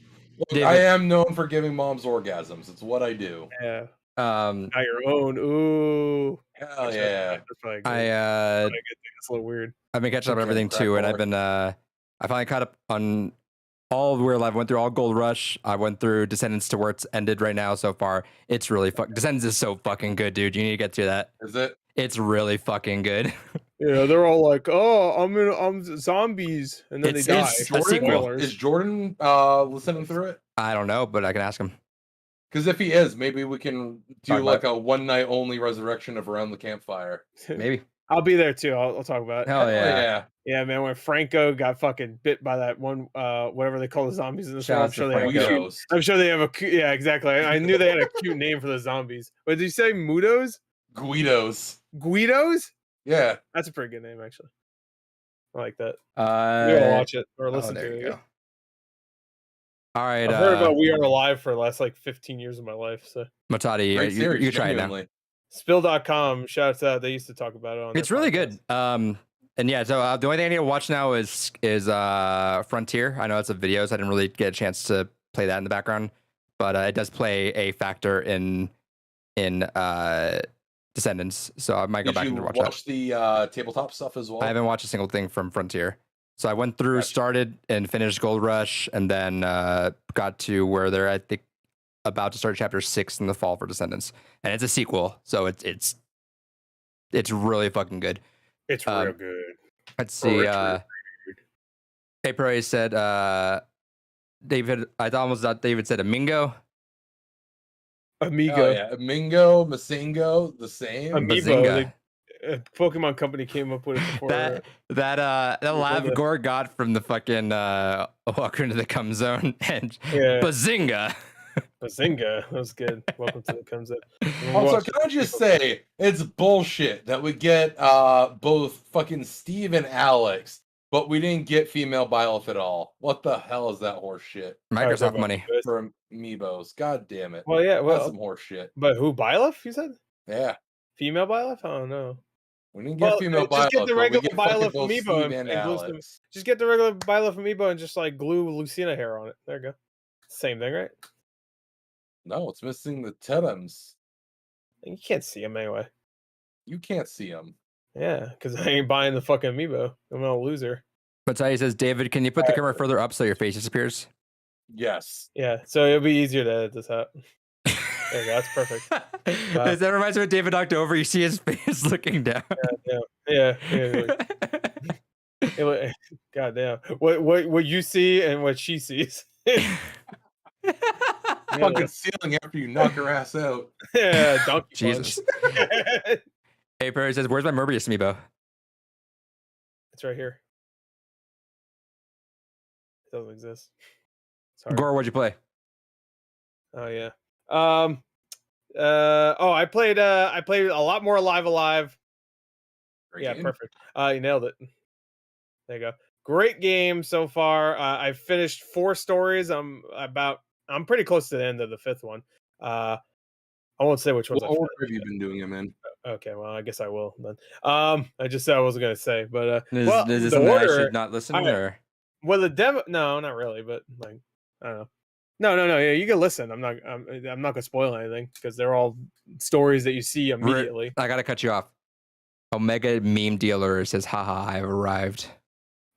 Look, I am known for giving moms orgasms. It's what I do. Yeah. Not your own. Ooh. Hell yeah. That's a little weird. I've been catching up on everything too, and I've been I finally caught up on all of Weird Alive. I went through all Gold Rush. I went through Descendants to where it's ended right now so far. It's really Descendants is so fucking good, dude. You need to get through that. Is it? It's really fucking good. Yeah, they're all like, "Oh, I'm zombies," and then they die. Is Jordan listening through it? I don't know, but I can ask him. Because if he is, maybe we can do like a one night only resurrection of Around the Campfire. Maybe. I'll be there too. I'll talk about it. Hell yeah. Yeah, man. When Franco got fucking bit by that one, whatever they call the zombies in this world, I'm sure they have a yeah, exactly. I knew they had a cute name for the zombies. But did you say Mudos? Guidos? Yeah, that's a pretty good name, actually. I like that. We gotta watch it or listen to it. All right. I've heard about We Are Alive for the last like 15 years of my life. So Matadi, you try it now. Spill.com, shouts out. They used to talk about it on. It's really good. And yeah, so the only thing I need to watch now is Frontier. I know it's a video, so I didn't really get a chance to play that in the background, but it does play a factor in Descendants. So I might go back and watch the tabletop stuff as well. I haven't watched a single thing from Frontier. So I went through, started and finished Gold Rush, and then got to where they're, I think, about to start chapter 6 in the fall for Descendants, and it's a sequel, so it's really fucking good. It's real good. Let's see. Hey, Pro said, David. I almost thought David said Amigo. Amigo. Oh, yeah, Amigo, Masingo, the same. Amiibo. Pokemon Company came up with it before. that laugh Gore got from the fucking Walker into the Cum Zone and Bazinga. Bazinga, that was good. Welcome to the Cum Zone. Also, can I just say it's bullshit that we get both fucking Steve and Alex, but we didn't get female Byleth at all. What the hell is that horse shit? Microsoft money for Amiibos. God damn it. Well, yeah, that's some horse shit. But who, Byleth? You said? Yeah. Female Byleth? I don't know. We didn't get female Byleth. Just get the regular Byleth Amiibo and just get the regular Byleth Amiibo and just like glue Lucina hair on it. There you go. Same thing, right? No, it's missing the Tetems. You can't see them anyway. You can't see them. Yeah, because I ain't buying the fucking Amiibo. I'm a loser. But he says, David, can you put the camera further up so your face disappears? Yes. Yeah, so it'll be easier to edit this out. There you go, that's perfect. That reminds me of David knocked over. You see his face looking down. Yeah. God damn. What you see and what she sees. Fucking ceiling after you knock her ass out. Yeah, donkey Jesus. Hey, Perry says, where's my Morbius Amiibo? It's right here. It doesn't exist. Sorry. Gore, what'd you play? Oh yeah. I played a lot more Alive. Great yeah, game. Perfect. You nailed it. There you go. Great game so far. I finished 4 stories. I'm pretty close to the end of the 5th one. I won't say which ones. What order have you been doing them in? Okay, well, I guess I will then. I just said I wasn't gonna say, but is this something I should not listen or? Well, the demo, no, not really, but like I don't know. No. Yeah, you can listen. I'm not gonna spoil anything because they're all stories that you see immediately. I gotta cut you off. Omega Meme Dealer says, "Haha, I've arrived."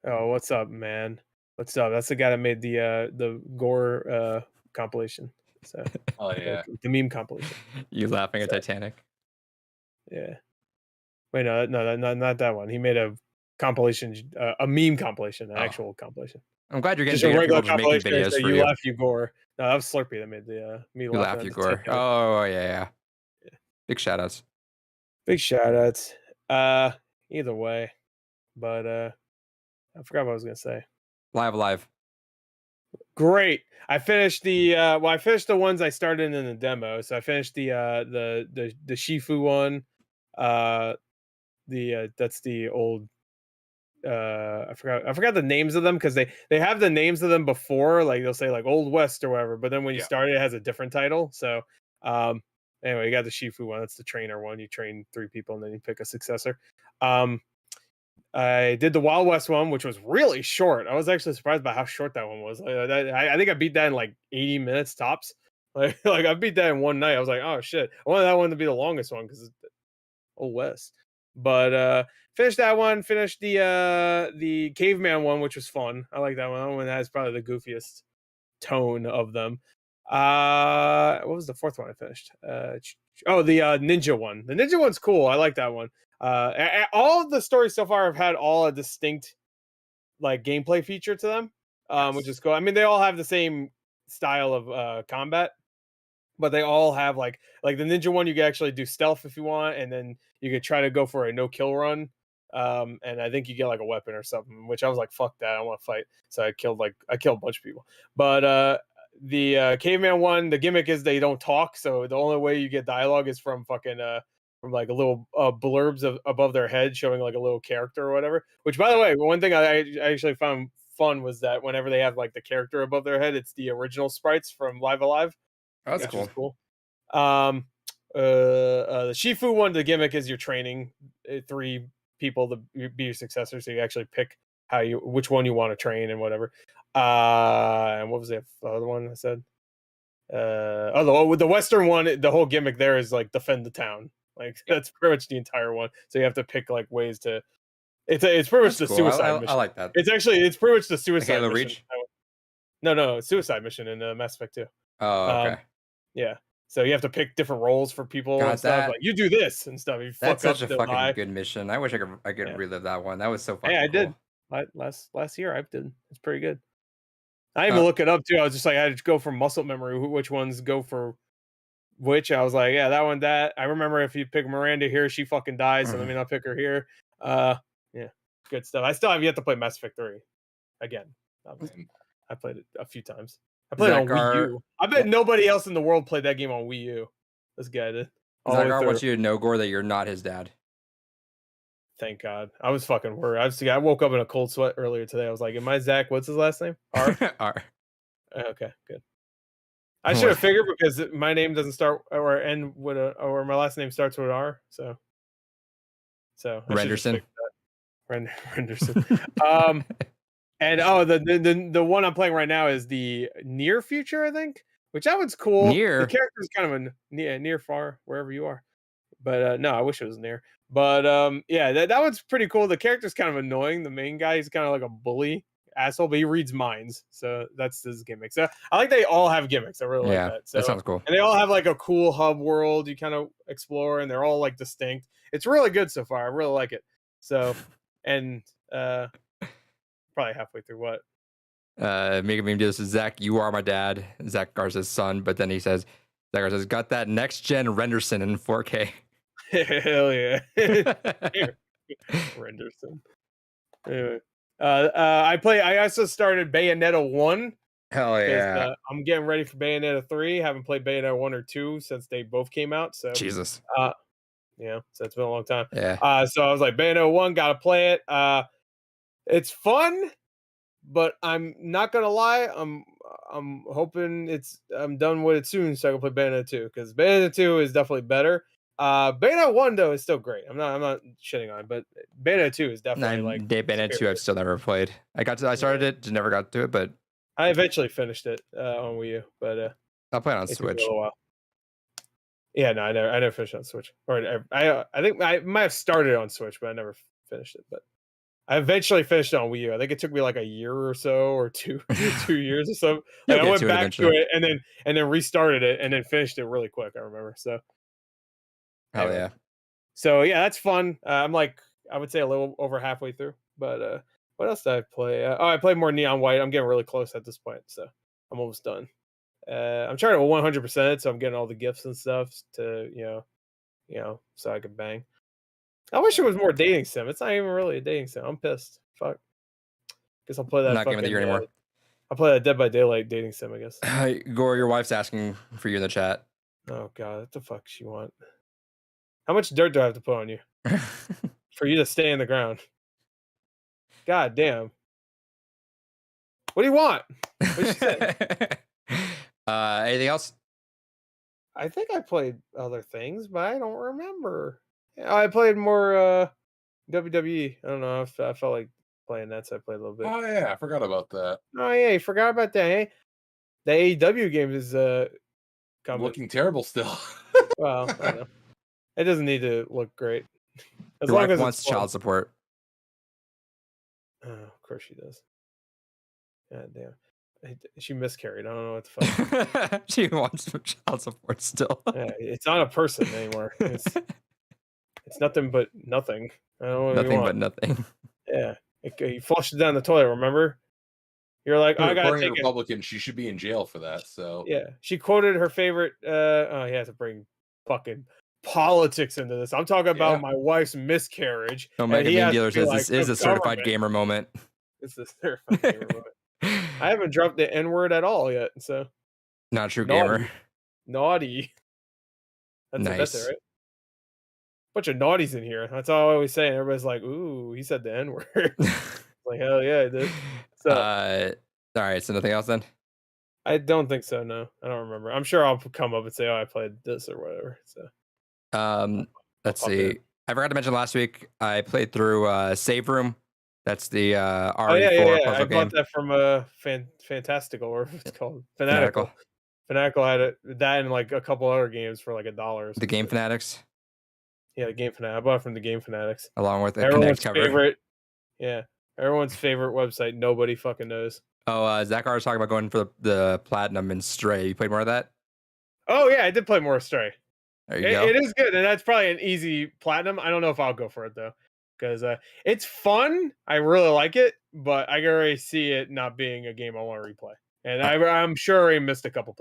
Oh, what's up, man? What's up? That's the guy that made the gore compilation. So, Oh yeah, the meme compilation. You laughing at Titanic? Yeah. Wait, no, not that one. He made a compilation, a meme compilation, an actual compilation. I'm glad you're getting just a regular people just making videos for you. You Laugh, you gore. No, that was Slurpee that made the me You laughing laugh, you at gore. Titanic. Oh yeah. Big shout outs. Big shout outs. Either way, but I forgot what I was gonna say. Live. Great. I finished I finished the ones I started in the demo. So I finished the Shifu one. That's the old I forgot the names of them because they have the names of them before, like they'll say like Old West or whatever, but then when you start it has a different title. So anyway, you got the Shifu one, that's the trainer one. You train 3 people and then you pick a successor. I did the Wild West one, which was really short. I was actually surprised by how short that one was. I think I beat that in like 80 minutes tops. Like I beat that in one night. I was like, oh shit. I wanted that one to be the longest one because it's Old West. But finished that one. Finished the Caveman one, which was fun. I like that one. That one has probably the goofiest tone of them. What was the 4th one I finished? The Ninja one. The Ninja one's cool. I like that one. All of the stories so far have had all a distinct like gameplay feature to them, which is cool. I mean, they all have the same style of combat, but they all have like the Ninja one. You can actually do stealth if you want, and then you could try to go for a no kill run. And I think you get like a weapon or something, which I was like, fuck that, I want to fight. So I killed a bunch of people. But the Caveman one, the gimmick is they don't talk, so the only way you get dialogue is from from like a little blurbs above their head showing like a little character or whatever. Which, by the way, one thing I actually found fun was that whenever they have like the character above their head, it's the original sprites from Live Alive. Oh, that's cool. The Shifu one, the gimmick is you're training 3 people to be your successor, so you actually pick which one you want to train and whatever. And what was the other one I said? The Western one, the whole gimmick there is like defend the town. Like that's pretty much the entire one. So you have to pick like ways to. It's pretty much the suicide mission. I like that. It's pretty much the suicide Halo mission. Reach? No, suicide mission in Mass Effect 2. Oh, okay. Yeah. So you have to pick different roles for people and stuff. Like you do this and stuff. That's such a fucking good mission. I wish I could relive that one. That was so fucking cool. I did. Last year I did. It's pretty good. I even look it up too. I was just like, I had to go from muscle memory which ones go for which. I was like, yeah, that one, that. I remember if you pick Miranda here, she fucking dies, so let me not pick her here. Yeah, good stuff. I still have yet to play Mass Effect 3 again. I played it a few times. I played it on Wii U. I bet nobody else in the world played that game on Wii U. This guy did. Zakar wants you to know, Gore, that you're not his dad. Thank God. I was fucking worried. I woke up in a cold sweat earlier today. I was like, am I Zach? What's his last name? R? R. Okay, good. I should have figured because my name doesn't start or end with or my last name starts with R. So Renderson. Renderson. And the one I'm playing right now is the Near Future, I think, which that one's cool. Near. The character's kind of a near, far, wherever you are. But no, I wish it was near. But yeah, that one's pretty cool. The character's kind of annoying. The main guy, he's kind of like a bully asshole, but he reads minds, so that's his gimmick. So I like they all have gimmicks. I really like that. So that sounds cool. And they all have like a cool hub world you kind of explore, and they're all like distinct. It's really good so far. I really like it. So and probably halfway through what? Mega Meme Deal says, Zach, you are my dad. Zach Garza's son, but then he says, Zach Garza says, got that next gen Renderson in 4K. Hell yeah. Renderson. Anyway. I also started Bayonetta 1. Hell yeah. I'm getting ready for Bayonetta 3. Haven't played Bayonetta 1 or 2 since they both came out. So Jesus. Yeah, so it's been a long time. Yeah. So I was like, Bayonetta 1, gotta play it. It's fun, but I'm not gonna lie, I'm hoping I'm done with it soon so I can play Bayonetta 2, because Bayonetta 2 is definitely better. Bayonetta 1 though is still great. I'm not shitting on it, but Bayonetta 2 is definitely Bayonetta 2 I've still never played. I started it, just never got to it, but I eventually finished it on Wii U, but I'll play it on it took me Switch. a little while. Yeah, no, I never finished it on Switch. Or I think I might have started on Switch, but I never finished it. But I eventually finished it on Wii U. I think it took me like a year or so, or 2 years or so. You'll Like I get went to it back to eventually. it and then restarted it and then finished it really quick. I remember. So Hell anyway. yeah. So yeah, that's fun. I'm like I would say a little over halfway through. But what else did I play? I played more Neon White. I'm getting really close at this point, so I'm almost done. I'm trying to 100%, so I'm getting all the gifts and stuff to so I can bang. I wish it was more dating sim. It's not even really a dating sim. I'm pissed. Fuck. Guess I'll play that. Not Game of the Year anymore. I'll play that Dead by Daylight dating sim. I guess. Gore, your wife's asking for you in the chat. Oh god, what the fuck she want? How much dirt do I have to put on you for you to stay in the ground? God damn. What do you want? What'd she say? Anything else? I think I played other things, but I don't remember. I played more WWE. I don't know if I felt like playing that, so I played a little bit. Oh yeah, I forgot about that. Oh yeah, you forgot about that. Hey, the AEW game is coming. Looking terrible still. Well, I don't know. It doesn't need to look great. As Your long wife as wants it's fun. child support. Oh, of course she does. God damn. She miscarried. I don't know what the fuck. She wants some child support still. Yeah, it's not a person anymore. It's nothing but nothing. I don't know what Nothing you but want. nothing. Yeah. You flushed it down the toilet, remember? You're like, I gotta According take to it. Republican, she should be in jail for that. So Yeah. She quoted her favorite oh, he has to bring fucking politics into this. I'm talking about my wife's miscarriage. Omega Meme Dealer says like, this is a certified gamer moment. It's a certified gamer moment. I haven't dropped the N-word at all yet, so Not true gamer. naughty. That's Nice. it, right? Bunch of naughties in here. That's all I always say. And everybody's like, ooh, he said the N-word. Like, hell yeah, I did. So all right, so nothing else then? I don't think so, no. I don't remember. I'm sure I'll come up and say, oh, I played this or whatever. So let's see. I forgot to mention last week I played through Save Room. That's the RE4 puzzle game. I bought that from Fantastical, or what's it called? Fanatical. Fanatical had that and like a couple other games for like $1. The Game Fanatics. Yeah, the Game Fanatics. I bought it from the Game Fanatics. Along with the everyone's Connect cover. Favorite. Yeah, everyone's favorite website. Nobody fucking knows. Oh, Zachar was talking about going for the platinum in Stray. You played more of that? Oh yeah, I did play more Stray. There you go. It is good, and that's probably an easy platinum. I don't know if I'll go for it though, because it's fun. I really like it, but I can already see it not being a game I want to replay. And I'm sure I missed a couple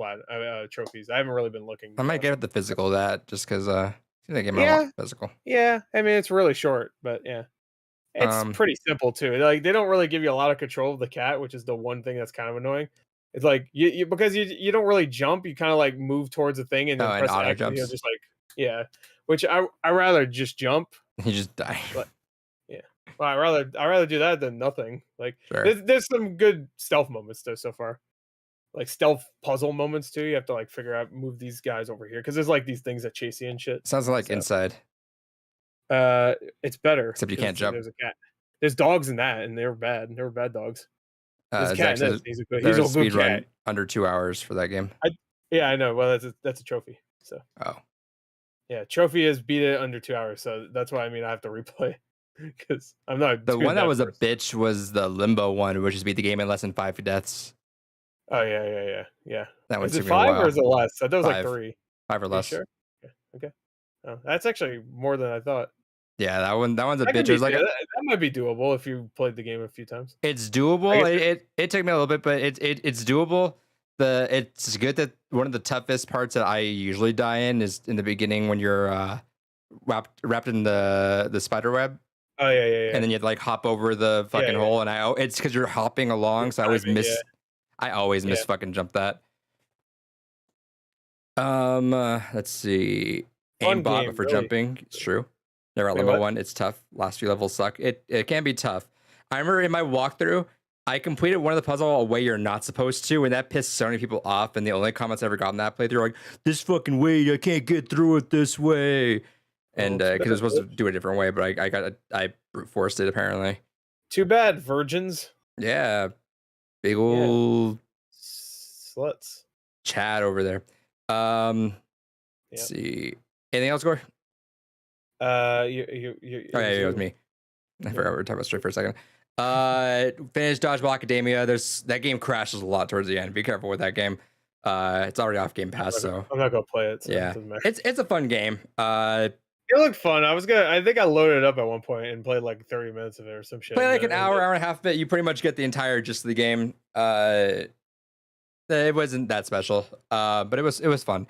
trophies. I haven't really been looking. I might get the physical of that just because I think that game I want physical. Yeah, I mean it's really short, but yeah, it's pretty simple too. Like they don't really give you a lot of control of the cat, which is the one thing that's kind of annoying. It's like you because you don't really jump, you kind of like move towards a thing and then press auto X, jumps. and just like which I rather just jump. You just die. But, yeah, well, I rather do that than nothing. Like sure. there's some good stealth moments though so far, like stealth puzzle moments too. You have to like figure out move these guys over here because there's like these things that chase you and shit. Sounds like Inside. It's better except you can't jump. There's a cat. There's dogs in that, and they were bad. They were bad dogs. There's a cat in this. He's a good cat. Under 2 hours for that game. Yeah, I know. Well, that's a trophy. So. Oh. Yeah, trophy is beat it under 2 hours, so that's why I have to replay because I'm not. The one that was a bitch was the Limbo one, which is beat the game in less than 5 deaths. Oh yeah. That was it 5 or is it less? I thought it was like 3. 5 or less. Sure. Okay. Oh, that's actually more than I thought. Yeah, that one's a bitch. It was like that might be doable if you played the game a few times. It's doable. It took me a little bit, but it's doable. It's good that one of the toughest parts that I usually die in is in the beginning when you're wrapped in the spider web. Oh yeah. And then you have to like hop over the fucking hole, and it's because you're hopping along, so I always miss. Yeah. I always miss fucking jump that. Let's see. Aimbot for jumping. It's true. Never at Limbo 1. It's tough. Last few levels suck. It can be tough. I remember in my walkthrough, I completed one of the puzzle a way you're not supposed to, and that pissed so many people off. And the only comments I ever got in that playthrough were like, "This fucking way, I can't get through it this way." And because I was supposed to do it a different way, but I brute forced it apparently. Too bad, virgins. Yeah, big old Sluts. Chad over there. Let's see. Anything else, Gore? Oh yeah, it was me. I forgot we were talking about straight for a second. Finished Dodgeball Academia. That game crashes a lot towards the end. Be careful with that game. It's already off Game Pass, so I'm not gonna play it. So yeah, it's a fun game. It looked fun. I think I loaded it up at one point and played like 30 minutes of it or some shit. Play like an hour and a half of it. You pretty much get the entire gist of the game. It wasn't that special, but it was fun.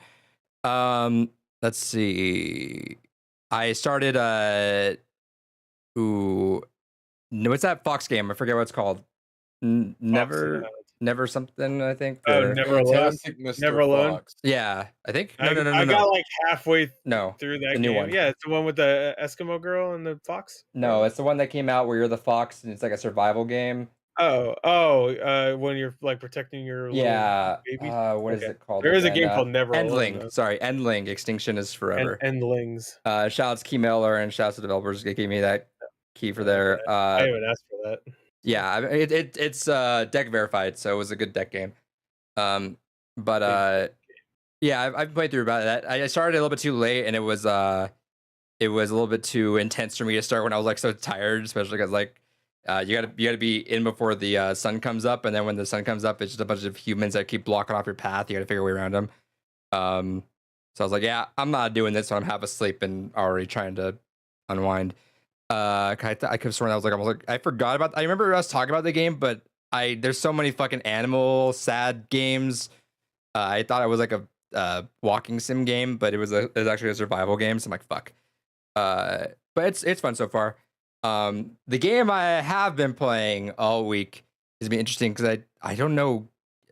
Let's see. I started what's that Fox game? I forget what it's called. Never something, I think. Never Alone. Never Alone. Fox. Yeah, I think. No. I got like halfway through that the new game. one. Yeah, it's the one with the Eskimo girl and the fox. No, it's the one that came out where you're the fox and it's like a survival game. When you're like protecting your baby. What is it called? There is a game called Never Endling. Alone. Sorry, Endling. Extinction is forever. Endlings. Shout out to Key Miller and shout out to developers that gave me that key for their. I even asked for that. Yeah, it's deck verified, so it was a good deck game. But yeah, I've played through about that. I started a little bit too late, and it was a little bit too intense for me to start when I was like so tired, especially because like you gotta be in before the sun comes up, and then when the sun comes up, it's just a bunch of humans that keep blocking off your path. You gotta figure a way around them. So I was like, yeah, I'm not doing this when I'm half asleep and already trying to unwind. I could have sworn I was like, I forgot about. I remember us talking about the game, but there's so many fucking animal sad games. I thought it was like a walking sim game, but it was actually a survival game. So I'm like, fuck. But it's fun so far. The game I have been playing all week has been interesting because I don't know.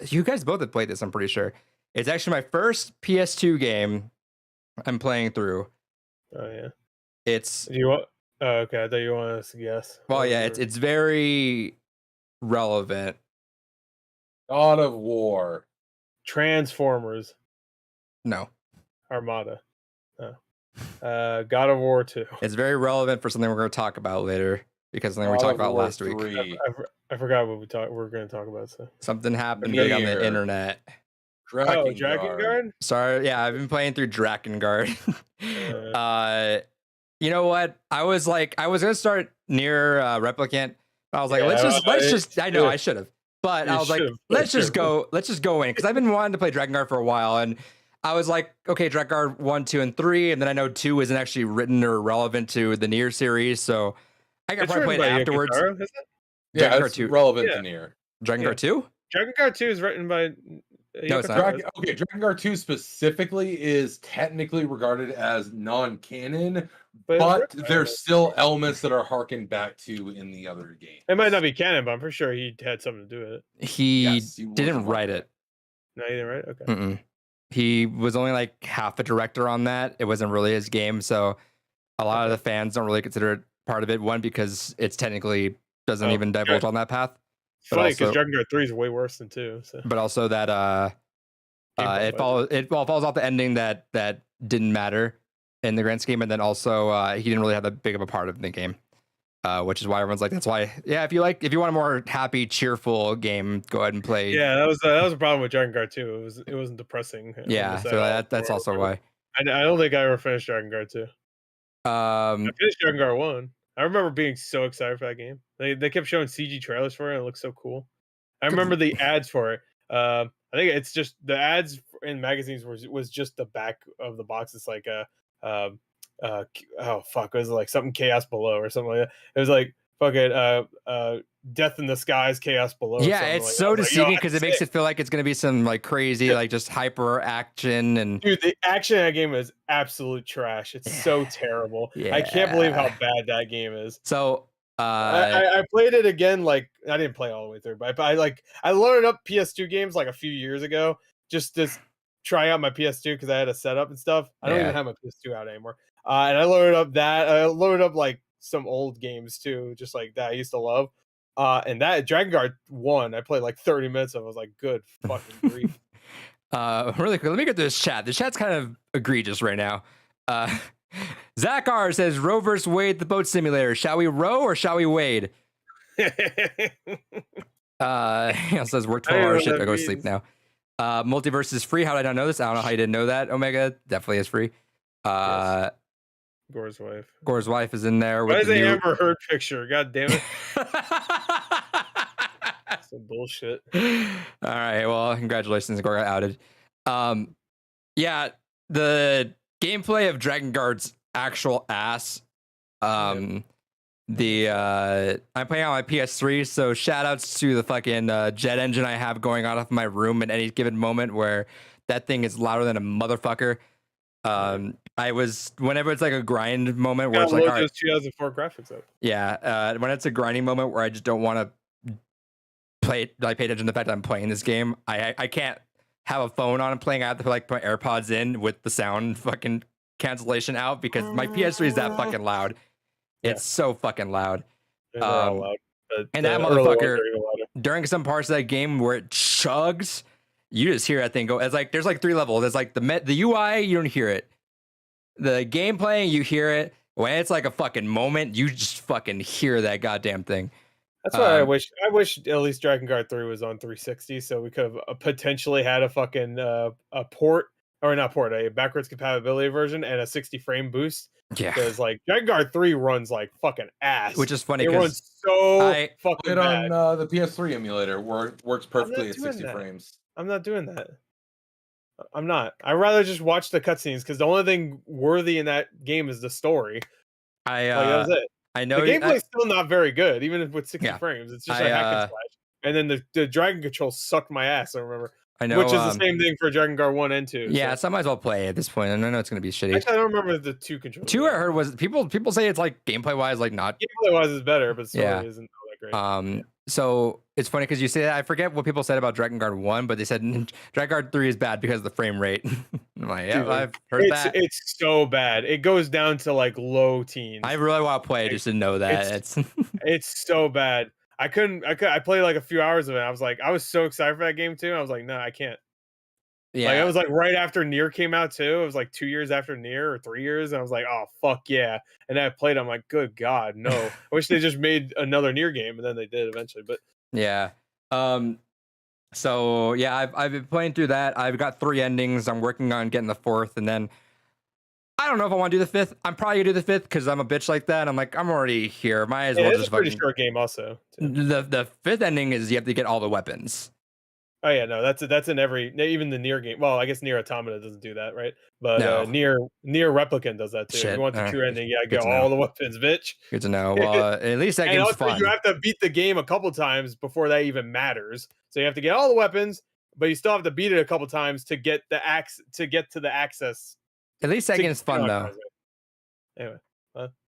You guys both have played this, I'm pretty sure. It's actually my first PS2 game I'm playing through. Oh yeah. It's. Do you want? Oh, okay. I thought you wanted us to guess. Well, yeah, it's very relevant. God of War. Transformers. No. Armada. Oh. God of War 2. It's very relevant for something we're going to talk about later because something we talked about last week. I forgot what we're going to talk about. So something happened big on the internet. Drakengard? Sorry, yeah, I've been playing through Drakengard. You know what? I was gonna start near Replicant. I was like, let's just. I know I should have, but I was like, let's just go in because I've been wanting to play Drakengard for a while, and I was like, okay, Drakengard 1, 2, and 3, and then I know 2 isn't actually written or relevant to the Nier series, so I could probably play it afterwards. Yeah, it's relevant to Nier. Drakengard 2? Drakengard 2 is written by. No, it's not. Drakengard 2 specifically is technically regarded as non-canon, but there's still elements that are harkened back to in the other game. It might not be canon, but I'm pretty sure he had something to do with it. He didn't write it. No, he didn't write it? Okay. Mm-mm. He was only like half a director on that. It wasn't really his game, so a lot of the fans don't really consider it part of it. One, because it's technically doesn't even divulge on that path. Funny because Drakengard 3 is way worse than 2. So. But also that it falls off the ending that didn't matter in the grand scheme, and then also he didn't really have that big of a part of the game, which is why everyone's like, that's why. Yeah, if you want a more happy, cheerful game, go ahead and play. Yeah, that was a problem with Drakengard 2. It wasn't depressing. Yeah, so that's also why. I don't think I ever finished Drakengard 2. I finished Drakengard 1. I remember being so excited for that game. They kept showing CG trailers for it, and it looked so cool. I remember the ads for it. I think it's just the ads in magazines was just the back of the box. It's like oh fuck, was it like something Chaos Below or something like that? It was like fucking Death in the Skies, Chaos Below. Yeah, it's like so deceiving because it makes it feel like it's gonna be some like crazy, like just hyper action and. Dude, the action in that game is absolute trash. It's so terrible. Yeah. I can't believe how bad that game is. So. I played it again. Like I didn't play all the way through, but I loaded up PS2 games like a few years ago just to try out my PS2 because I had a setup and stuff. I don't even have my PS2 out anymore. And I loaded up that. I loaded up like some old games too, just like that I used to love. And that Drakengard 1, I played like 30 minutes of. I was like, good fucking grief. Really quick, let me get to this chat. The chat's kind of egregious right now. Zach R says, row versus Wade, the boat simulator. Shall we row or shall we wade? He says, we're 12-hour shift. I go to sleep now. Multiverse is free. How did I not know this? I don't know how you didn't know that. Omega definitely is free. Yes. Gore's wife. Gore's wife is in there. Why with is the Amber Heard picture? God damn it. Some bullshit. All right. Well, congratulations, Gore got outed. Yeah, the gameplay of Dragon Guard's actual ass. I'm playing on my PS3, so shout outs to the fucking jet engine I have going on off my room at any given moment where that thing is louder than a motherfucker. Whenever it's like a grind moment where it's like, all right, 2004 graphics up. Yeah, when it's a grinding moment where I just don't want to pay attention to the fact that I'm playing this game, I can't have a phone on and playing. I have to like put AirPods in with the sound fucking cancellation out because my PS3 is that fucking loud. It's so fucking loud. Loud, and that motherfucker during some parts of that game where it chugs, you just hear that thing go. It's like there's like 3 levels. There's like the UI, you don't hear it. The gameplay, you hear it. When it's like a fucking moment, you just fucking hear that goddamn thing. That's why I wish at least Dragon Guard 3 was on 360, so we could have potentially had a fucking a backwards compatibility version and a 60 frame boost. Yeah, because like Dragon Guard 3 runs like fucking ass, which is funny. It runs so fucking bad. On the PS3 emulator, works perfectly at 60 frames. I'm not doing that. I'm not. I'd rather just watch the cutscenes because the only thing worthy in that game is the story. That was it. I know the gameplay's still not very good, even with 60 frames. It's just a hack and slash. And then the dragon control sucked my ass. I remember. I know, which is the same thing for Dragon Guard 1 and 2. Yeah, so I might as well play at this point. And I know it's gonna be shitty. Actually, I don't remember the 2 controls. 2 I heard was people say it's like gameplay wise, like not. Gameplay wise is better, but story isn't all that great. So it's funny because you say that. I forget what people said about Dragon Guard 1, but they said Dragon Guard 3 is bad because of the frame rate. I'm like, yeah, I've heard that. It's so bad. It goes down to like low teens. I really want to play just to know that. It's so bad. I played like a few hours of it. I was so excited for that game too. I was like, no, I can't. Yeah, like it was like right after Nier came out too. It was like 2 years after Nier or 3 years. And I was like, oh fuck yeah! And then I played. I'm like, good god, no! I wish they just made another Nier game, and then they did eventually. But yeah, so yeah, I've been playing through that. I've got 3 endings. I'm working on getting the 4th, and then I don't know if I want to do the 5th. I'm probably gonna do the 5th because I'm a bitch like that. I'm like, I'm already here. Might as well just. It's a pretty short game, also. The 5th ending is you have to get all the weapons. Oh yeah, no, that's in every, even the Nier game. Well, I guess Nier Automata doesn't do that, right? But no. Nier Replicant does that too. Shit. If you want the true ending, yeah, get all the weapons, bitch. Good to know. Well, at least that game's fun. You have to beat the game a couple times before that even matters. So you have to get all the weapons, but you still have to beat it a couple times to get the to the access. At least that game's fun though. Anyway.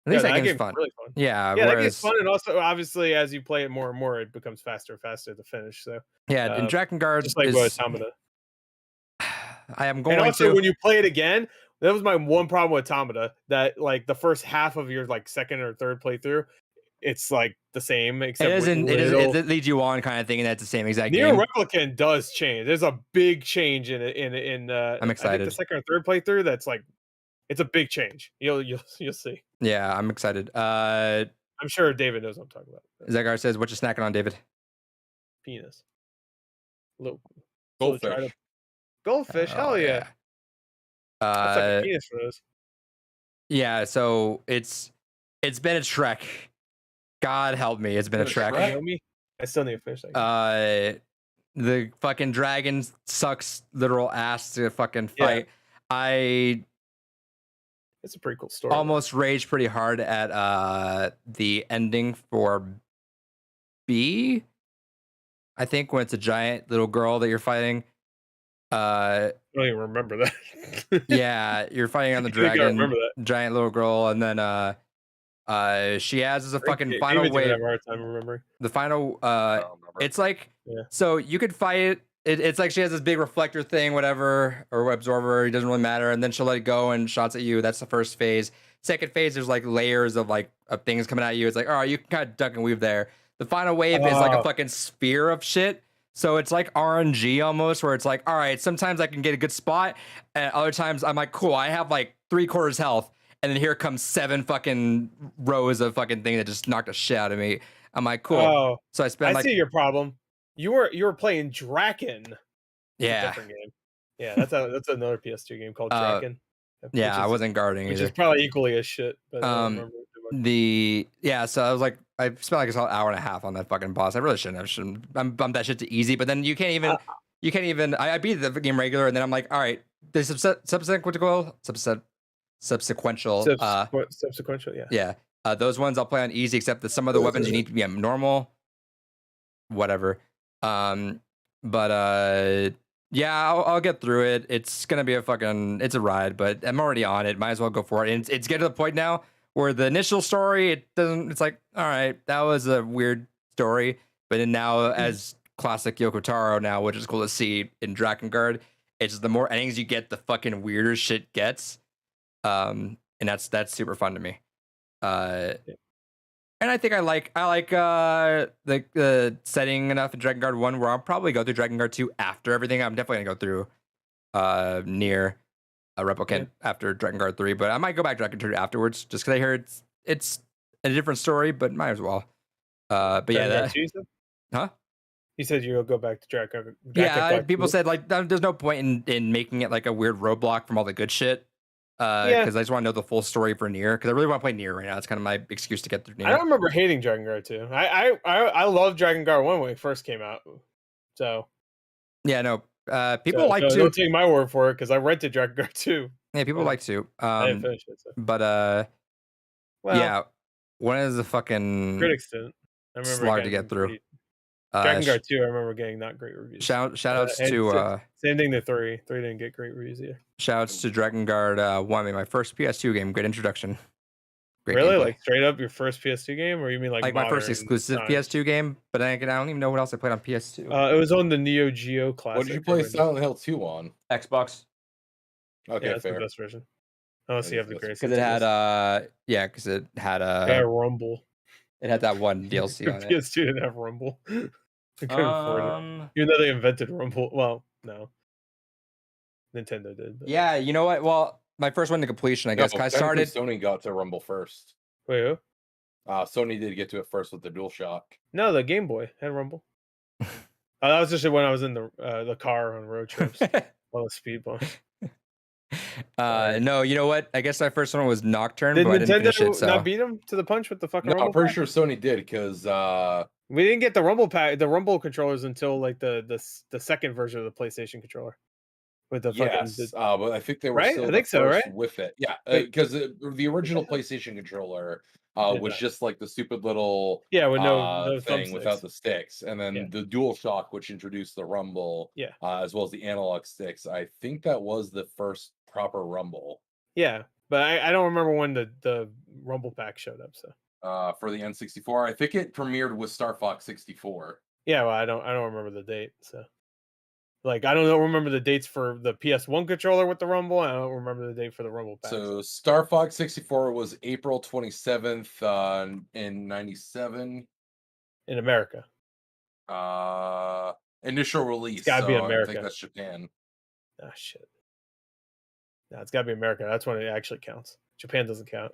At least that game's fun. Really fun. Yeah, that game's fun, and also obviously as you play it more and more, it becomes faster and faster to finish. So yeah, and Dragon Guard just like Automata. I am going and also to. When you play it again, that was my one problem with Automata. That like the first half of your like second or third playthrough, it's like the same. Except it leads you on kind of thing, and that's the same exact Nier game. Replicant does change. There's a big change in I'm excited. I think the second or third playthrough, that's like. It's a big change. You'll see. Yeah, I'm excited. I'm sure David knows what I'm talking about. Zegar says, "What you snacking on, David?" Penis. Little goldfish. Goldfish. Hell yeah. That's like a penis for those. Yeah. So it's been a trek. God help me, it's been a trek. I still need a fish. The fucking dragon sucks literal ass to fucking fight. Yeah. It's a pretty cool story. Almost raged pretty hard at the ending for B. I think when it's a giant little girl that you're fighting. I don't even remember that. Yeah, you're fighting on the dragon, giant little girl, and then she has a fucking final wave. Have a hard time remembering. The final it's like so you could fight it. It's like she has this big reflector thing, whatever, or absorber. It doesn't really matter. And then she'll let it go and shots at you. That's the first phase. Second phase, there's like layers of things coming at you. It's like, all right, you can kind of duck and weave there. The final wave is like a fucking spear of shit. So it's like RNG almost, where it's like, all right, sometimes I can get a good spot, and other times I'm like, cool, I have like 3/4 health, and then here comes 7 fucking rows of fucking thing that just knocked the shit out of me. I'm like, cool. So I spent I see your problem. You were playing Draken. It's a Yeah. different game. Yeah, that's another PS2 game called Draken. Yeah, I wasn't guarding which either. is probably equally as shit. But I don't remember it too much. So I was like, I spent like an hour and a half on that fucking boss. I really shouldn't have. I'm bumped that shit to easy, but then you can't even. I beat the game regular, and then I'm like, all right, there's subsequential. Subsequential, yeah. Yeah. Those ones I'll play on easy, except that some of the weapons you need to be on normal. Whatever. But yeah, I'll get through it. It's gonna be it's a ride, but I'm already on it. Might as well go for it. And it's getting to the point now where the initial story, it's like, all right, that was a weird story. But then now, as classic Yoko Taro now, which is cool to see in Drakengard, it's the more endings you get, the fucking weirder shit gets. And that's super fun to me. And I think I like the setting enough in Drakengard 1 where I'll probably go through Drakengard 2 after everything. I'm definitely gonna go through Nier Replicant after Drakengard 3, but I might go back to Drakengard 2 afterwards just because I heard it's a different story, but might as well. But yeah, huh? You said you'll go back to Drakengard. Yeah, people said like there's no point in making it like a weird roadblock from all the good shit. Because I just want to know the full story for Nier. Because I really want to play Nier right now. It's kind of my excuse to get through Nier. I don't remember hating Drakengard 2. I loved Drakengard 1 when it first came out. So yeah, no. People like to. Don't take my word for it because I rented Drakengard 2. Yeah, people like to. I didn't finish it. So. But well, yeah, one is the fucking critics didn't. I remember slog to get through. Drakengard 2, I remember getting not great reviews. Shout outs to same thing to 3. 3 didn't get great reviews either. Shouts to Drakengard 1, my first PS2 game. Great introduction. Great really? Gameplay. Like straight up your first PS2 game, or you mean like my first exclusive PS2 game? But I don't even know what else I played on PS2. It was on the Neo Geo Classic. What did you play Silent Hill 2 on? Xbox. Okay, yeah, that's fair. the best version. Unless you have the grace. Because it had Rumble. It had that one DLC on it. PS2 didn't have Rumble. I couldn't afford it. Even though they invented Rumble. Well, no. Nintendo did. But... Yeah, you know what? Well, my first one to completion, I guess. I started. Sony got to Rumble first. Wait, who? Sony did get to it first with the DualShock. No, the Game Boy had Rumble. That was just when I was in the car on road trips. On the speed bump. No, you know what? I guess my first one was Nocturne, did but Nintendo I didn't finish it. So. Not beat him to the punch with the fucking Rumble? I'm pretty sure Sony did because we didn't get the Rumble pack, the Rumble controllers until like the second version of the PlayStation controller. With the but I think they were right? still I think so, right? with it. Yeah, because the original PlayStation controller was just like the stupid little with no thing without the sticks, and then the DualShock, which introduced the Rumble, as well as the analog sticks. I think that was the first proper Rumble. Yeah, but I don't remember when the Rumble pack showed up. So for the N64, I think it premiered with Star Fox 64. Yeah, well, I don't remember the date. So like I don't remember the dates for the PS1 controller with the Rumble. I don't remember the date for the Rumble pack. So Star Fox 64 was April 27th in 97 in America. Initial release. It's gotta be America. I think that's Japan. Oh shit. No, it's gotta be America. That's when it actually counts. Japan doesn't count.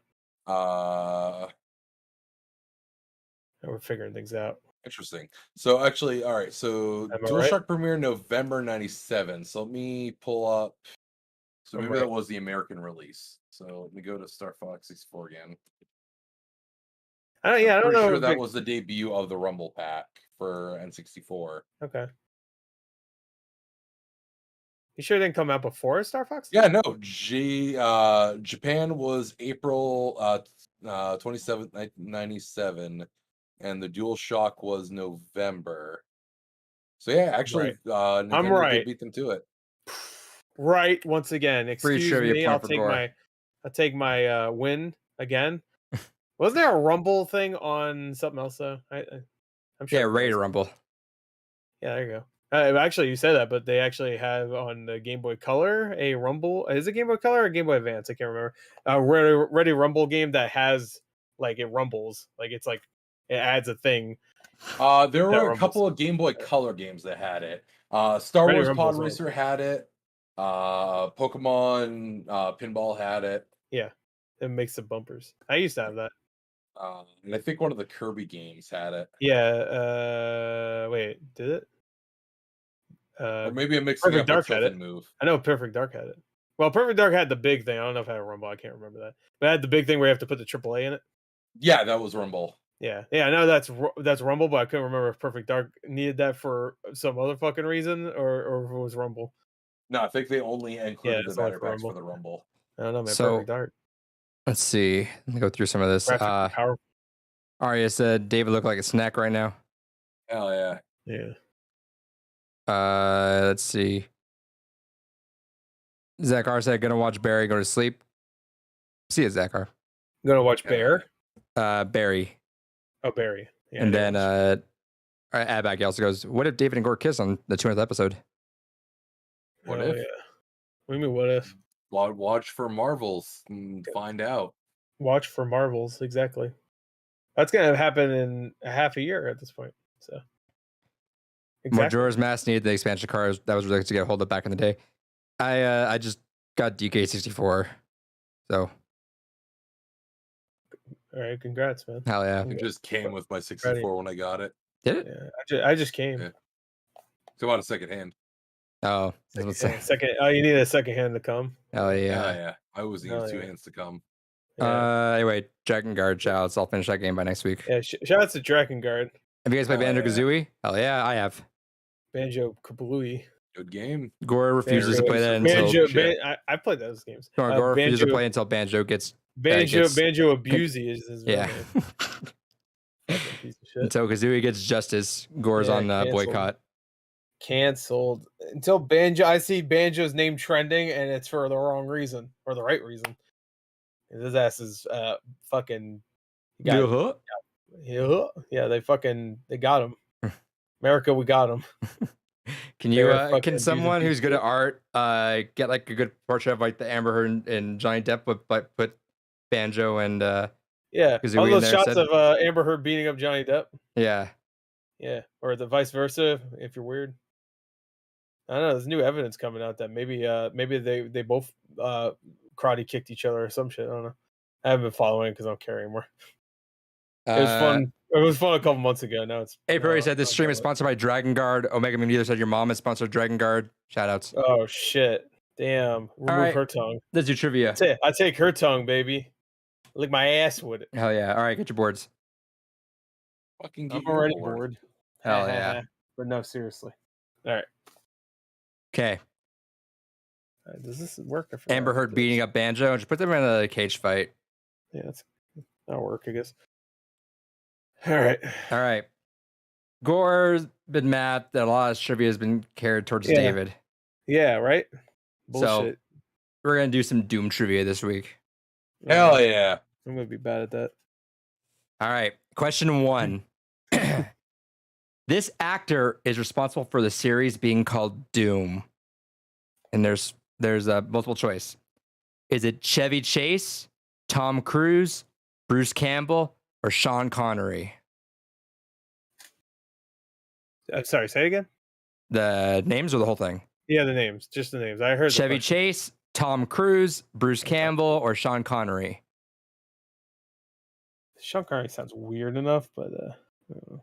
We're figuring things out. Interesting. So actually, all right. So DualShock premiered November 97. So let me pull up. So maybe that was the American release. So let me go to Star Fox 64 again. I don't know. Sure that was the debut of the Rumble pack for N64. Okay. You sure it didn't come out before Star Fox? Yeah, no. Japan was April 27th, 1997. And the DualShock was November. So yeah, actually, Nintendo I'm right. did beat them to it. Right, once again. Excuse me. I'll take my win again. Wasn't there a Rumble thing on something else though? I'm sure. Yeah, Ready to Rumble. Yeah, there you go. Actually, you said that, but they actually have on the Game Boy Color a Rumble. Is it Game Boy Color or Game Boy Advance? I can't remember. Ready Rumble game that has like it rumbles, like it's like. It adds a thing. There were a couple of Game Boy Color games that had it. Star Wars Pod Racer had it. Pokemon Pinball had it. Yeah, it makes the bumpers. I used to have that. And I think one of the Kirby games had it. Yeah. Wait, did it? Or maybe I'm mixing Perfect up Dark with had it. Tilted Move. I know Perfect Dark had it. Well, Perfect Dark had the big thing. I don't know if it had a Rumble. I can't remember that. But it had the big thing where you have to put the AAA in it. Yeah, that was Rumble. Yeah, I know that's Rumble, but I couldn't remember if Perfect Dark needed that for some other fucking reason or if it was Rumble. No, I think they only included the it's only battery for packs for Rumble. the Rumble. I don't know, man. So- Perfect Dark. Let's see. Let me go through some of this. Graphically powerful. Arya said David looked like a snack right now. Hell yeah. Yeah. Let's see. Zachar said, "Gonna watch Barry go to sleep." See you, Zachar. I'm gonna watch Yeah. Bear. Barry. Oh, Barry. Yeah, And I then didn't watch Abag also goes, "What if David and Gore kiss on the 200th episode?" What Oh, if? Yeah. What do you mean? What if? Watch for Marvels and find out. Watch for Marvels. Exactly. That's gonna happen in a half a year at this point. So. Majora's Mask needed the expansion cards that was really to get a hold of back in the day. I just got DK64, so All right. Congrats, man. hell yeah. It just came with my 64 when I got it. Did it? Yeah. I just came. Yeah. So on a second hand. Oh, I was gonna say, Second. Oh, you need a second hand to come. hell Yeah, yeah. I always need Hell two yeah. hands to come. Yeah. Anyway, Dragon Guard shouts. I'll finish that game by next week. Yeah. Shout out to Dragon Guard, Have you guys played Hell Banjo yeah. Kazooie? Hell yeah, I have. Banjo Kazooie. Good game. Gore refuses to Banjo- play that until Banjo. shit. I played those games. Gore refuses to play until Banjo gets Banjo. gets- Banjo Abusey is his real yeah. name. Fucking piece of shit. Until Kazooie gets justice, Gore's Yeah, on canceled. boycott. Canceled until Banjo. I see Banjo's name trending, and it's for the wrong reason or the right reason. His ass is fucking. Uh-huh. Yeah, they got him. America, we got him. Can you They're fucking can abusing someone who's good people. at art get like a good portrait of like the Amber Heard and Johnny Depp but put Banjo and Yeah, Kazooie all in those there shots instead? of Amber Heard beating up Johnny Depp. yeah. Yeah, or the vice versa if you're weird. I don't know. There's new evidence coming out that maybe they both karate kicked each other or some shit. I don't know. I haven't been following because I don't care anymore. It was fun. It was fun a couple months ago. Now it's. Hey, Perry said this not stream is that sponsored by Dragon Guard. Omega Moon Dealer said your mom is sponsored Dragon Guard. Shout outs. way. Oh shit! Damn. Remove right. her tongue. Let's do trivia. I take her tongue, baby. Lick my ass with it. Hell yeah. All right, get your boards. Fucking I'm get your already board. bored. Hell yeah. But no, seriously. All right. Okay. Does this work? I forgot Amber how to Heard do beating this. up Banjo and just put them in a cage fight. Yeah, that'll work, I guess. All right. All right. Gore's been mad that a lot of trivia has been carried towards Yeah. David. Yeah, right? Bullshit. We're going to do some Doom trivia this week. Hell yeah. I'm going to be bad at that. All right. Question 1. This actor is responsible for the series being called Doom. And there's a multiple choice. Is it Chevy Chase, Tom Cruise, Bruce Campbell, or Sean Connery? Sorry, say it again? The names or the whole thing? Yeah, the names. Just the names. I heard the Chevy question. Chase, Tom Cruise, Bruce Campbell, or Sean Connery? Sean Connery sounds weird enough, but I don't know.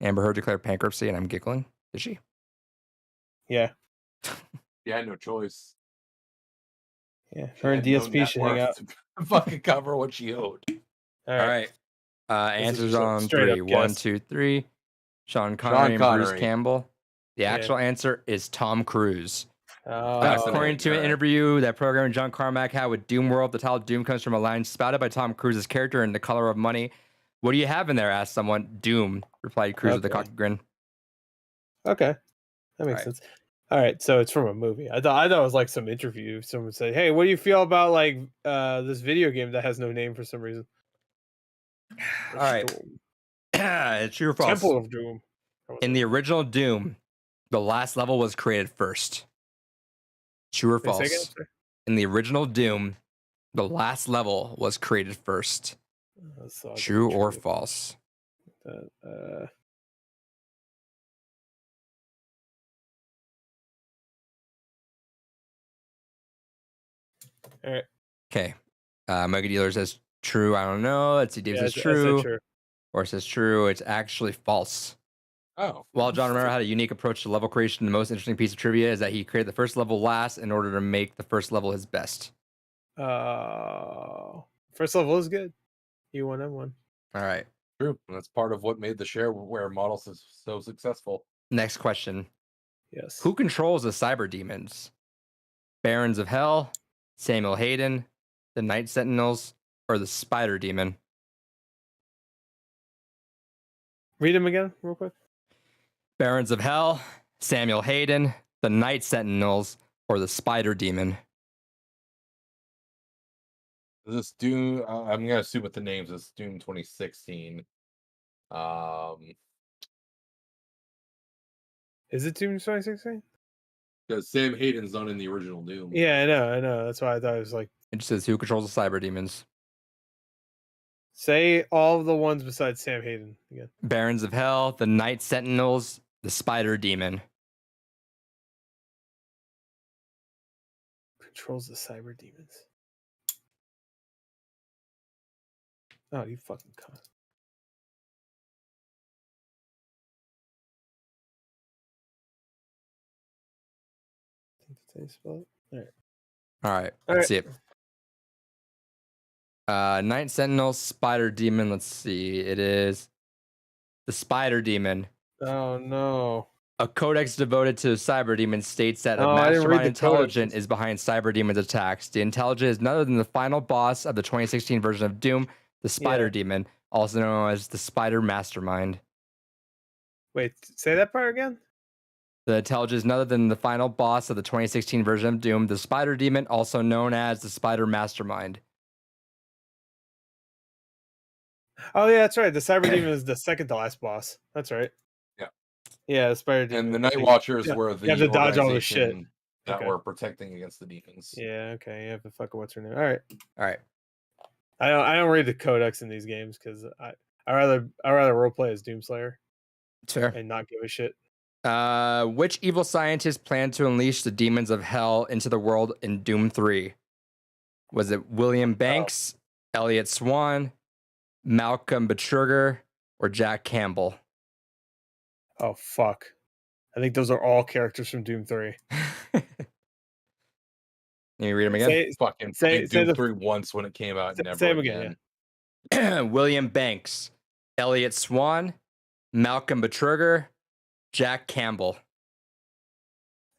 Amber Heard declared bankruptcy, and I'm giggling. Did she? Yeah. You had no choice. Yeah. She Her and had no DSP net should hang worth out. to fucking cover what she owed. All All right. right. This is Answers just a on straight up 3. guess. 1, 2, 3. Sean Connery and Bruce Connery. Campbell. The Yeah. actual answer is Tom Cruise. Fascinating. According to an Alright. interview that programmer John Carmack had with Doom World, the title Doom comes from a line spouted by Tom Cruise's character in The Color of Money. What do you have in there? Asked someone. Doom, replied Cruise with a Okay. cocky grin. Okay. That makes Right. sense. All right, so it's from a movie. I thought it was like some interview. Someone said, "Hey, what do you feel about like this video game that has no name for some reason?" All right. Doom. True or false? Temple of Doom. In the original Doom, the last level was created first. True or Wait, say again? false? In the original Doom, the last level was created first. So I'll go True with or true. false? All right. Okay. Mega Dealer says true. I don't know. Let's see. Dave Yeah, says I said true. true. Or says true. It's actually false. Oh. While John Romero had a unique approach to level creation, the most interesting piece of trivia is that he created the first level last in order to make the first level his best. First level is good. E1M1. All right. True. And that's part of what made the shareware model so successful. Next question. Yes. Who controls the cyber demons? Barons of Hell, Samuel Hayden, the Night Sentinels, or the Spider Demon? Read them again, real quick. Barons of Hell, Samuel Hayden, the Night Sentinels, or the Spider Demon? This Doom, I'm gonna assume with the names, it's Doom 2016. Is it Doom 2016? Because Sam Hayden's not in the original Doom. Yeah, I know. That's why I thought it was like. It just says who controls the cyber demons. Say all of the ones besides Sam Hayden again. Barons of Hell, the Night Sentinels, the Spider Demon. Controls the cyber demons. Oh, you fucking cunt. All right. All right, let's see it. Night Sentinel, Spider Demon. Let's see. It is the Spider Demon. Oh no. A codex devoted to Cyber Demon states that a I didn't read mastermind the intelligent codex. is behind Cyber Demon's attacks. The intelligent is none other than the final boss of the 2016 version of Doom, the Spider Demon, also known as the Spider Mastermind. Wait, say that part again? The intelligent is none other than the final boss of the 2016 version of Doom, the Spider Demon, also known as the Spider Mastermind. Oh yeah, that's right. The cyber demon is the second to last boss. That's right. Yeah. Yeah, the spider demon. And the Night Watchers were the you have to dodge all the shit organization that were protecting against the demons. Yeah, okay. You have to fuck what's her name. All right. I don't read the codex in these games because I rather roleplay as Doomslayer. Fair. And not give a shit. Which evil scientist planned to unleash the demons of hell into the world in Doom 3? Was it William Banks, Elliot Swan, Malcolm Betruger, or Jack Campbell? Oh fuck. I think those are all characters from Doom 3. Can you read them again? Say Doom 3 once when it came out. Never say them again. William Banks, Elliot Swan, Malcolm Betruger, Jack Campbell.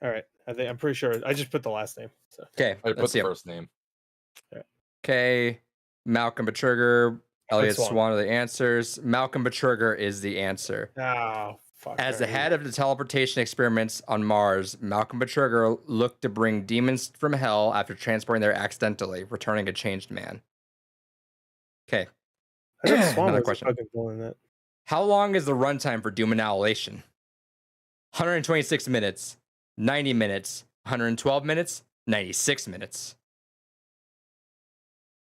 All right. I'm pretty sure. I just put the last name. So. Okay. I put the first name. Okay. Malcolm Betruger, Elliot Swan are the answers. Malcolm Betruger is the answer. Oh, fuck. As the head of the teleportation experiments on Mars, Malcolm Betruger looked to bring demons from hell after transporting there accidentally, returning a changed man. Okay. Another question. How long is the runtime for Doom Annihilation? 126 minutes, 90 minutes, 112 minutes, 96 minutes.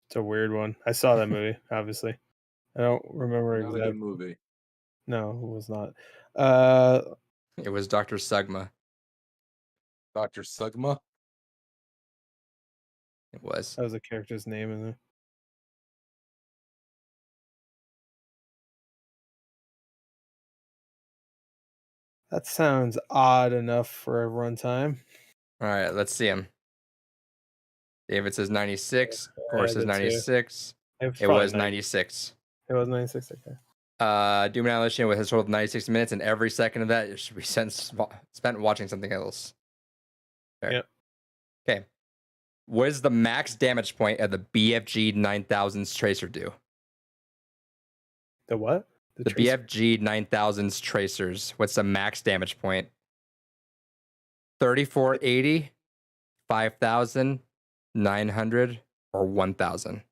It's a weird one. I saw that movie, obviously. I don't remember exactly. Not a good movie. No, it was not. It was Dr. Sugma. Dr. Sugma? It was. That was a character's name in there. That sounds odd enough for a runtime. All right, let's see him. David says 96. Core says 96. It was 96. It was 96. Okay. Doom Annihilation with a total of 96 minutes, and every second of that should be spent watching something else. Fair. Yep. Okay. What is the max damage point of the BFG 9000's tracer do? The what? The BFG 9000's tracers. What's the max damage point? 3480, 5000, 900, or 1000?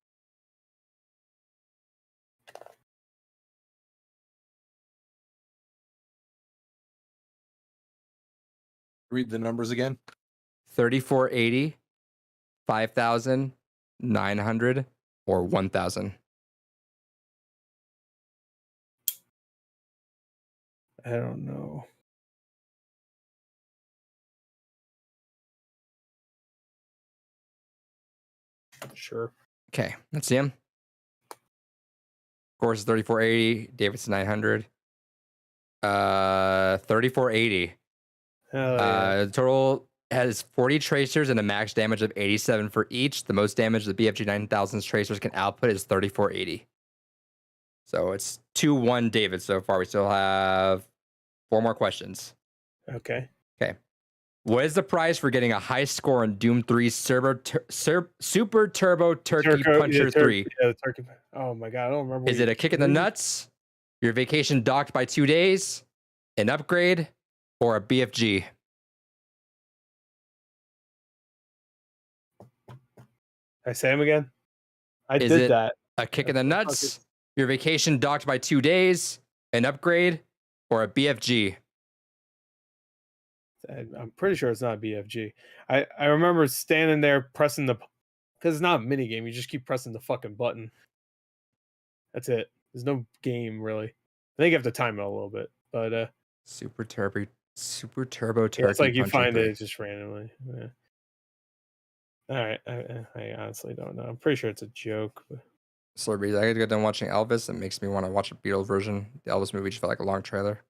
Read the numbers again. 3480, 5000, 900, or 1000? I don't know. Sure. Okay, let's see him. Of course, 3480. David's 900. 3480. The total has 40 tracers and a max damage of 87 for each. The most damage the BFG 9000's tracers can output is 3480. So it's 2-1 David so far. We still have 4 more questions. Okay. What is the price for getting a high score in Doom 3's Super Turbo Turkey Puncher 3? Yeah, the turkey. Oh my god, I don't remember. Is it a kick in the nuts, your vacation docked by 2 days, an upgrade, or a BFG? I say him again. I Is did it that. A kick in the nuts, your vacation docked by 2 days, an upgrade, or a BFG? I'm pretty sure it's not a BFG. I remember standing there pressing the, because it's not a mini game. You just keep pressing the fucking button. That's it. There's no game really. I think you have to time it a little bit, but Super Turbo Turkey. yeah, it's like you Puncher find 3. it just randomly. Yeah. All right, I honestly don't know. I'm pretty sure it's a joke. But... Celebrities. I gotta get done watching Elvis. It makes me want to watch a Beatles version. The Elvis movie just felt like a long trailer.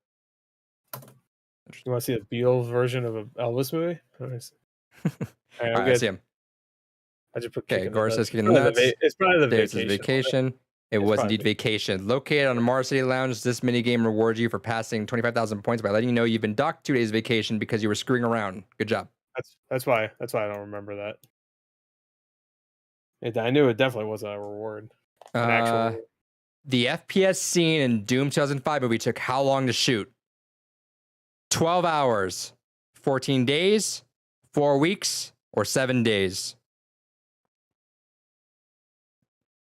You want to see a Beatles version of an Elvis movie? All right, All right, I see him. I just put Okay, Gore says kicking the nuts. It's probably the There's vacation. his vacation. It was indeed vacation. Located on a Mars City Lounge, this minigame rewards you for passing 25,000 points by letting you know you've been docked 2 days vacation because you were screwing around. Good job. That's why I don't remember that. I knew it definitely wasn't a reward. An actual reward. The FPS scene in Doom 2005 movie took how long to shoot? 12 hours, 14 days, 4 weeks, or 7 days?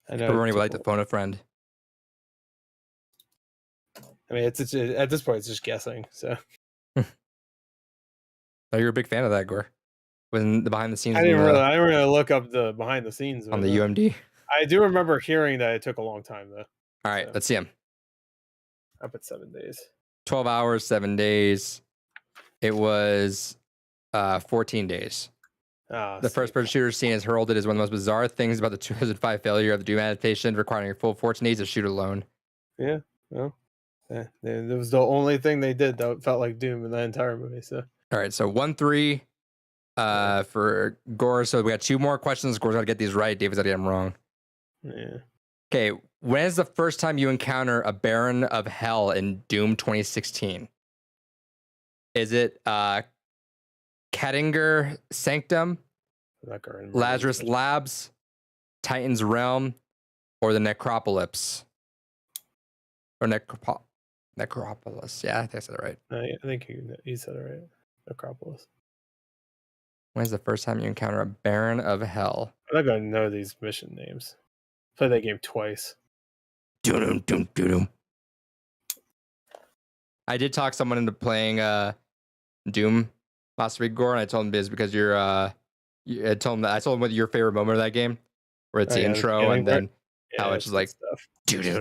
I know. Everybody would like to phone a friend. I mean, it's at this point, it's just guessing. So. Oh, you're a big fan of that, Gore. When the behind the scenes. I didn't really look up the behind the scenes on the UMD. I do remember hearing that it took a long time though. All right, let's see him. Up at 7 days. 12 hours, 7 days. It was 14 days. The first-person shooter scene is heralded as one of the most bizarre things about the 2005 failure of the Doom adaptation, requiring a full 14 days to shoot alone. Yeah, well, it was the only thing they did that felt like Doom in the entire movie. So, all right, so 1-3 for Gore. So we got 2 more questions. Gore's got to get these right. David's got to get them wrong. Yeah. Okay, when is the first time you encounter a Baron of Hell in Doom 2016? Is it Kettinger Sanctum, Lazarus Labs, Titan's Realm, or the Necropolis? Or Necropolis. Yeah, I think I said it right. I think you said it right. Necropolis. When's the first time you encounter a Baron of Hell? I'm not going to know these mission names. Played that game twice. Doom. I did talk someone into playing Doom last week, Gore, and I told him because you're I told him what your favorite moment of that game, where it's the intro and then how it's just like stuff.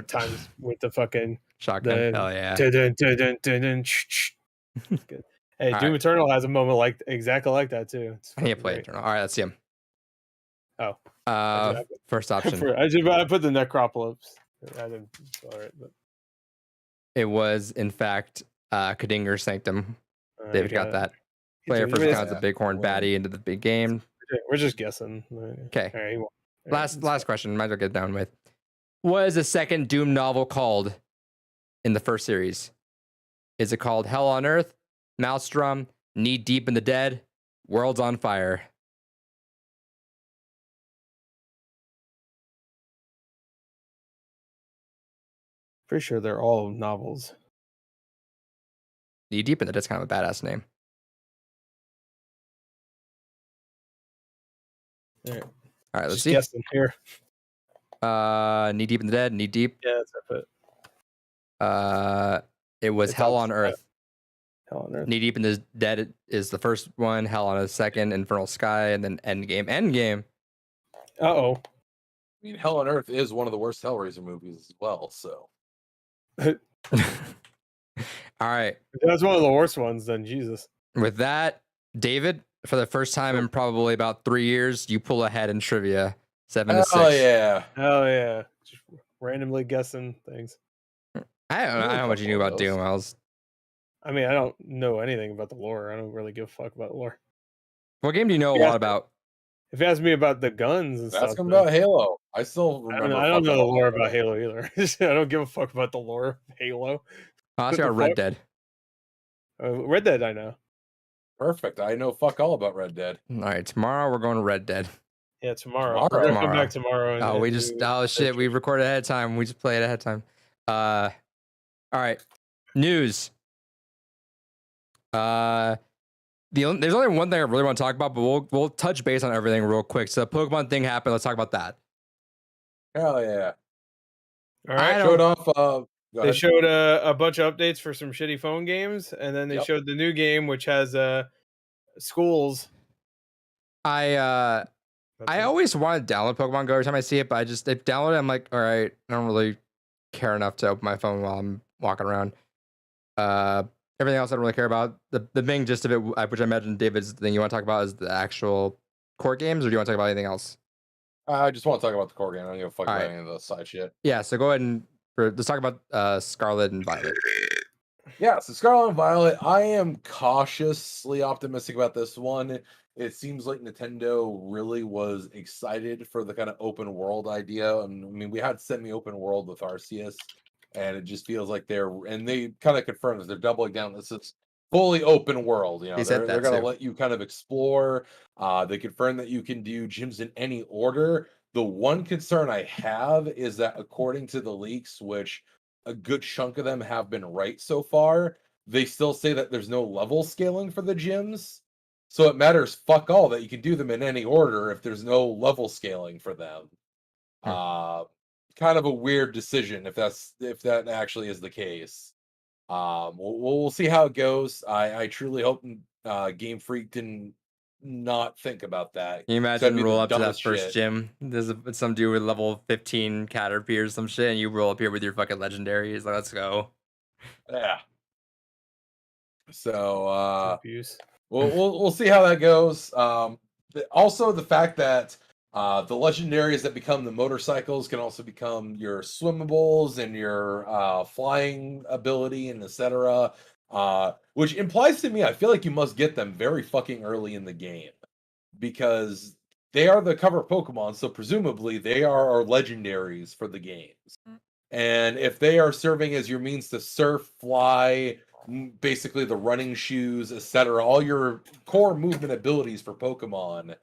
Times with the fucking shotgun. Hell yeah. Good. Hey, Doom Eternal has a moment exactly like that too. I can't play Eternal. All right, let's see him. Oh. First option. I put the Necropolis. I didn't. All right, but it was in fact Kettinger Sanctum. David got that. Player first counts a bighorn baddie into the big game. We're just guessing. Okay. Last question. Might as well get down with. What is the second Doom novel called in the first series? Is it called Hell on Earth, Maelstrom, Knee Deep in the Dead, Worlds on Fire? Pretty sure they're all novels. Knee Deep in the Dead's kind of a badass name. All right, let's see. Guessing here. Knee Deep in the Dead, Knee Deep. Yeah, that's it. It was Hell on Earth. Hell on Earth. Knee Deep in the Dead is the first one. Hell on Earth second. Infernal Sky, and then Endgame. Uh-oh. I mean, Hell on Earth is one of the worst Hellraiser movies as well, so. All right. If that's one of the worst ones, then Jesus. With that, David, for the first time in probably about 3 years, you pull ahead in trivia. 7-6. Oh yeah. Oh yeah. Just randomly guessing things. I don't know how much you knew about Doom. I was I mean, I don't know anything about the lore. I don't really give a fuck about the lore. What game do you know a lot about? If you ask me about the guns and Ask stuff, him about Halo. I still remember. I don't know the lore about Halo either. I don't give a fuck about the lore of Halo. I'll ask you about Red Dead. Red Dead, I know. Perfect. I know fuck all about Red Dead. All right, tomorrow we're going to Red Dead. Yeah, tomorrow. We're gonna come back tomorrow. Oh shit, we recorded ahead of time. We just played ahead of time. All right, news. There's only one thing I really want to talk about, but we'll touch base on everything real quick. So the Pokemon thing happened. Let's talk about that. Hell yeah! All right, showed off. They showed a bunch of updates for some shitty phone games, and then they showed the new game, which has schools. I always want to download Pokemon Go every time I see it, but they've downloaded it. I'm like, all right, I don't really care enough to open my phone while I'm walking around. Everything else I don't really care about. The main gist of it, which I imagine David's thing you want to talk about, is the actual core games, or do you want to talk about anything else? I just want to talk about the core game. I don't give a fuck about any of the side shit. Yeah, so go ahead and let's talk about Scarlet and Violet. Yeah, so Scarlet and Violet, I am cautiously optimistic about this one. It seems like Nintendo really was excited for the kind of open world idea. And I mean, we had semi-open world with Arceus, and it just feels like they kind of confirmed that they're doubling down. This is fully open world. You know, they're going to let you kind of explore. They confirmed that you can do gyms in any order. The one concern I have is that according to the leaks, which a good chunk of them have been right so far, they still say that there's no level scaling for the gyms. So it matters fuck all that you can do them in any order if there's no level scaling for them. Kind of a weird decision if that actually is the case. We'll see how it goes. I truly hope Game Freak didn't not think about that. Can you imagine roll up to that first gym? There's some dude with level 15 Caterpie or some shit, and you roll up here with your fucking legendary. He's like, let's go. Yeah. So we'll see how that goes. Also, the fact that the legendaries that become the motorcycles can also become your swimmables and your flying ability and etc. Which implies to me, I feel like you must get them very fucking early in the game because they are the cover Pokemon, so presumably they are our legendaries for the games. And if they are serving as your means to surf, fly, basically the running shoes, etc., all your core movement abilities for Pokemon,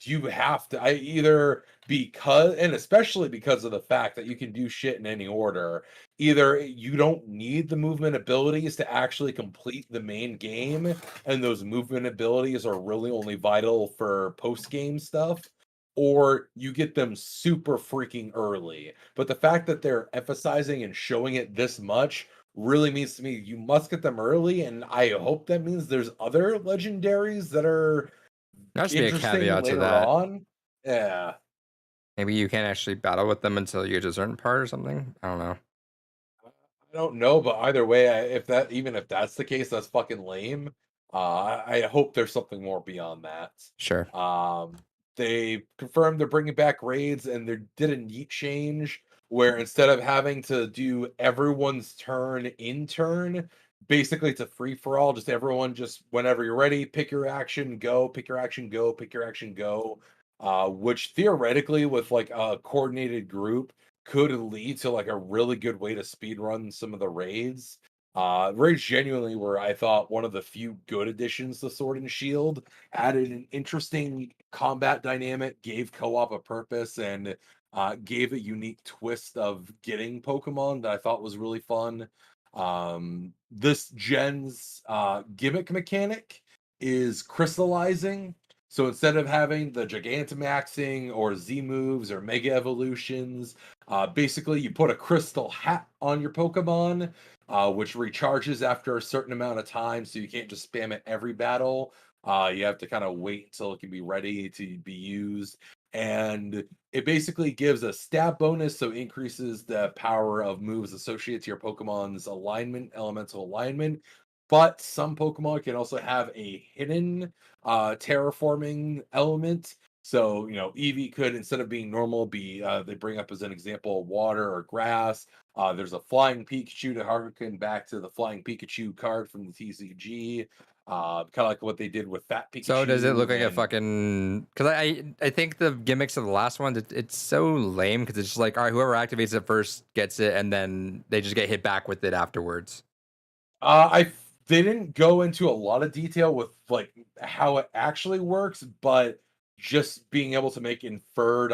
you have to and especially because of the fact that you can do shit in any order, either you don't need the movement abilities to actually complete the main game, and those movement abilities are really only vital for post-game stuff, or you get them super freaking early. But the fact that they're emphasizing and showing it this much really means to me you must get them early, and I hope that means there's other legendaries that are That should be a caveat to that. Yeah. Maybe you can't actually battle with them until you get to a certain part or something. I don't know. I don't know, but either way, if that's the case, that's fucking lame. I hope there's something more beyond that. Sure. They confirmed they're bringing back raids, and they did a neat change where instead of having to do everyone's turn in turn, basically it's a free for all. Just everyone, just whenever you're ready, pick your action, go, pick your action, go, pick your action, go. Which theoretically, with like a coordinated group, could lead to like a really good way to speed run some of the raids. Raids genuinely were, I thought, one of the few good additions to Sword and Shield. Added an interesting combat dynamic, gave co-op a purpose, and gave a unique twist of getting Pokemon that I thought was really fun. This gen's gimmick mechanic is crystallizing. So instead of having the Gigantamaxing or Z moves or Mega Evolutions, basically you put a crystal hat on your Pokemon, which recharges after a certain amount of time, so you can't just spam it every battle. You have to kind of wait until it can be ready to be used. And it basically gives a stab bonus, so increases the power of moves associated to your Pokemon's elemental alignment. But some Pokemon can also have a hidden terraforming element. So, Eevee could, instead of being normal, be they bring up as an example water or grass. There's a flying Pikachu to harken back to the flying Pikachu card from the TCG. Kind of like what they did with Fat Pikachu. So does it look like a fucking? Because I think the gimmicks of the last one, it's so lame because it's just like, all right, whoever activates it first gets it, and then they just get hit back with it afterwards. They didn't go into a lot of detail with like how it actually works, but just being able to make inferred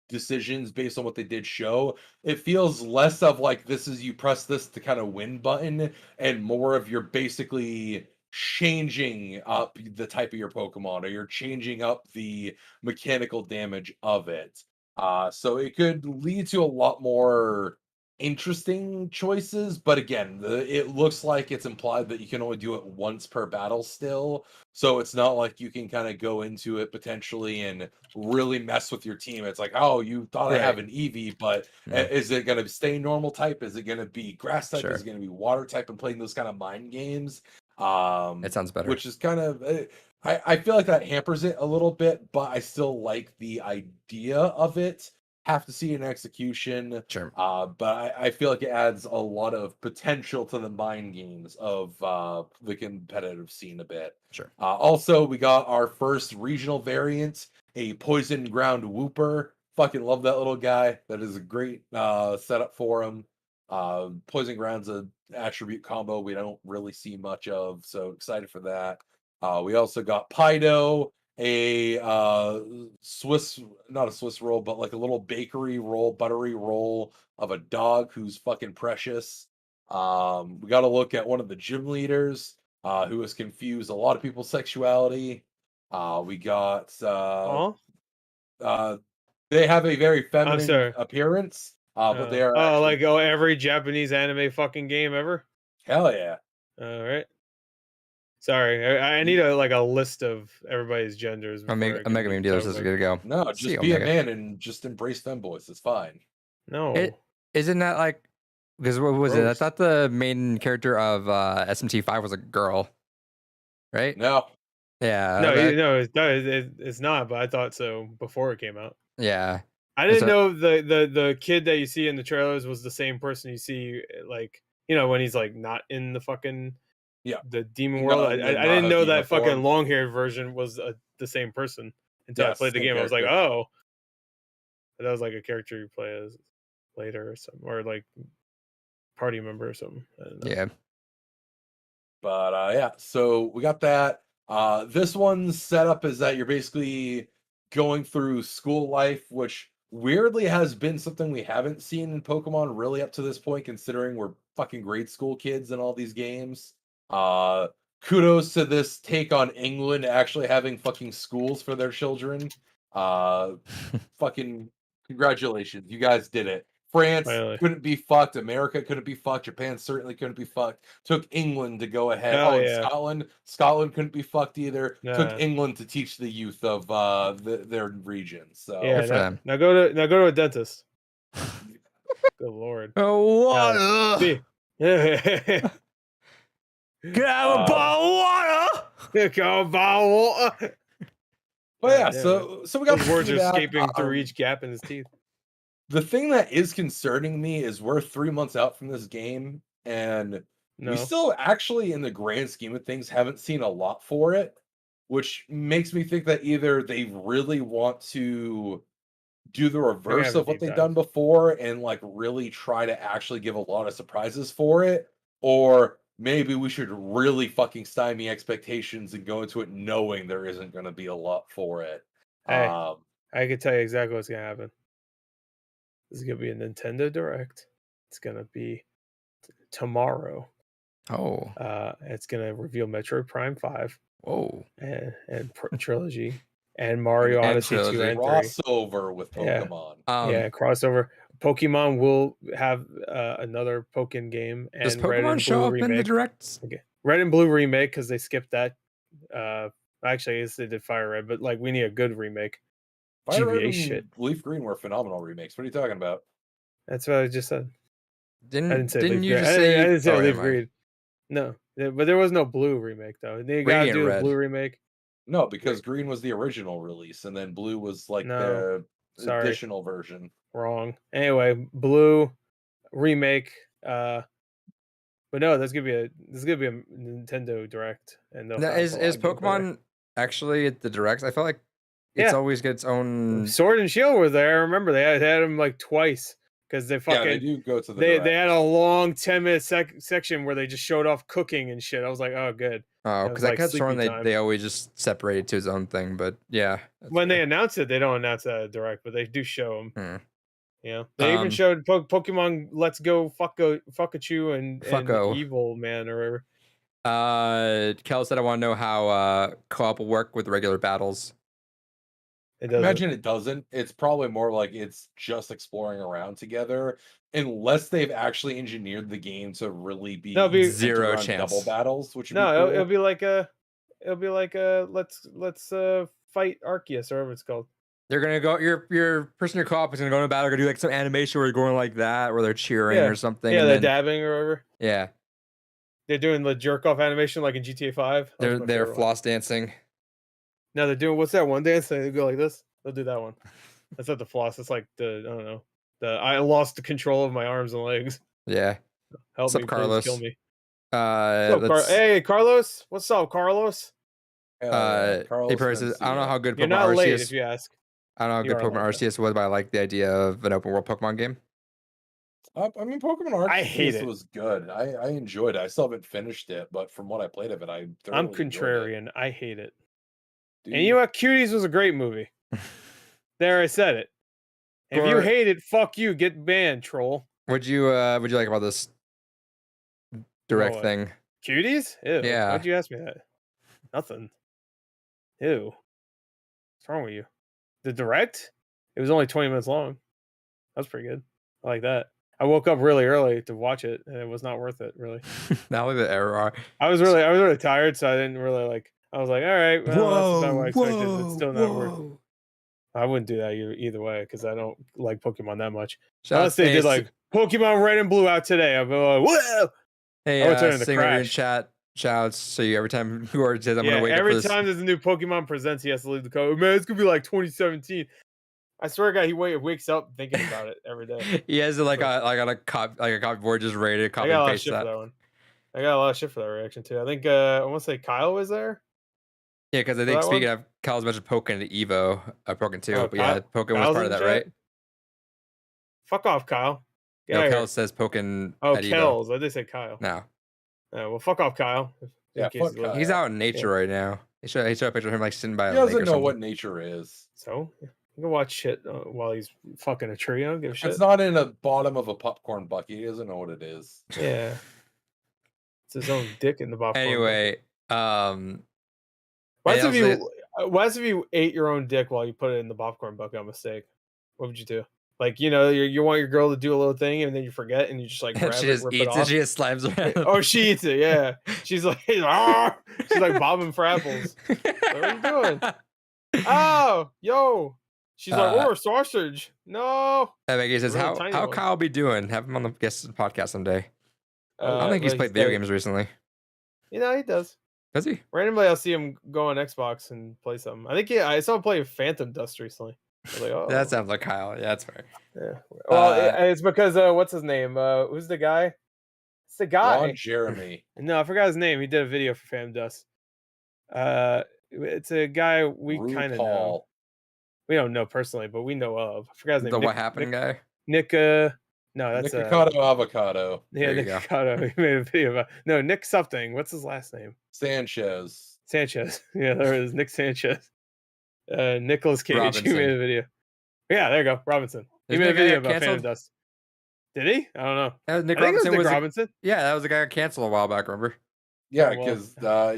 decisions based on what they did show, it feels less of like this is you press this to kind of win button, and more of you're basically changing up the type of your Pokemon, or you're changing up the mechanical damage of it. So it could lead to a lot more interesting choices, but again, it looks like it's implied that you can only do it once per battle still, so it's not like you can kind of go into it potentially and really mess with your team. It's like, oh, you thought I have an Eevee, but is it going to stay normal type? Is it going to be grass type? Is it going to be water type? And playing those kind of mind games, it sounds better, which is kind of I feel like that hampers it a little bit, but I still like the idea of it. Have to see an execution. Sure. But I feel like it adds a lot of potential to the mind games of the competitive scene a bit. Sure. Also, we got our first regional variant, a Poison Ground Wooper. Fucking love that little guy. That is a great setup for him. Poison Ground's an attribute combo we don't really see much of, so excited for that. We also got Pido, a Swiss, not a Swiss roll, but like a little bakery roll, buttery roll of a dog who's fucking precious. We got to look at one of the gym leaders who has confused a lot of people's sexuality. We got they have a very feminine appearance, but they are every Japanese anime fucking game ever. Hell yeah! All right. Sorry, I need a list of everybody's genders. Omega Meme Dealers is good to go. No, just be a man and just embrace femboys. It's fine. No, isn't that like, because what was it? I thought the main character of SMT5 was a girl, right? No. Yeah. It's not. But I thought so before it came out. Yeah. I didn't know the kid that you see in the trailers was the same person you see when he's like not in the fucking. Yeah, the demon world. I didn't know that fucking long-haired version was the same person until I played the game. Character. I was like, oh, that was like a character you play as later or something, or like party member or something. I don't know. Yeah. But so we got that. This one's setup is that you're basically going through school life, which weirdly has been something we haven't seen in Pokemon really up to this point, considering we're fucking grade school kids in all these games. Kudos to this take on England actually having fucking schools for their children. Fucking congratulations, you guys did it. France couldn't be fucked. America couldn't be fucked. Japan certainly couldn't be fucked. Took England to go ahead. Scotland couldn't be fucked either. Took England to teach the youth of their region. So now go to a dentist. Good lord. Oh, what? Get out of a bottle of water. Get out of a bottle of water. But so we got those words are escaping through each gap in his teeth. The thing that is concerning me is we're 3 months out from this game, and we still actually, in the grand scheme of things, haven't seen a lot for it, which makes me think that either they really want to do the reverse of what they've done before and like really try to actually give a lot of surprises for it, or maybe we should really fucking stymie expectations and go into it knowing there isn't going to be a lot for it. Hey, I can tell you exactly what's going to happen. This is going to be a Nintendo Direct. It's going to be tomorrow. Oh. It's going to reveal Metroid Prime 5. Whoa. And Trilogy. And Mario Odyssey 2 and 3. Crossover with Pokemon. Crossover. Pokemon will have another Pokken game. And does Pokemon show up in the Directs? Okay. Red and Blue remake, because they skipped that. Actually, I guess they did Fire Red, but like we need a good remake. Fire Red and Leaf Green were phenomenal remakes. What are you talking about? That's what I just said. Didn't say Leaf Green. No, but there was no Blue remake though. They gotta do a Blue remake. No, because green was the original release, and then blue was like the additional version. Wrong. Anyway, blue remake. But no, there's gonna be a Nintendo Direct, and Now, is Pokemon actually at the Directs? I felt like it's always got its own. Sword and Shield were there. I remember they had them like twice because they fucking they do go to the. They had a long 10-minute section where they just showed off cooking and shit. I was like, oh, good. Oh, because I kept sworn they always just separated to its own thing, but yeah. When they announce it, they don't announce that at Direct, but they do show them. Yeah, they even showed Pokemon Let's Go Fuckachu and Evil Man or whatever. Kel said I want to know how co-op will work with regular battles. I imagine it doesn't. It's probably more like it's just exploring around together, unless they've actually engineered the game to really be zero chance double battles. Which it'll be like a let's fight Arceus or whatever it's called. They're gonna go. Your person you're co-op is gonna go into battle. Gonna do like some animation where you're going like that, where they're cheering or something. Yeah, they're dabbing or whatever. Yeah, they're doing the jerk off animation like in GTA 5. They're floss dancing. No, they're doing what's that one dance? They go like this. They'll do that one. That's not the floss. It's like I don't know. I lost the control of my arms and legs. Yeah. Help me, Carlos? Kill me. Hey, Carlos. What's up, Carlos? Carlos says, I don't know how good You're Pokemon not Arceus. late if you ask. I don't know how good Pokemon Arceus was, but I like the idea of an open world Pokemon game. I mean, Pokemon Arceus I hate it. Was good. I enjoyed it. I still haven't finished it, but from what I played of it, I'm contrarian. I hate it. Dude. And you know what? Cuties was a great movie. There, I said it. If you hate it, fuck you. Get banned, troll. Would you like about this Direct thing? Cuties? Ew. Yeah. Why'd you ask me that? Nothing. Ew. What's wrong with you? The Direct? It was only 20 minutes long. That was pretty good. I like that. I woke up really early to watch it, and it was not worth it, really. Not like the error. I was really tired, so I didn't really like. I was like, all right, well, that's about what I expected. It's still not worth. I wouldn't do that either way because I don't like Pokemon that much. Unless they did like Pokemon Red and Blue out today, I'd be like, whoa! Hey, Singer in chat shouts. So every time whoever says I'm gonna wait. Every time there's a new Pokemon presents, he has to leave the code. Man, it's gonna be like 2017. I swear to God, he wakes up thinking about it every day. He has like a copy board just ready to copy and paste that. For that one. I got a lot of shit for that reaction too. I think I want to say Kyle was there. Yeah, because I think speaking of Kyle's mentioned Pokken at Evo, Pokken 2, but yeah, Pokken was part of that, right? Fuck off, Kyle. No, Kel says Pokken. Oh, Kells. I did say Kyle. No. Well, fuck off, Kyle. Yeah, fuck Kyle. He's out in nature right now. He showed a picture of him like sitting by. He doesn't know what nature is. So you can watch shit while he's fucking a tree. I don't give a shit. It's not in the bottom of a popcorn bucket. He doesn't know what it is. Yeah. It's his own dick in the popcorn. Anyway, What if you ate your own dick while you put it in the popcorn bucket on mistake? What would you do? Like, you want your girl to do a little thing and then you forget and you just like grab she it, just eats it, she just slams around. Oh, she eats it, yeah. She's like, she's like bobbing for apples. What are you doing? Oh, yo. She's like, sausage. No. Maggie says, how Kyle be doing? Have him on the guest podcast someday. I don't think he's played video games recently. He does. Does he? Randomly, I'll see him go on Xbox and play something. I think I saw him play Phantom Dust recently. Like, oh. That sounds like Kyle. Yeah, that's fair. Yeah. Well, it's because what's his name? Who's the guy? It's the guy. Ron Jeremy. No, I forgot his name. He did a video for Phantom Dust. It's a guy we kind of know. We don't know personally, but we know of. I forgot his name. The What Happened guy? Nick. No, that's Nikocado Avocado. Yeah, Nikocado. He made a video about Nick something. What's his last name? Sanchez. Yeah, there it is. Nick Sanchez. Nicolas Cage. Robinson. He made a video. Yeah, there you go. Robinson. He made a video about Phantom Dust. Did he? I don't know. Nick Robinson. Yeah, that was the guy who got canceled a while back. Remember? Yeah, because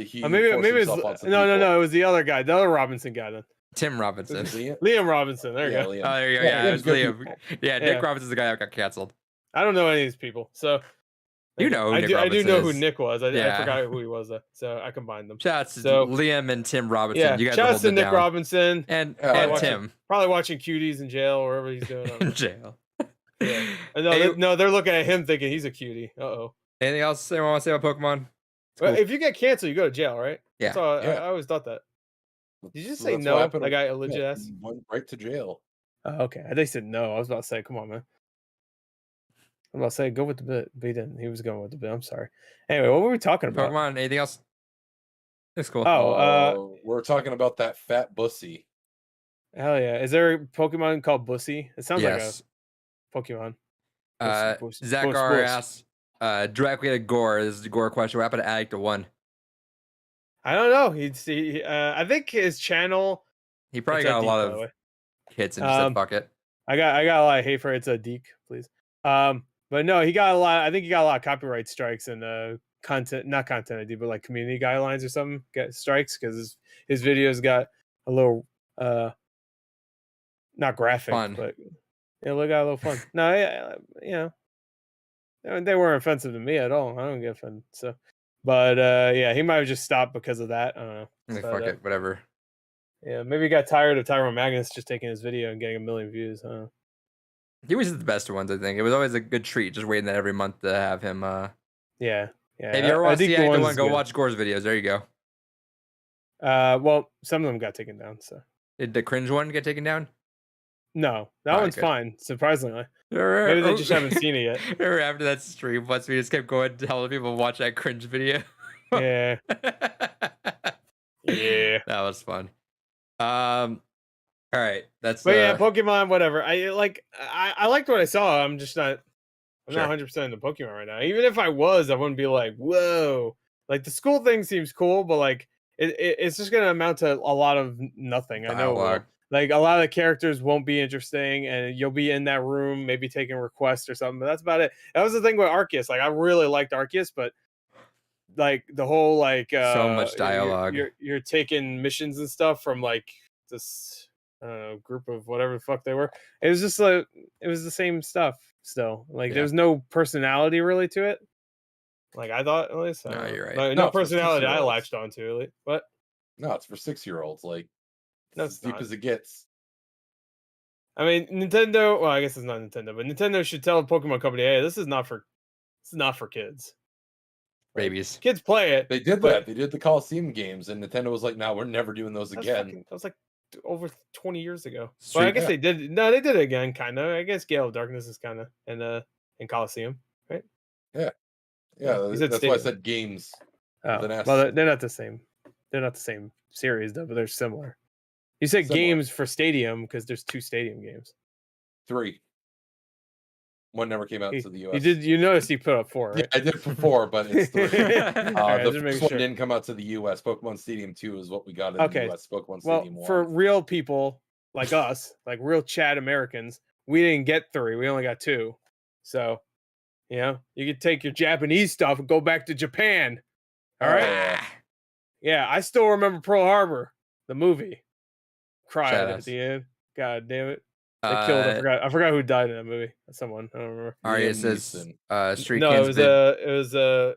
he maybe it's no. It was the other guy, the other Robinson guy. Then Tim Robinson. Liam Robinson. There you go. Liam. Oh, there you go. Yeah, it was Liam. Yeah, Nick Robinson's the guy that got canceled. I don't know any of these people, so you know. I do know who Nick was. I forgot who he was, so I combined them. Shouts to Liam and Tim Robinson. Yeah, you guys shouts to Nick Robinson and Tim. Probably watching Cuties in jail or whatever he's doing. In jail. Yeah. No, they're looking at him thinking he's a cutie. Uh-oh. Anything else anyone want to say about Pokemon? Well, if you get canceled, you go to jail, right? Yeah. So I always thought that. Did you So say that's what no? happened. Like I legit Yeah, asked. he went right to jail. Oh, okay. They said no. I was about to say, come on, man. I'm about to say, go with the bit. But he didn't. He was going with the bit. I'm sorry. Anyway, what were we talking about? Pokemon. Anything else? It's cool. Oh, We're talking about that fat bussy. hell yeah. Is there a Pokemon called Bussy? It sounds yes. like a Pokemon. Zach R asks, Dracula Gore. This is the Gore question. What happened to Addict to 1? I don't know. I think his channel. He probably got a lot of hits and just said fuck it. I got a lot of hate for it. It's a Deke, please. But no, he got a lot. I think he got a lot of copyright strikes and not content ID, but like community guidelines or something get strikes because his videos got a little not graphic, fun. but yeah, they got a little fun. No, you know, they weren't offensive to me at all. I don't get offended. So, but yeah, he might have just stopped because of that. I don't know. Like, fuck it, whatever. Yeah, maybe he got tired of Tyrone Magnus just taking his video and getting 1 million views. He was the best ones, I think. It was always a good treat just waiting that every month to have him. Yeah. If you ever want to see Addict to 1, go watch Gore's videos. There you go. Well, some of them got taken down. So did the cringe one get taken down? No, that one's fine. Surprisingly, maybe they just haven't seen it yet. Remember after that stream, once we just kept going telling people to watch that cringe video. Yeah. Yeah, that was fun. All right, that's. But yeah, Pokemon, whatever. I liked what I saw. I'm just not. I'm not 100% into Pokemon right now. Even if I was, I wouldn't be like, whoa. Like the school thing seems cool, but like it's just gonna amount to a lot of nothing. I know. Like a lot of the characters won't be interesting, and you'll be in that room, maybe taking requests or something. But that's about it. That was the thing with Arceus. Like I really liked Arceus, but like the whole like so much dialogue. You're taking missions and stuff from like this group of whatever the fuck they were. It was just like it was the same stuff still. Like there was no personality really to it. Like I thought at least. No, you're right. Like, no personality I latched onto really. What? No, it's for 6-year-olds. Like that's as deep as it gets. I mean, Nintendo. Well, I guess it's not Nintendo, but Nintendo should tell a Pokemon company, "Hey, this is not for kids. Babies. Like, kids play it." They did that. They did the Coliseum games, and Nintendo was like, "No, we're never doing those again." That was like over 20 years ago. Well, I guess they did. No, they did it again, kind of. I guess Gale of Darkness is kind of in Coliseum, right? Yeah. That's why I said games. Oh, well, they're not the same. They're not the same series though, but they're similar. You said games for Stadium because there's 2 Stadium games. 3. One never came out to the US. You noticed he put up 4, right? Yeah, I did for 4, but it's 3. The first one sure. didn't come out to the US. Pokemon Stadium 2 is what we got in the US. Pokemon Stadium 1. For real people like us, like real Chad Americans, we didn't get 3. We only got 2. So, you could take your Japanese stuff and go back to Japan. All right. Yeah, I still remember Pearl Harbor, the movie. Cried at the end. God damn it. They killed. I forgot who died in that movie. Someone. I don't remember. Arya says Street No, Kings it was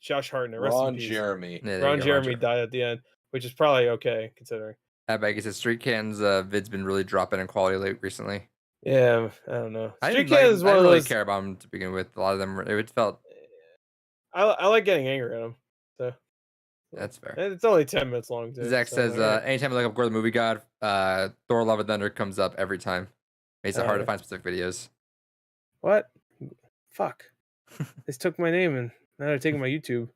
Josh Hartnett. Ron Jeremy. Yeah, Ron Jeremy died at the end, which is probably okay considering. I guess Street Cans vid's been really dropping in quality recently. Yeah, I don't know. Street Cans is one of those. I didn't really care about them to begin with. A lot of them, it felt. I like getting angry at them. So. That's fair. It's only 10 minutes long, too. Zach says, anytime I look up Gore the Movie God, Thor Love and Thunder comes up every time. Makes it hard to find specific videos. What? Fuck. They took my name and now they're taking my YouTube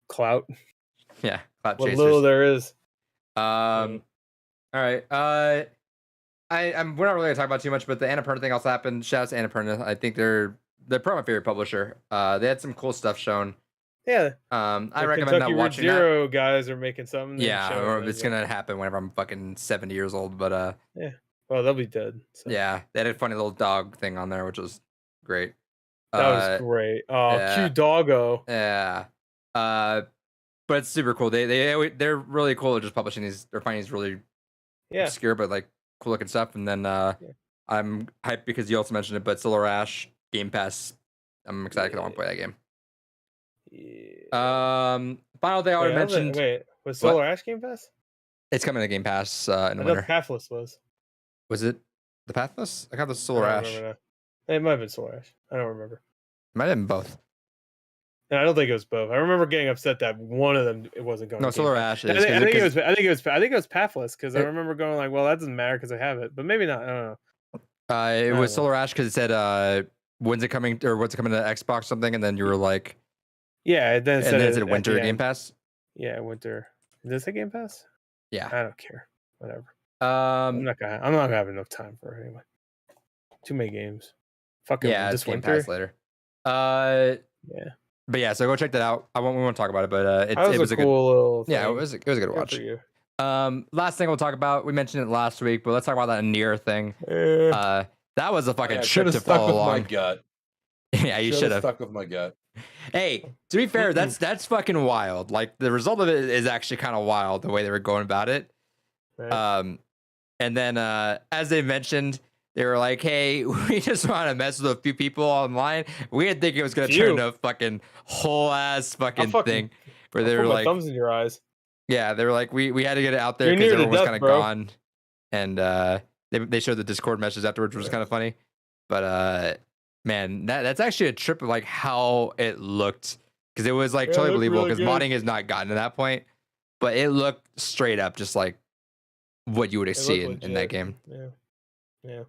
clout. Yeah, clout what chasers. little there is. All right. We're not really gonna talk about too much, but the Annapurna thing also happened. Shout out to Annapurna. I think they're probably my favorite publisher. They had some cool stuff shown. Yeah. I recommend not watching Zero that. Guys are making something. Yeah, or it's gonna happen whenever I'm fucking 70 years old. But yeah. Well, they'll be dead. So. Yeah, they had a funny little dog thing on there, which was great. That was great. Oh, yeah. Cute doggo. Yeah. But it's super cool. They're really cool at just publishing these. They're finding these really obscure but like cool looking stuff. And then I'm hyped because you also mentioned it, but Solar Ash Game Pass. I'm excited because I want to play that game. Yeah. Final thing I already mentioned. Wait, was Solar Ash Game Pass? It's coming to Game Pass in the winter. Pathless was. Was it the Pathless? I got the Solar Ash. It might have been Solar Ash. I don't remember. Might have been both. No, I don't think it was both. I remember getting upset that one of them it wasn't going. No, to Game Solar Pass. Ash is. I think it was Pathless because I It- remember going like, well, that doesn't matter because I have it, but maybe not. I don't know. It don't was know. Solar Ash because it said when's it coming or what's it coming to Xbox something, and then you were like, Yeah, and then and then it said at winter the Game end. Pass. Yeah, winter. Did it say Game Pass? Yeah. I don't care. Whatever. I'm Um. not gonna have enough time for it anyway. Too many games. Fucking Yeah, this it's Game winter. Pass later. Yeah. But yeah, so go check that out. We won't talk about it, but That it was a a cool good. little thing. Yeah, it was a good Good watch. for you. Last thing we'll talk about. We mentioned it last week, but let's talk about that Nier thing. That was a fucking I trip should to have stuck follow with along. my gut. Yeah, you should have stuck with my gut. Hey, to be fair, that's fucking wild. Like the result of it is actually kind of wild the way they were going about it. Right. And then as they mentioned, they were like, "Hey, we just want to mess with a few people online." We didn't think it was gonna turn into a fucking whole ass fucking thing. Where they were put my like, thumbs in your eyes. yeah, they were like, we had to get it out there You're because near to everyone was death, kind of bro. gone, and they showed the Discord message afterwards, which was kind of funny. But man, that's actually a trip of like how it looked, because it was like Yeah, it totally looked believable really because good. modding has not gotten to that point, but it looked straight up just like what you would see looked in that legit. game. Yeah.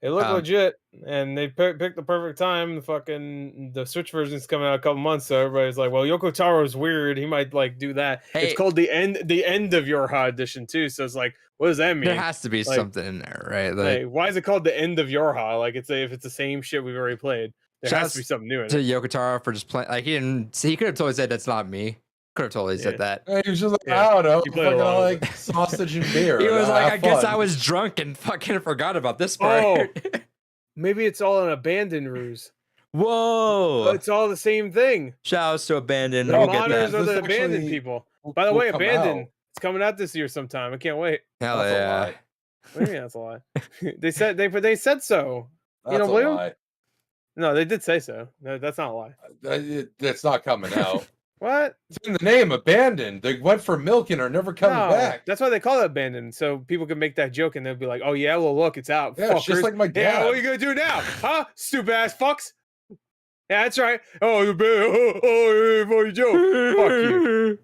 It looked legit, and they picked the perfect time. The Switch version's coming out a couple months, so everybody's like, "Well, Yoko Taro's weird. He might like do that." Hey, it's called the end of Yorha edition too. So it's like, what does that mean? There has to be something in there, right? Like, why is it called the end of Yorha? Like, if it's the same shit we've already played, there has to be something new in it. To Yoko Taro for just playing, like he could have totally said that's not me. Could have totally said that. He was just like, I don't know, He fucking like sausage and beer. He was like, I guess fun. I was drunk and fucking forgot about this part. Oh, maybe it's all an abandoned ruse. Whoa! It's all the same thing. Shout outs to Abandoned. The We'll get modders that. are the abandoned people. By the way, Abandoned. out. It's coming out this year sometime. I can't wait. Hell That's a yeah! lie. What do you mean that's a lie? they said so. That's you don't a believe lie. them? No, they did say so. No, that's not a lie. That's not coming out. What? It's in the name, Abandoned. They went for milk and are never coming back. That's why they call it Abandoned, so people can make that joke and they'll be like, "Oh yeah, well look, it's out." Yeah, it's just fuckers. like my Yeah, dad. what are you gonna do now, huh? Stupid ass fucks. Yeah, that's right. Oh, funny joke. Fuck you.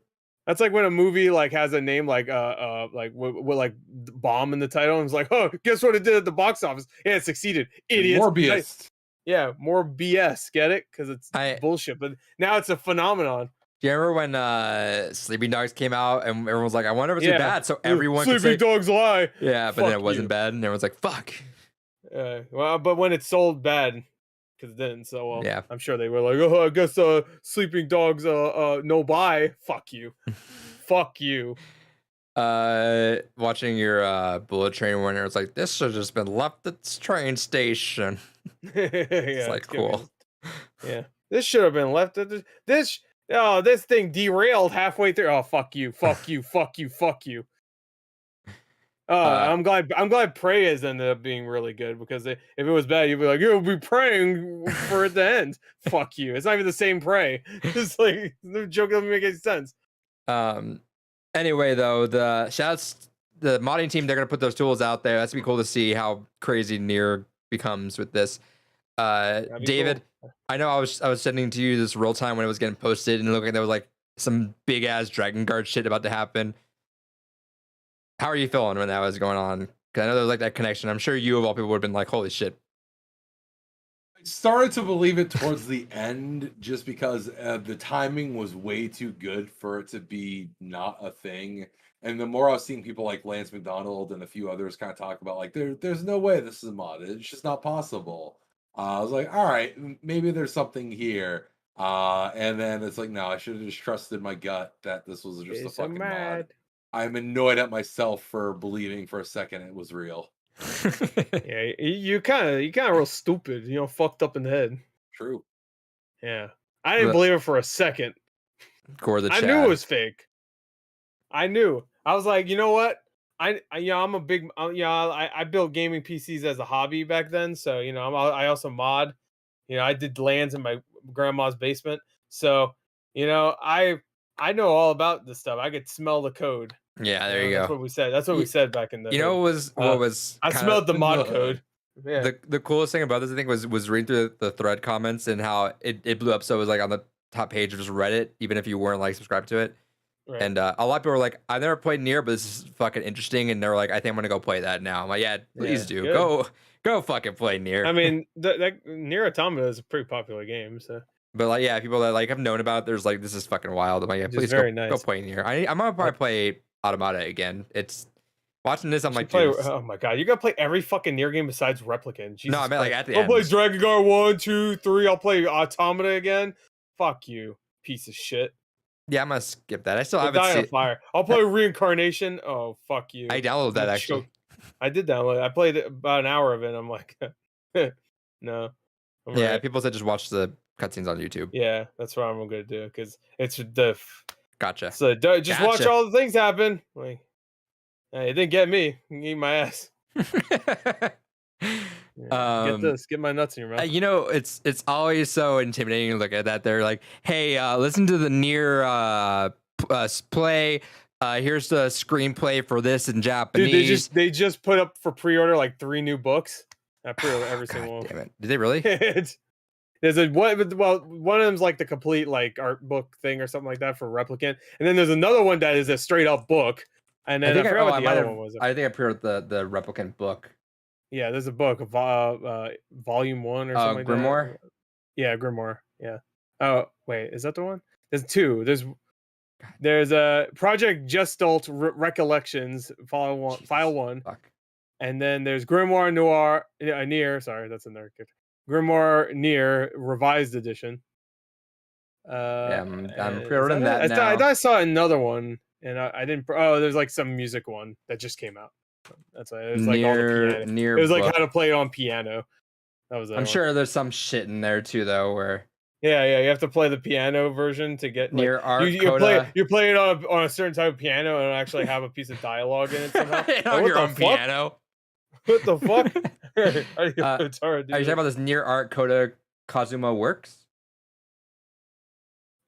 That's like when a movie like has a name like with like bomb in the title and it's like, oh, guess what it did at the box office? Yeah, it succeeded. Idiots. Morbius. Yeah, more BS. Get it? Because it's bullshit. But now it's a phenomenon. Do you remember when Sleeping Dogs came out and everyone was like, I wonder if it's bad? So everyone could Sleeping say, Dogs lie. Yeah, but then it wasn't bad, and everyone's like, fuck. Well, but when it sold bad, because it didn't, so well, yeah, I'm sure they were like, oh, I guess Sleeping Dogs no buy. Fuck you. Fuck you. Watching your Bullet Train winner, it's like, this should have just been left at this train station. It's like, cool. Yeah. This should have been left at this thing derailed halfway through. Oh, fuck you, fuck you, fuck you, fuck you. I'm glad Prey has ended up being really good, because if it was bad, you'd be like, you'll be praying for it to end. Fuck you. It's not even the same Prey. It's like, the joke doesn't make any sense. Anyway, though, the modding team, they're gonna put those tools out there. That's gonna be cool to see how crazy Nier becomes with this. David, cool. I know I was sending to you this real time when it was getting posted, and it looked like there was like some big ass Dragon Guard shit about to happen. How are you feeling when that was going on? Because I know there was like that connection. I'm sure you of all people would have been like, holy shit. I started to believe it towards the end, just because the timing was way too good for it to be not a thing. And the more I was seeing people like Lance McDonald and a few others kind of talk about like, there's no way this is modded. It's just not possible. I was like, all right, maybe there's something here. And then it's like, no, I should have just trusted my gut that this was just a fucking mod. I'm annoyed at myself for believing for a second it was real. Yeah, you kind of real stupid, fucked up in the head. True. Yeah, I didn't believe it for a second. I knew it was fake. I knew. I was like, you know what? I'm a big, I built gaming PCs as a hobby back then, so I also mod. I did LANs in my grandma's basement, so I know all about this stuff. I could smell the code. Yeah, there you go. That's what we said. That's what we said back in the. What was I smelled the mod code. Yeah. The coolest thing about this, I think, was reading through the thread comments and how it blew up. So it was like on the top page of just Reddit, even if you weren't like subscribed to it. Right. And a lot of people were like, I've never played Nier, but this is fucking interesting. And they're like, I think I'm gonna go play that now. I'm like, yeah, please do. Good. Go fucking play Nier. I mean, that Nier Automata is a pretty popular game, so. But like, yeah, people that like have known about it, there's like, this is fucking wild. I'm like, yeah, please go play Nier. I'm gonna probably play Automata again. It's watching this. I'm like, oh my god, you gotta play every fucking Nier game besides Replicant. Jesus no, I mean like at the end. I'll play Dragon Guard 1, 2, 3. I'll play Automata again. Fuck you, piece of shit. Yeah, I'm gonna skip that. I still haven't seen Fire. I'll play Reincarnation. Oh fuck you. I downloaded that actually. I did download it. I played about an hour of it. I'm like, no. Yeah, right. People said just watch the cutscenes on YouTube. Yeah, that's what I'm gonna do because it's the. Gotcha. So just watch all the things happen. Like, hey, it didn't get me. You can eat my ass. Get my nuts in your mouth. You know, it's always so intimidating to look at that. They're like, hey, listen to the Nier play. Here's the screenplay for this in Japanese. Dude, they just put up for pre-order like 3 new books. I pre-order every single one. Damn it! Did they really? There's one of them's like the complete like art book thing or something like that for Replicant, and then there's another one that is a straight up book. And then I forgot what the other one was. I think I pre-ordered the Replicant book. Yeah, there's a book, volume 1 or something like Grimoire? that. Yeah, Grimoire. Yeah. Oh, wait, is that the one? There's 2. There's a Project Gestalt Recollections, file 1. Fuck. And then there's Grimoire Nier. Sorry, that's another character. Grimoire Nier Revised Edition. Yeah, I'm pre-ordering that now. I thought I saw another one, and I didn't. Oh, there's like some music one that just came out. That's why it was like all the piano. It was like how to play it on piano. That was. I'm sure there's some shit in there too, though. Where yeah, you have to play the piano version to get Nier Art. You play it on a certain type of piano and actually have a piece of dialogue in it somehow. On your own piano. What the fuck? Are you talking about this Nier Art Kota Kazuma Works?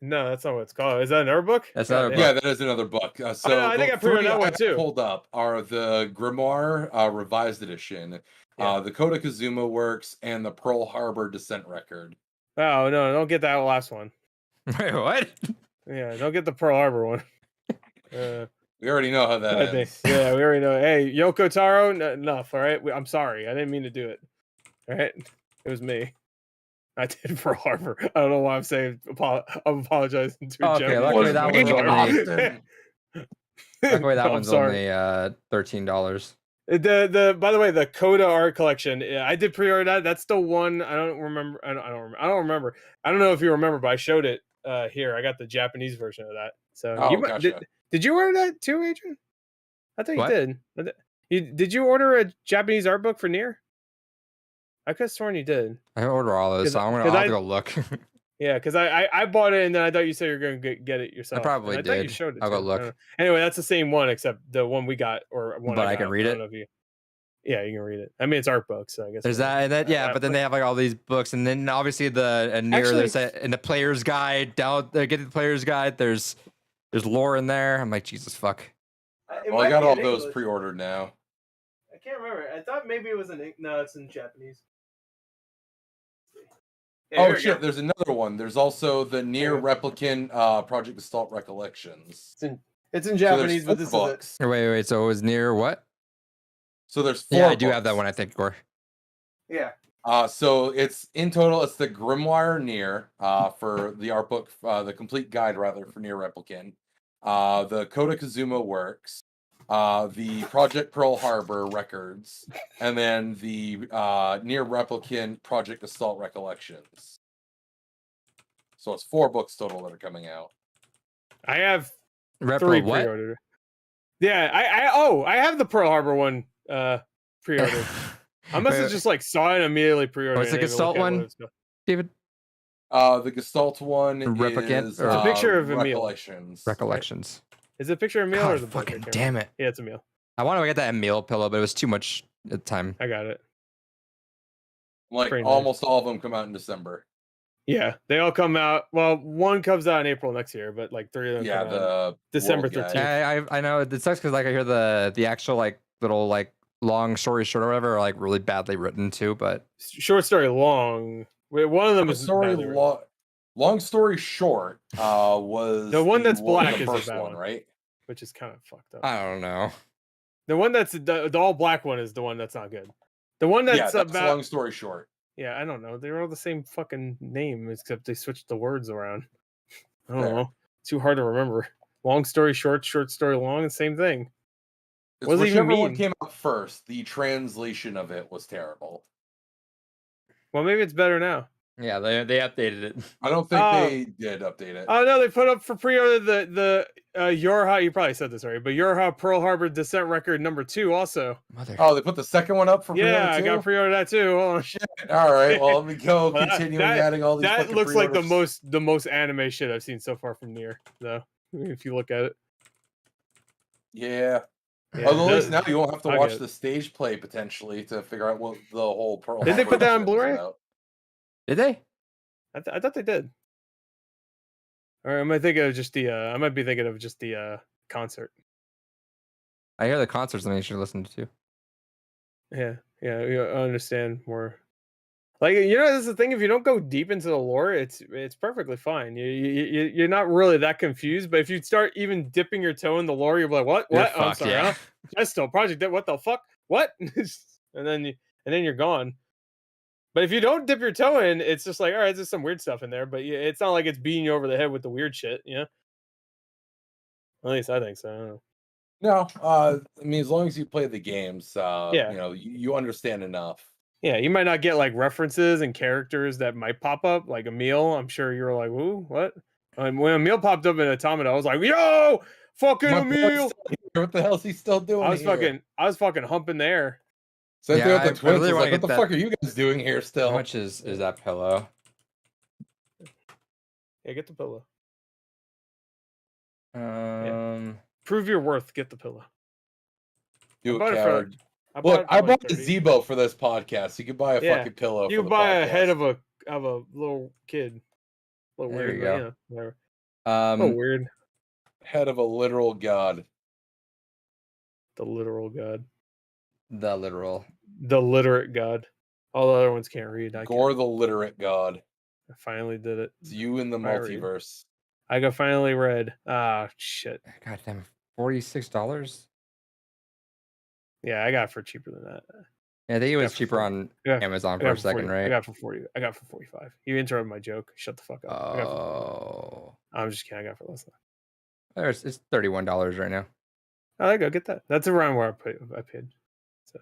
No, that's not what it's called. Is that another book? That's another book. Yeah, that is another book. So I think I pre-ordered that one too. Pulled up are the Grimoire Revised Edition, the Kota Kazuma Works, and the Pearl Harbor Descent Record. Oh no, don't get that last one. Wait, what? Yeah, don't get the Pearl Harbor one. We already know how that ends. Yeah, we already know. Hey, Yoko Taro, enough. All right, I'm sorry. I didn't mean to do it. All right, it was me. I did Pearl Harbor. I don't know why I'm saying. I'm apologizing to Jeff. Okay, luckily that one's only. Luckily that one's only $13. By the way, the Coda art collection. I did pre-order that. That's the one. I don't remember. I don't remember. I don't know if you remember, but I showed it here. I got the Japanese version of that. So gotcha. Did you order that too, Adrian? I thought you did. Did you order a Japanese art book for Nier? I could have sworn you did. I order all those, so I'll have to go look. Yeah, because I bought it and then I thought you said you were going to get it yourself. I probably did. I thought you showed it. I'll go look. Anyway, that's the same one except the one we got or one. But I can read it. Yeah, you can read it. I mean, it's art books, so I guess. There's that. Yeah, but then they have like all these books, and then obviously the Nier. There's in the player's guide. Down there, get the player's guide. There's lore in there. I'm like, Jesus fuck. Well, I got all those pre-ordered now. I can't remember. I thought maybe it was no, it's in Japanese. Yeah, shit, there's another one. There's also the Nier Replicant Project Gestalt Recollections. It's in Japanese, but this books. is it. Wait, so it was Nier what? So there's 4 Yeah, I do have that one, I think, Gore. Yeah. So it's in total, it's the Grimoire Nier for the art book, the complete guide rather for Nier Replicant. The Kota Kazuma Works, the Project Pearl Harbor Records, and then the Nier Replicant Project Gestalt Recollections. So it's 4 books total that are coming out. I have 3 pre-ordered. Yeah, I have the Pearl Harbor one pre-ordered. I must have just like saw it and immediately pre-ordered. What's the Gestalt one, David? The Gestalt one Replicant, is it's a picture of Emil. Recollections. Is it a picture of Emil or the fucking damn it? Yeah, it's Emil. I want to get that Emil pillow, but it was too much at the time. I got it. Like almost all of them come out in December. Yeah, they all come out. Well, one comes out in April next year, but like 3 of them. Yeah, the December 13th. I know it sucks because like I hear the actual like little like long story short or whatever are like really badly written too. But short story long. One of them is story long. Long story short, was The one that's black the is the first bad one, one. right? which is kind of fucked up. I don't know. The one that's the all black one is the one that's not good. The one that's That's about long story short. yeah, I don't know. They're all the same fucking name except they switched the words around. I don't Fair. know. Too hard to remember. Long story short, short story long, same thing. It's What does it even whichever one mean? came out first, the translation of it was terrible. Well, maybe it's better now. Yeah, they updated it. I don't think Oh. they did update it. Oh no, they put up for pre-order the Yorha. You probably said this already, but Yorha Pearl Harbor Descent Record #2 also. Mother. Oh, they put the second one up for Yeah, I pre-order got too? pre-order that too. Hold on. Shit. All right. Well, let me go Well, continuing that- adding all these. That fucking looks like pre-orders. the most anime shit I've seen so far from Nier, though. If you look at it. Yeah. Yeah, Although at least that- now you won't have to I watch get it. the stage play potentially to figure out what the whole Pearl Did they Harbor put that on shit was Blu-ray? about. Did they? I thought they did. Or am I thinking of just the? I might be thinking of just the concert. I hear the concert's something you should listen to. Yeah, I understand more. Like this is the thing. If you don't go deep into the lore, it's perfectly fine. You're not really that confused. But if you start even dipping your toe in the lore, you're like, what? You're What? Oh, I'm fucked, sorry. yeah. Huh? That's still Project. What the fuck? What? and then you're gone. But if you don't dip your toe in, it's just like, all right, there's some weird stuff in there. But it's not like it's beating you over the head with the weird shit. Yeah. At least I think so. I don't know. No, I mean, as long as you play the games, Yeah. you know, you understand enough. Yeah, you might not get like references and characters that might pop up, like Emil. I'm sure you're like, "Ooh, what?" And when Emil popped up in Automata, I was like, "Yo, fucking My boy's Emil!" still here. What the hell is he still doing? I was here? fucking humping there. Same thing Yeah, with the I twins. really It's wanna like, what the get fuck are you guys doing here still? How much is that pillow? Yeah, get the pillow. Prove your worth. Get the pillow. Do bought it, it for- coward. I Look, it for I like bought a 30. Zebo for this podcast. You could buy a Yeah, fucking pillow. You for can the buy a podcast. head of a little kid. A little There weird, you but go. yeah, whatever. A little weird. Head of a literal god. The literal god. the literal. The literate god. All the other ones can't read. I Gore can. the literate god. I finally did it. It's you in the I read. multiverse. I got finally read. Ah, shit. God damn, $46. Yeah, I got it for cheaper than that. Yeah, I think it Got was for cheaper 40. on Yeah, Amazon I for got a second, 40. I right? got it for 40. I got it for 45. You interrupted my joke. Shut the fuck up. I got it for 40. Oh, I'm just kidding. I got it for less than it's $31 right now. that. Oh, there you go. Get that. That's around where I paid. So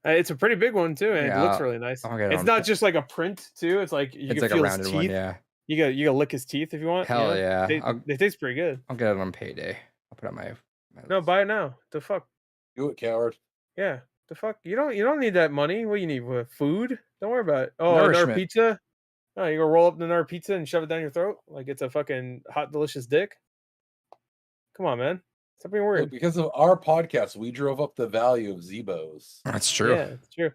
it's a pretty big one too, and it looks Yeah, really nice. I'll get it It's on not pa- just like a print too. It's like you It's can like a feel his rounded teeth. one, yeah. You gotta lick his teeth if you want. Hell yeah. They taste pretty good. I'll get it on payday. I'll put it on my No, list. buy it now. The fuck. Do it, coward. Yeah. The fuck. You don't need that money. What you need? Food? Don't worry about it. Oh, another Nourishment. pizza. Oh, you gonna roll up another pizza and shove it down your throat like it's a fucking hot, delicious dick? Come on, man. Stop being Look, weird. because of our podcast, we drove up the value of Zebos. That's true. Yeah, it's true.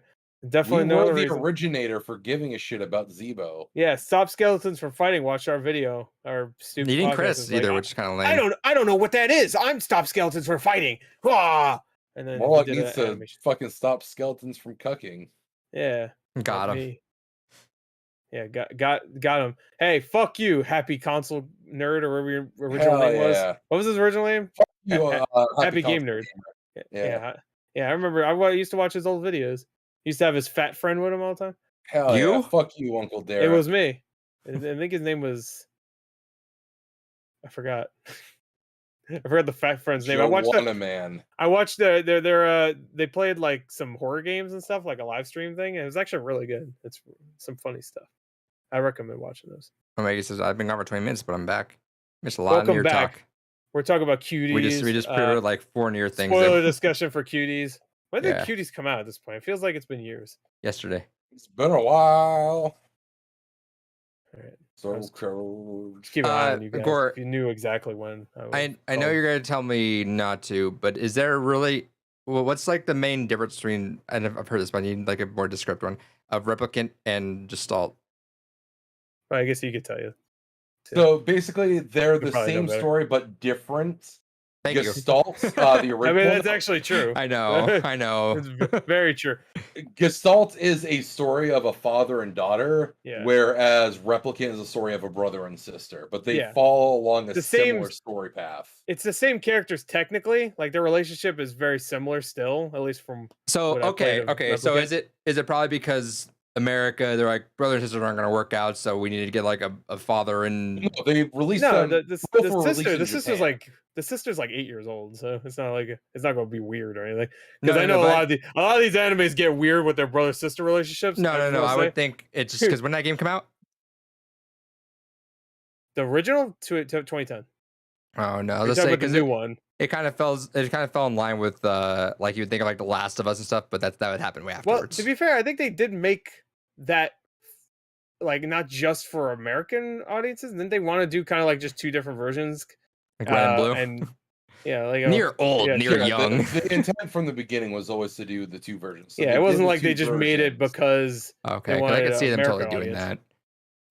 Definitely We no were other the reason. originator for giving a shit about Zebo. Yeah, stop skeletons from fighting. Watch our video. Our stupid. You didn't podcast Chris is either, like, which is kind of lame. I don't know what that is. I'm stop skeletons from fighting. Ah! And then More he like did needs an to animation. fucking stop skeletons from cucking. Yeah. Got like him. me. Yeah, got him. Hey, fuck you, happy console nerd, or whatever your original Hell name was. yeah. What was his original name? You, Happy Game Nerd. Yeah. I remember. I used to watch his old videos. He used to have his fat friend with him all the time. Hell You? yeah. Fuck you, Uncle Derek. It was me. I think his name was. I forgot. I forgot the fat friend's name. I watched Joanna Man. I watched their they played like some horror games and stuff, like a live stream thing. And it was actually really good. It's some funny stuff. I recommend watching those. Oh, Maggie says I've been gone for 20 minutes, but I'm back. Missed a lot of Welcome Nier back. talk. We're talking about cuties. We just pre-ordered like 4 Nier things spoiler discussion for cuties. When did Yeah. cuties come out at this point? It feels like it's been years. yesterday. It's been a while. All right. So That's- cold. Just keep an eye on you guys. Gore, if you knew exactly when. I know you're gonna tell me not to, but is there really what's like the main difference between, and I've heard this, but I need like a more descriptive one, of replicant and gestalt? I guess he could tell you. So basically, they're the probably know same better. story but different. Thank you. Gestalt, the original. I mean, that's actually true. I know. I know. It's very true. Gestalt is a story of a father and daughter, Yeah. whereas Replicant is a story of a brother and sister, but they Yeah. follow along a The same- similar story path. It's the same characters technically. Like their relationship is very similar still, at least from So what I played okay. of So Replicant. is it probably because America, they're like brother and sister aren't going to work out, so we need to get like a father and No, they released No, them. the both were released in sister's Japan. the sister's like 8 years old, so it's not like it's not gonna be weird or anything. No, Because I no, know but- a lot of these animes get weird with their brother sister relationships. No. I say. would think it's just because when that game come out. The original to 2010. Oh no, You're let's talking say about the because new one. it kind of fell in line with like you would think of like The Last of Us and stuff, but that would happen way Well, afterwards. to be fair, I think they did make that like not just for American audiences. And then they want to do kind of like just two different versions. like Red and Blue. And yeah, like Near old, yeah, near sure. young. The intent from the beginning was always to do the two versions. So yeah, they it did wasn't the like they two just made it versions. because Okay, they 'cause I wanted could see them American totally doing audience. that.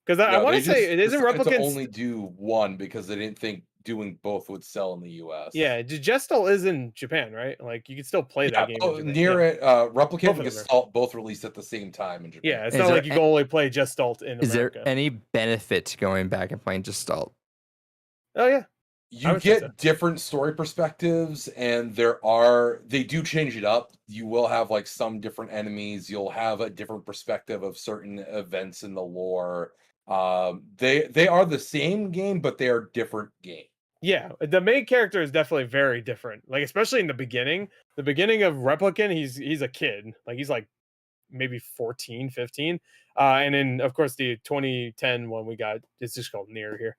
Because I No, want they to say it just isn't decided to Replicants. only do one because they didn't think doing both would sell in the U.S. Yeah, Gestalt is in Japan, right? Like you can still play that game. in Japan. near yeah. it, Replicant Both and of them are. Gestalt both released at the same time in Japan. Yeah, it's Is not there like you can only play Gestalt in Is America. there any benefit to going back and playing Gestalt? Oh yeah, I You would say get so. different story perspectives, and they do change it up. You will have like some different enemies. You'll have a different perspective of certain events in the lore. They are the same game, but they are different games. Yeah, the main character is definitely very different. Like especially in the beginning of Replicant, he's a kid. Like he's like maybe 14, 15. And then of course the 2010 one we got, it's just called Near here.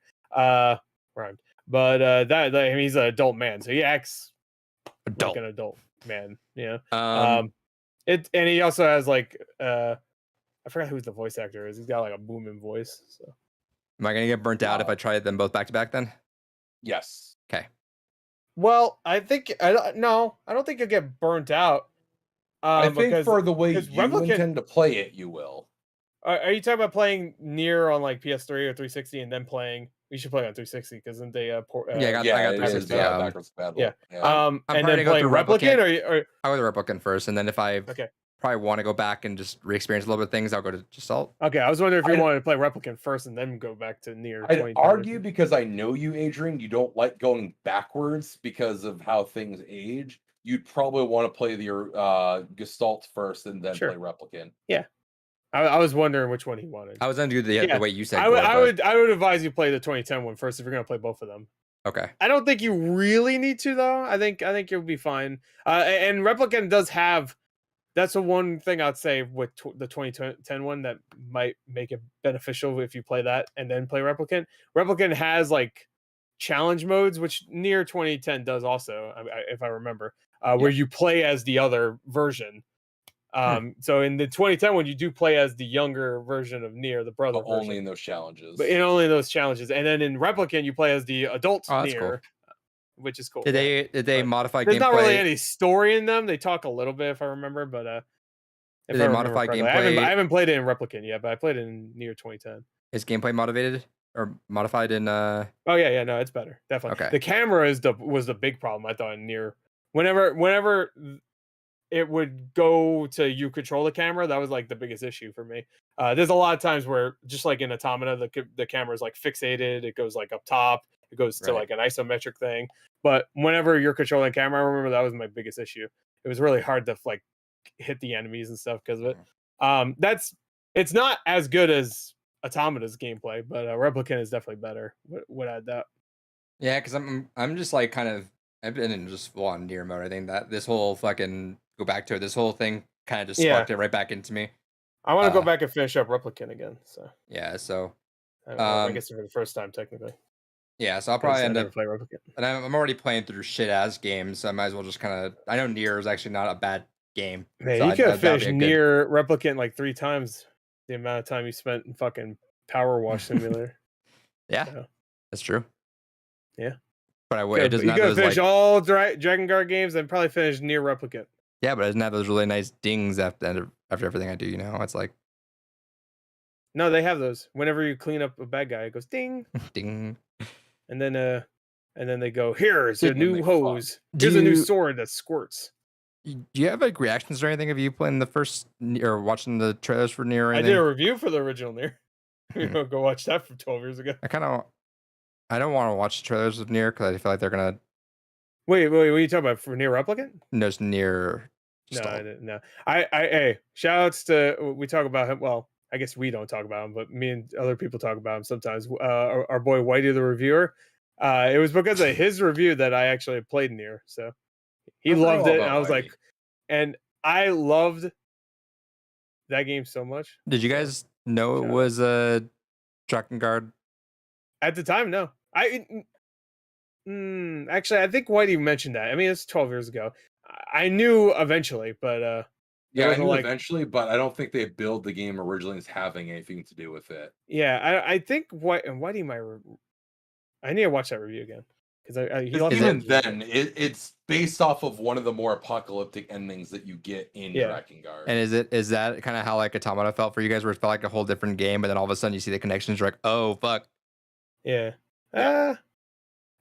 Rhymed. But I mean, he's an adult man, so he acts Adult. like an adult man. Yeah. Um, And he also has like I forgot who the voice actor is. He's got like a booming voice. So am I gonna get burnt out if I try them both back to back then? Yes. Okay. well, I think I don't think you'll get burnt out. I think because for the way you 'cause Replicant- intend to play it, you will. are you talking about playing Near on like PS3 or 360 and then playing? You should play on 360 because then they Yeah, I got it is, 360, backwards compatible. yeah. I'm and probably then gonna play go through Replicant Replicant. or I go to Replicant first, and then if I okay. probably want to go back and just re-experience a little bit of things, I'll go to Gestalt. Okay, I was wondering if you I'd- wanted to play Replicant first and then go back to Near. I'd 2010 or argue something. because I know you, Adrian, you don't like going backwards because of how things age. You'd probably want to play your Gestalt first and then Sure. play Replicant. I was wondering which one he wanted. I was gonna do the Yeah, way you said. I would, go, I but- would I would advise you play the 2010 one first if you're gonna play both of them. Okay. I don't think you really need to though. I think you'll be fine. And Replicant does have. That's the one thing I'd say with the 2010 one that might make it beneficial if you play that and then play Replicant. Replicant has like challenge modes, which Near 2010 does also, if I remember, where you play as the other version. So in the 2010 one, you do play as the younger version of Near, the brother But only version. in those challenges. But in only those challenges, and then in Replicant, you play as the adult Oh, that's Nier, which is cool. Did they But modify There's gameplay? not really any story in them. They talk a little bit, if I remember, but if Did they I remember modify correctly. gameplay? I haven't played it in Replicant yet, but I played it in Near 2010. Is gameplay motivated or modified in? Oh yeah, no, it's better, definitely. Okay. The camera was the big problem I thought in Near. Whenever it would go to you control the camera, that was like the biggest issue for me. There's a lot of times where just like in Automata, the camera is like fixated. It goes like up top. It goes to Right. like an isometric thing. But whenever you're controlling camera, I remember that was my biggest issue. It was really hard to like hit the enemies and stuff because of it. It's not as good as Automata's gameplay, but Replicant is definitely better. Would add that. Yeah, because I'm just like kind of I've been in just full on Near mode. I think that this whole fucking go back to it. This whole thing kind of just sparked it right back into me. I want to go back and finish up Replicant again. So Yeah, so I don't know, I guess for the first time technically. yeah, so I'll probably end up. play Replicant. And I'm already playing through shit ass games, so I might as well just kind of. I know Nier is actually not a bad game. Man, so you I- could have that'd be finished a good- Near Replicant like 3 times the amount of time you spent in fucking Power Wash Simulator. Yeah, Yeah. that's true. Yeah. But I would. It You doesn't could have have those finished like. all Dragon Guard games and probably finished Near Replicant. Yeah, but it doesn't have those really nice dings after everything I do. You know, it's like No, they have those. Whenever you clean up a bad guy, it goes ding, ding. and then and then they go, "Here's a Did- new they hose. Do Here's a new you- sword that squirts." Do you have like reactions or anything of you playing the first or watching the trailers for Nier or I anything? did a review for the original Nier. You know, go watch that from 12 years ago. I don't want to watch the trailers of Nier because I feel like they're gonna Wait, what are you talking about for Nier Replicant? just Nier. No, stall. I didn't. No. Hey, shout outs to, we talk about him. Well, I guess we don't talk about him, but me and other people talk about him sometimes. Our boy Whitey the reviewer. It was because of his review that I actually played Nier. So he I forgot loved all it, and about I was Whitey. like, and I loved that game so much. Did you guys know it Shout out. was a Drakengard? At the time, no. Actually, I think Whitey mentioned that. I mean, it's 12 years ago. I knew eventually, but Yeah, I wasn't knew like- eventually, but I don't think they billed the game originally as having anything to do with it. yeah, I think Whitey might. I need to watch that review again because he Because loves even that. then, it's based off of one of the more apocalyptic endings that you get in Yeah. Drakengard. And is that kind of how like Automata felt for you guys, where it felt like a whole different game, but then all of a sudden you see the connections, you're like, oh fuck. Yeah.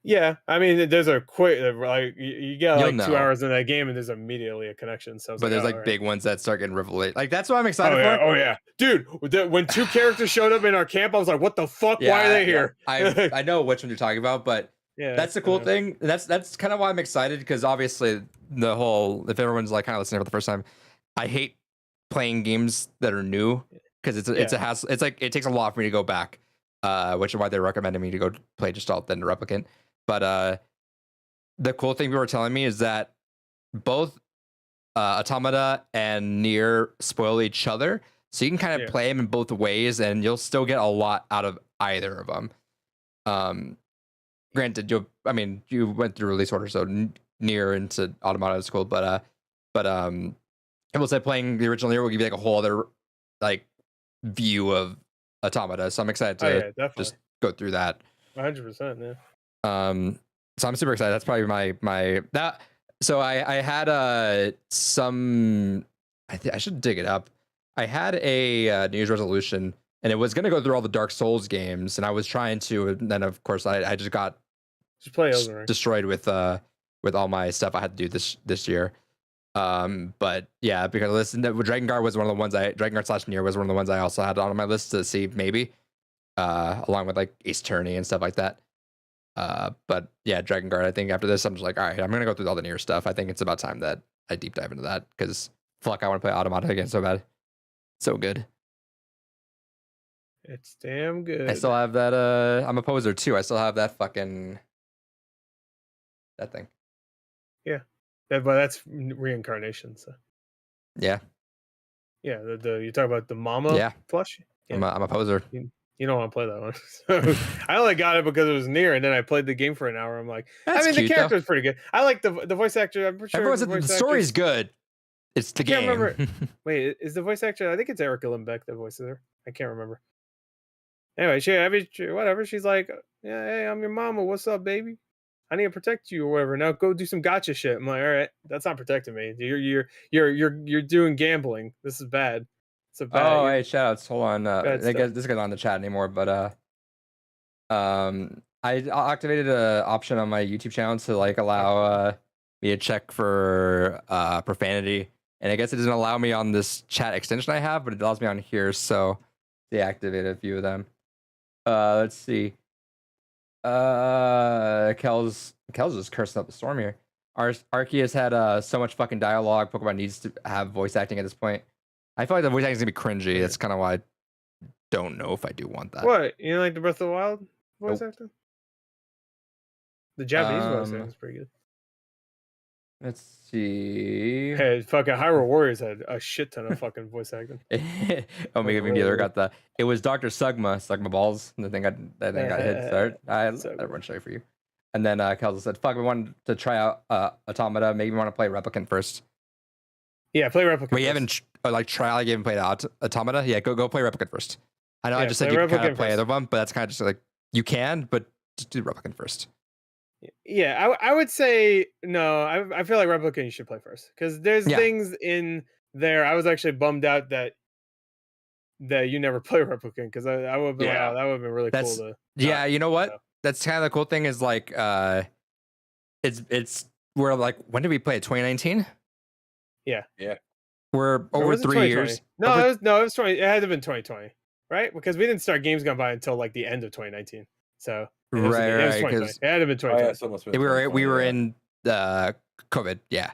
Yeah. I mean, there's a quick like you get You'll like 2 know. hours in that game, and there's immediately a connection. So I was But there's oh, like all right. big ones that start getting reveled. Like that's what I'm Oh excited yeah, for. oh yeah, dude. When 2 characters showed up in our camp, I was like, "What the fuck? Why are they here?" I know which one you're talking about, but Yeah, that's the cool thing. That's kind of why I'm excited, because obviously the whole, if everyone's like kind of listening for the first time, I hate playing games that are new because it's a hassle. It's like it takes a lot for me to go back, which is why they're recommending me to go play Gestalt then Replicant. But the cool thing people were telling me is that both Automata and Nier spoil each other, so you can kind of play them in both ways, and you'll still get a lot out of either of them. Granted, you went through release order, so Nier into Automata is cool, but I will say playing the original Nier will give you like a whole other like view of Automata, so I'm excited to just go through that. 100%. Yeah. So I'm super excited. That's probably my that. So I had some. I should dig it up. I had a New Year's resolution, and it was gonna go through all the Dark Souls games, and I was trying to, and then of course I just got play Elden Ring. destroyed with all my stuff I had to do this year. But yeah, because Drakengard was one of the ones Drakengard / Nier was one of the ones I also had on my list to see maybe, along with like Ace Attorney and stuff like that. But yeah, Drakengard, I think after this, I'm just like, all right, I'm gonna go through all the Nier stuff. I think it's about time that I deep dive into that, because fuck, I want to play Automata again so bad. So good. It's damn good. I still have that. I'm a poser too. I still have that fucking that thing. Yeah, but that's reincarnation. So Yeah. yeah, the you talk about the Mama plush. Yeah. I'm a poser. You don't want to play that one. So, I only got it because it was Nier, and then I played the game for an hour. I'm like, That's I mean, the cute, character is pretty good. I like the voice actor. I'm pretty sure Everyone said the story's good. It's the can't game. remember. Wait, is the voice actor? I think it's Erica Limbeck that voices her. I can't remember. Anyway, whatever. She's like, yeah, hey, I'm your mama. What's up, baby? I need to protect you or whatever. Now go do some gotcha shit. I'm like, all right, that's not protecting me. You're doing gambling. This is bad. It's a bad. Oh, hey, shout outs. Hold on. Bad I guess this guy's not on the chat anymore, but I activated an option on my YouTube channel to like allow me to check for profanity, and I guess it doesn't allow me on this chat extension I have, but it allows me on here, so deactivated a few of them. Let's see. Kel's just cursing up the storm here. Arceus had so much fucking dialogue. Pokemon needs to have voice acting at this point. I feel like the voice acting is gonna be cringy. That's kind of why I don't know if I do want that. What, you like the Breath of the Wild voice acting? The Japanese voice acting is pretty good. Let's see. Hey, fucking Hyrule Warriors had a shit ton of fucking voice acting. Omega Beam Dealer got the. It was Dr. Sugma Balls. The thing got hit start. I'll run show you for you. And then Kelso said, "Fuck, we wanted to try out Automata. Maybe we want to play Replicant first." Yeah, play Replicant. But you haven't trial. You haven't played Automata. Yeah, go play Replicant first. I know I just said you can kind of play either one, but that's kind of just like you can, but just do Replicant first. Yeah, I would say no. I feel like Replicant you should play first, because there's things in there. I was actually bummed out that you never play Replicant, because I would have been like, oh, that would have been really cool to. Yeah, you know what? that's kind of the cool thing is like it's we're like, when did we play it? 2019? Yeah. We're Or over was it 3 years. 2020? No, it was 20. It had to have been 2020, right? Because we didn't start Games Gone By until like the end of 2019. So it was Right, 2020. because It had to have been 2020. so it must have been we 2020, were yeah. in COVID, yeah.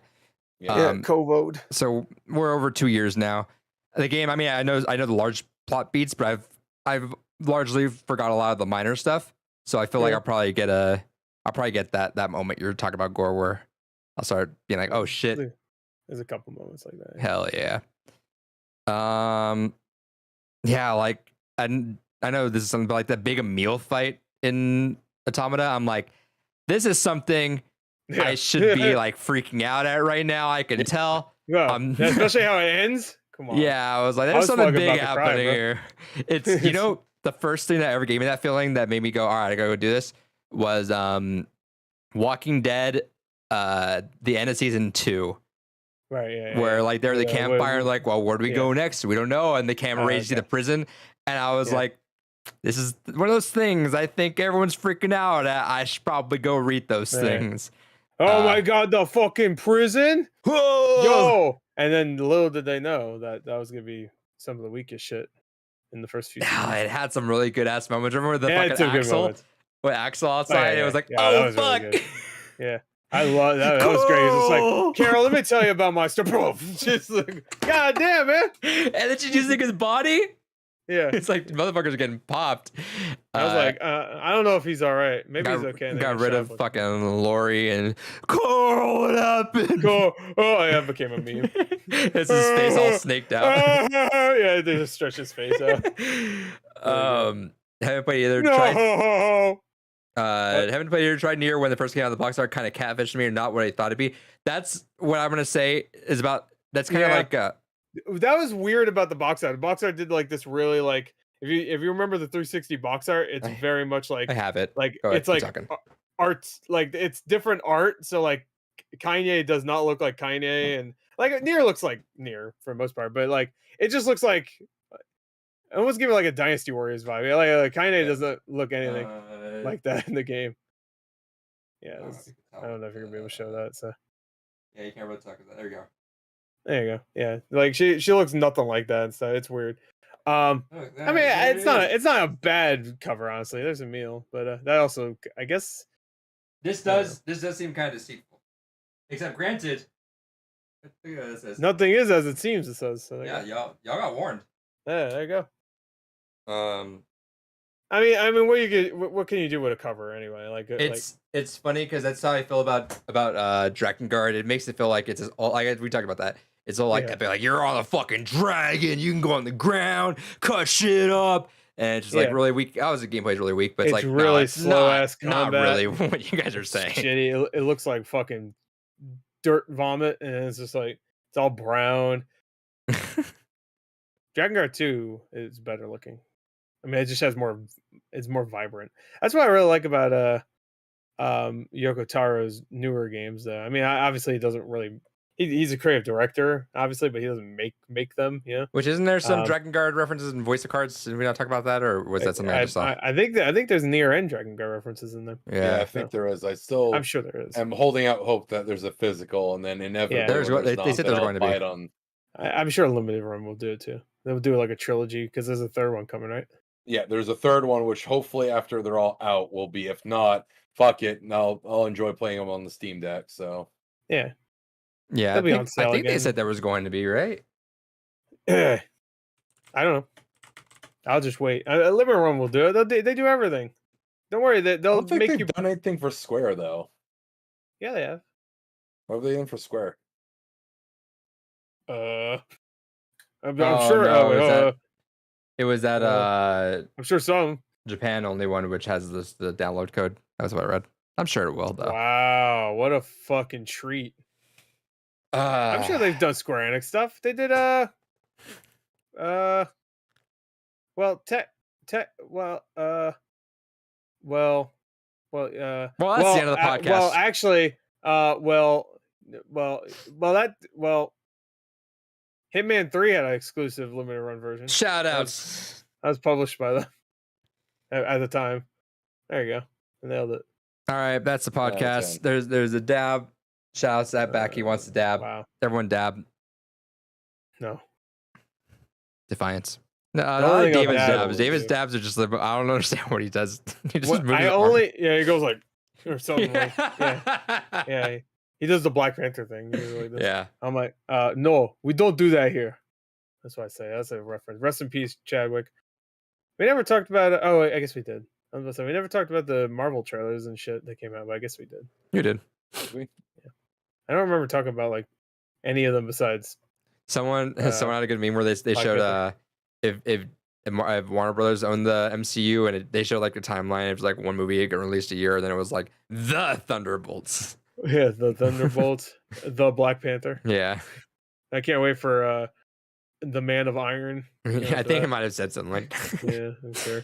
Yeah. COVID. So we're over 2 years now. The game, I mean, I know the large plot beats, but I've largely forgot a lot of the minor stuff. So I feel like Yeah. I'll probably get that moment you're talking about, Gore, where I'll start being like, oh shit, There's a couple moments like that. hell yeah. Yeah, like I know this is something like that big Emil fight in Automata. I'm like, this is something Yeah. I should be like freaking out at right now. I can tell. Yeah, especially how it ends. Come on. Yeah, I was like, I there's was something fucking big about to cry, happening bro. here. It's the first thing that ever gave me that feeling that made me go, all right, I gotta go do this was Walking Dead, the end of season 2. Right. Yeah. Where like they're the Yeah, campfire, like, well, where do we yeah. go next? We don't know. And the camera raised to the prison. And I was Yeah. like, this is one of those things. I think everyone's freaking out. I should probably go read those Right. things. Oh my god, the fucking prison! Whoa! Yo! And then little did they know that was gonna be some of the weakest shit in the first few Yeah, seasons. it had some really good ass moments. Remember the Yeah, it fucking took good Axel? moments. With Axel outside, it was like, Yeah, that oh was really fuck. good. Yeah. I love that. That was great. It's just Cool. like, Carol, let me tell you about my story. Just like, god damn, man. And then she just like his body. Yeah. It's like motherfuckers getting popped. I was like, I don't know if he's all right. Maybe he's okay. And then Got he rid shot of him. fucking Lori and Carl. What happened? Cool. Oh, yeah, it became a meme. It's his face all snaked out. Yeah, they just stretch his face out. Haven't played either. No. Haven't played either. Tried Nier when the first came out of the box art. Kind of catfished me, or not what I thought it'd be. That's what I'm gonna say is about. That's kind of Yeah. like That was weird about the box art. The box art did like this really like if you remember the 360 box art, it's very much like I have it. like Go ahead, it's like keep talking. arts like it's different art. So like Kanye does not look like Kanye, and like Nier looks like Nier for the most part, but like it just looks like I almost give it like a Dynasty Warriors vibe. Like Kanye doesn't look anything like that in the game. Yeah, I don't know if you're gonna be able to show that. So Yeah, you can't really talk about that. There you go. there you go. Yeah, like she looks nothing like that and stuff. It's weird. I mean, it's not a bad cover, honestly. There's a meal, but that also, I guess, This does seem kind of deceitful. Except granted, look at this. nothing is as it seems. It says. So Yeah, y'all got warned. Yeah, there you go. I mean, what can you do with a cover anyway? Like, It's funny because that's how I feel about Drakengard. It makes it feel like it's all like we talked about that. It's all like epic, like you're on a fucking dragon. You can go on the ground, cut shit up, and it's just like really weak. The gameplay's really weak, but it's like really slow-ass not combat. really what you guys are saying. Shitty. It looks like fucking dirt vomit, and it's just like it's all brown. Drakengard 2 is better looking. I mean, it just has more. It's more vibrant. That's what I really like about Yoko Taro's newer games. Though I mean, obviously he doesn't really. He's a creative director, obviously, but he doesn't make them. You know. Which isn't there some Drakengard references in Voice of Cards? Did we not talk about that, or was that something I just saw? I think there's Nier and Drakengard references in them. Yeah, I think there is. I'm sure there is. I'm holding out hope that there's a physical, and then inevitably they said there's going to be. I'm sure Limited Run will do it too. They'll do like a trilogy because there's a third one coming, right? Yeah, there's a third one, which hopefully after they're all out will be. If not, fuck it, and I'll enjoy playing them on the Steam Deck. So yeah, I think they said there was going to be, right? I don't know. I'll just wait. Limited Run will do it. They do everything. Don't worry. They'll I don't think make they've you done anything for Square though. Yeah, they have. What have they done for Square? I'm Oh, sure. no, it was that I'm sure some Japan only one which has the download code. That's what I read. I'm sure it will though. Wow, what a fucking treat! I'm sure they've done Square Enix stuff. They did well, that's the end of the podcast. Well, actually, Hitman 3 had an exclusive limited run version. Shout outs. That was published by them at the time. There you go. nailed it. All right, that's the Yeah, podcast. There's a dab. Shout out to that back. He wants to dab. Wow. Everyone dab. No. Defiance. No, I only like thing I'll David's dab dabs. is David's do- dabs are just like, I don't understand what he does. He just What, moves I his arm. only he goes like or something like yeah. He does the Black Panther thing. He really does. Yeah. I'm like, no, we don't do that here. That's what I say. That's a reference. Rest in peace, Chadwick. We never talked about. Oh, I guess we did. I was about to say, we never talked about the Marvel trailers and shit that came out, but I guess we did. You did. I don't remember talking about like any of them besides. Someone had a good meme where they Black showed Panther. if Warner Brothers owned the MCU and they showed like the timeline. It was like one movie got released a year, and then it was like the Thunderbolts. Yeah, the Thunderbolts, the Black Panther. Yeah. I can't wait for the Man of Iron. Yeah, I think that. I might have said something like that. Yeah, I'm sure.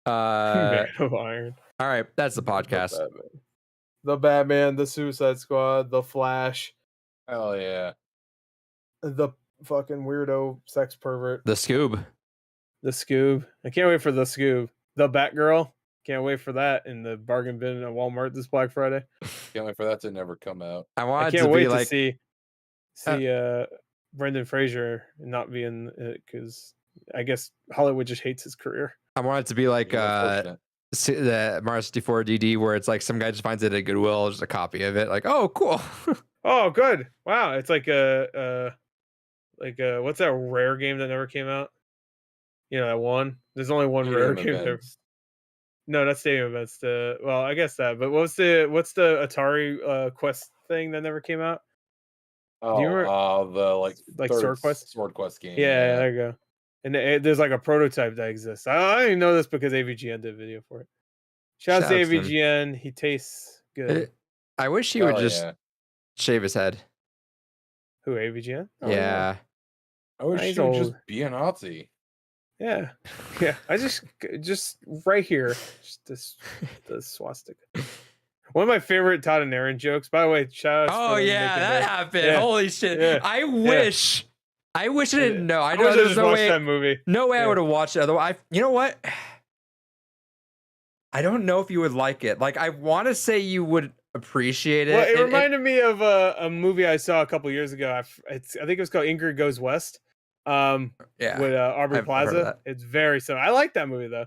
Uh, Man of Iron. all right, that's the podcast. The Batman, the Suicide Squad, the Flash, Hell yeah. the fucking weirdo sex pervert, The Scoob. the Scoob. I can't wait for the Scoob. The Batgirl. Can't wait for that in the bargain bin at Walmart this Black Friday. Can't wait for that to never come out. I I wanted can't to wait be to like see Brendan Fraser not being because I guess Hollywood just hates his career. I wanted to be like Unfortunate. the Mario 64 DD where it's like some guy just finds it at Goodwill, just a copy of it. Like, oh, cool. Oh, good! Wow, it's like a what's that rare game that never came out? You know that one. There's only one rare Stadium game. That, events. no, not Stadium Events. Well, I guess that. But what's the Atari Quest thing that never came out? Oh, you remember- the like third Sword Quest? Sword Quest game. Yeah, there you go. And there's like a prototype that exists. I didn't know this because AVGN did a video for it. Shout out to Shouts to him. AVGN. He tastes good. I wish he would Hell just yeah. shave his head. Who, AVGN? Oh, Yeah. I wish He's he would just old. be a Nazi. Yeah. Yeah. I just right here. Just this the swastika. One of my favorite Todd and Aaron jokes. By the way, shout out. Oh yeah, that happened. Yeah. Holy shit. Yeah. I wish I didn't know. I I know wish I there's just no watched way. that movie. No way I Yeah. would have watched it. Otherwise, you know what? I don't know if you would like it. Like, I want to say you would appreciate it. Well, it reminded me of a movie I saw a couple years ago. I think it was called Ingrid Goes West. Yeah. With Aubrey I've heard of Plaza. that. It's very similar. I like that movie though.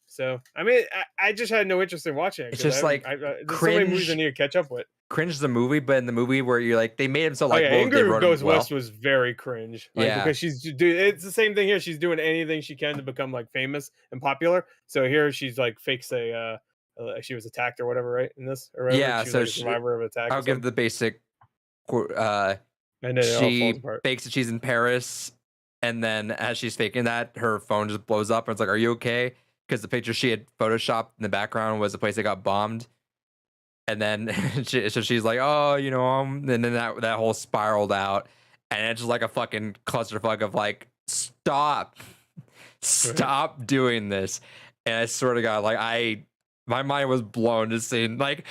So I mean, I just had no interest in watching it. It's 'cause just I, like there's so many movies I cringe. need to catch up with. Cringe the movie, but in the movie where you're like, they made him so Oh like, yeah, they Ingrid wrote Goes him well. West was very cringe. Like, Yeah. because it's the same thing here. She's doing anything she can to become like famous and popular. So here she's like fakes she was attacked or whatever, right? In this, or whatever. Yeah, She was so like a survivor of attack. I'll give the basic. And then it all She falls apart. fakes that she's in Paris, and then as she's faking that, her phone just blows up, and it's like, "Are you okay?" Because the picture she had photoshopped in the background was the place that got bombed, and then so she's like, "Oh, you know," and then that whole spiraled out, and it's just like a fucking clusterfuck of like, stop doing this, and I swear to God, like my mind was blown just seeing like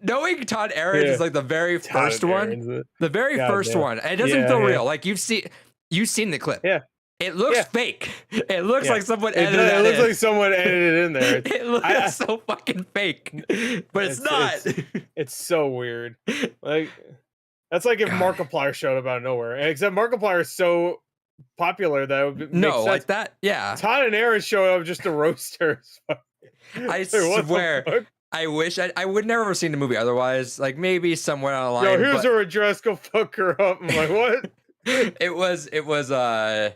knowing Todd Aaron is like the very Todd first one. Aaron's it. The very God first damn. one. And it doesn't Yeah, feel yeah. real. Like you've seen the clip. Yeah. It looks Yeah. fake. It looks Yeah. like someone It, edited does- that it looks in. like someone edited in there. It looks I- so fucking fake. But it's not. It's so weird. Like that's like if God. Markiplier showed up out of nowhere. Except Markiplier is so popular that it would make No, sense. like that. Yeah. Todd and Aaron showed up just to roast her. I Like, what the swear. fuck? I wish I would never have seen the movie otherwise. Like maybe somewhere on the line. Yo, here's but her address. Go fuck her up. I'm like, what? it was Yeah,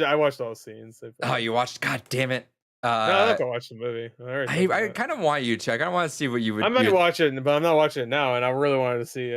I watched all the scenes. oh, you watched, God damn it. No, I have to watch the movie. I already talked about I it. kind of want you to. I kind of want to see what you would. I might you would- watch it, but I'm not watching it now. And I really wanted to see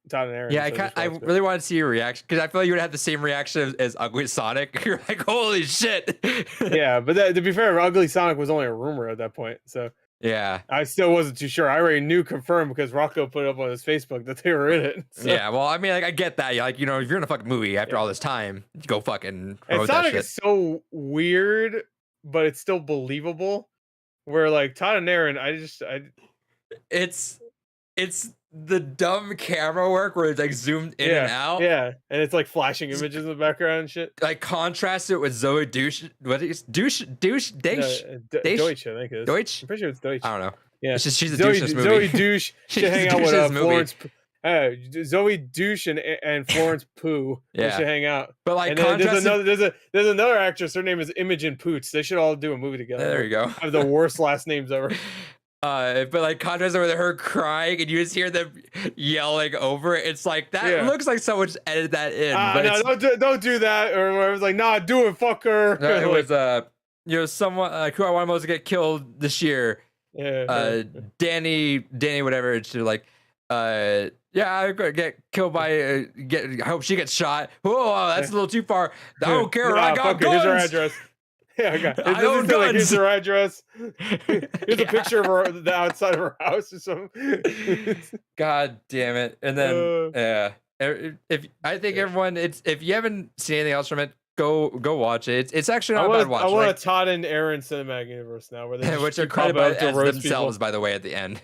Todd and Aaron. Yeah, so I just watched it. really want to see your reaction because I feel like you would have the same reaction as Ugly Sonic. You're like, holy shit. Yeah, but to be fair, Ugly Sonic was only a rumor at that point, so Yeah. I still wasn't too sure. I already knew confirmed because Rocco put up on his Facebook that they were in it. So. Yeah. Well, I mean, like, I get that. Like, you know, if you're in a fucking movie after all this time, you go fucking And promote that Sonic shit. is so weird, but it's still believable. Where like Todd and Aaron, It's the dumb camera work where it's like zoomed in and out. Yeah, and it's like flashing images in the background and shit. Like contrast it with Zoe Douche. What is Douche? Deutsch? Deutsch, I think it is. Deutsch? I'm pretty sure it's Deutsch. I don't know. Yeah, It's just she's a Zoe, douche in this movie. Zoe Douche should hang out with Douche in this Florence. Zoe Douche and Florence Pooh. They should hang out. But like, and then there's another actress. Her name is Imogen Poots. They should all do a movie together. There you go. Have the worst last names ever. But like contrast with her crying and you just hear them yelling over it. It's like that looks like someone just edited that in. But no, don't do that. Or it was like, nah, do it, fuck her. No, it was someone like who I want most to get killed this year. Yeah. Danny, whatever. It's like, yeah, I'm gonna get killed by. I hope she gets shot. Oh, that's a little too far. I don't care. I got guns. Here's her address. Yeah, okay. I own guns. Here's her address. Here's a picture of the outside of her house or something. God damn it! And then if I think everyone, if you haven't seen anything else from it, go watch it. It's actually not a bad watch. I want a Todd and Aaron cinematic universe now, where they which are credited as themselves, by the way, at the end.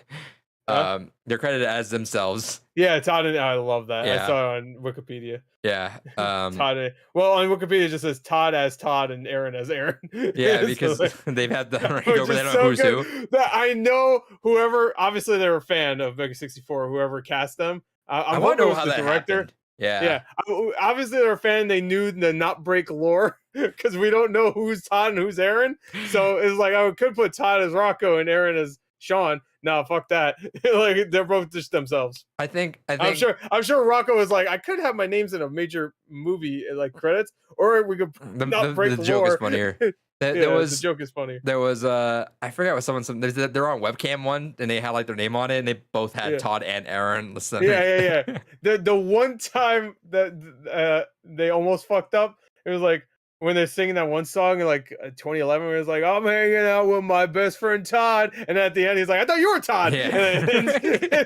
They're credited as themselves. Yeah, Todd and I love that. Yeah. I saw it on Wikipedia. Yeah. Todd. Well, on Wikipedia it just says Todd as Todd and Aaron as Aaron. Yeah, because so they've had the rank over there on who's who. That I know whoever. Obviously, they're a fan of Mega 64. Whoever cast them. I want to know how the director. Happened. Yeah. Yeah. Obviously, they're a fan. They knew the not break lore because we don't know who's Todd and who's Aaron. So it's like I could put Todd as Rocco and Aaron as Sean. No, fuck that. Like they're both just themselves. I'm sure Rocco was like, I could have my names in a major movie like credits, or we could not break the joke lore. Is funnier. The joke is funny. There was I forgot what someone they're on webcam one and they had like their name on it and they both had Todd and Aaron. Listen. Yeah. The one time that they almost fucked up, it was like when they're singing that one song in like 2011, where it's like, I'm hanging out with my best friend Todd, and at the end he's like, I thought you were Todd. Yeah.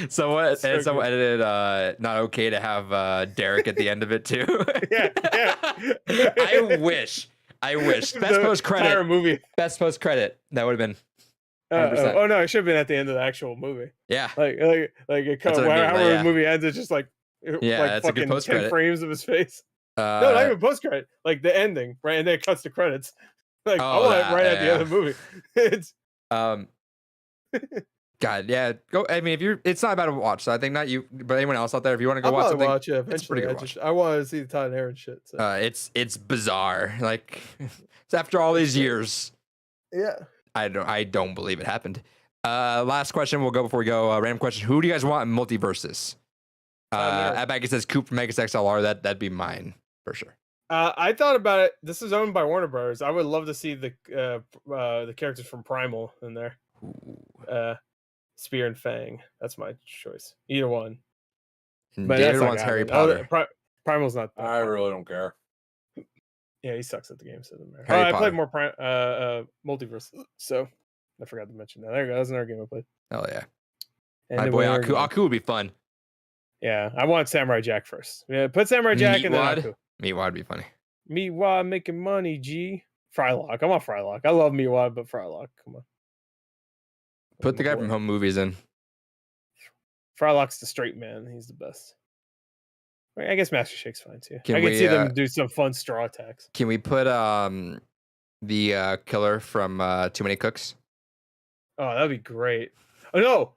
Someone edited not okay to have Derek at the end of it too. Yeah. I wish. Best post credit movie. Best post credit. That would have been. Oh no, it should have been at the end of the actual movie. Yeah. Like it comes however the movie ends, it's just like that's fucking a good post 10 credit. frames of his face. No, not even post credit. Like the ending, right? And then it cuts to credits. Like I want it right at the end of the movie. It's God, yeah. Go. I mean, it's not about a watch. So I think not you, but anyone else out there, if you want to go watch something, watch it eventually. I want to see the Todd and Aaron shit. So. It's bizarre. Like it's after all these years. Yeah. I don't believe it happened. Last question. We'll go before we go. Random question. Who do you guys want in Multiverses? At back it says Coop from Megas XLR. That'd be mine for sure. I thought about it. This is owned by Warner Brothers. I would love to see the characters from Primal in there. Spear and Fang. That's my choice. Either one. But David wants Harry Potter. Primal's not. I really don't care. Yeah, he sucks at the game, so it doesn't matter. I played more Multiverse, so I forgot to mention that. There you go. That's another game I played. Oh yeah. And my boy Aku would be fun. Yeah, I want Samurai Jack first. Yeah, put Samurai Jack and then Aku. Meatwad would be funny. Meatwad making money, G. Frylock. I want Frylock. I love Meatwad, but Frylock. Come on. Put the guy from Home Movies in. Frylock's the straight man. He's the best. I guess Master Shake's fine too. I can see them do some fun straw attacks. Can we put the killer from Too Many Cooks? Oh, that'd be great. Oh no,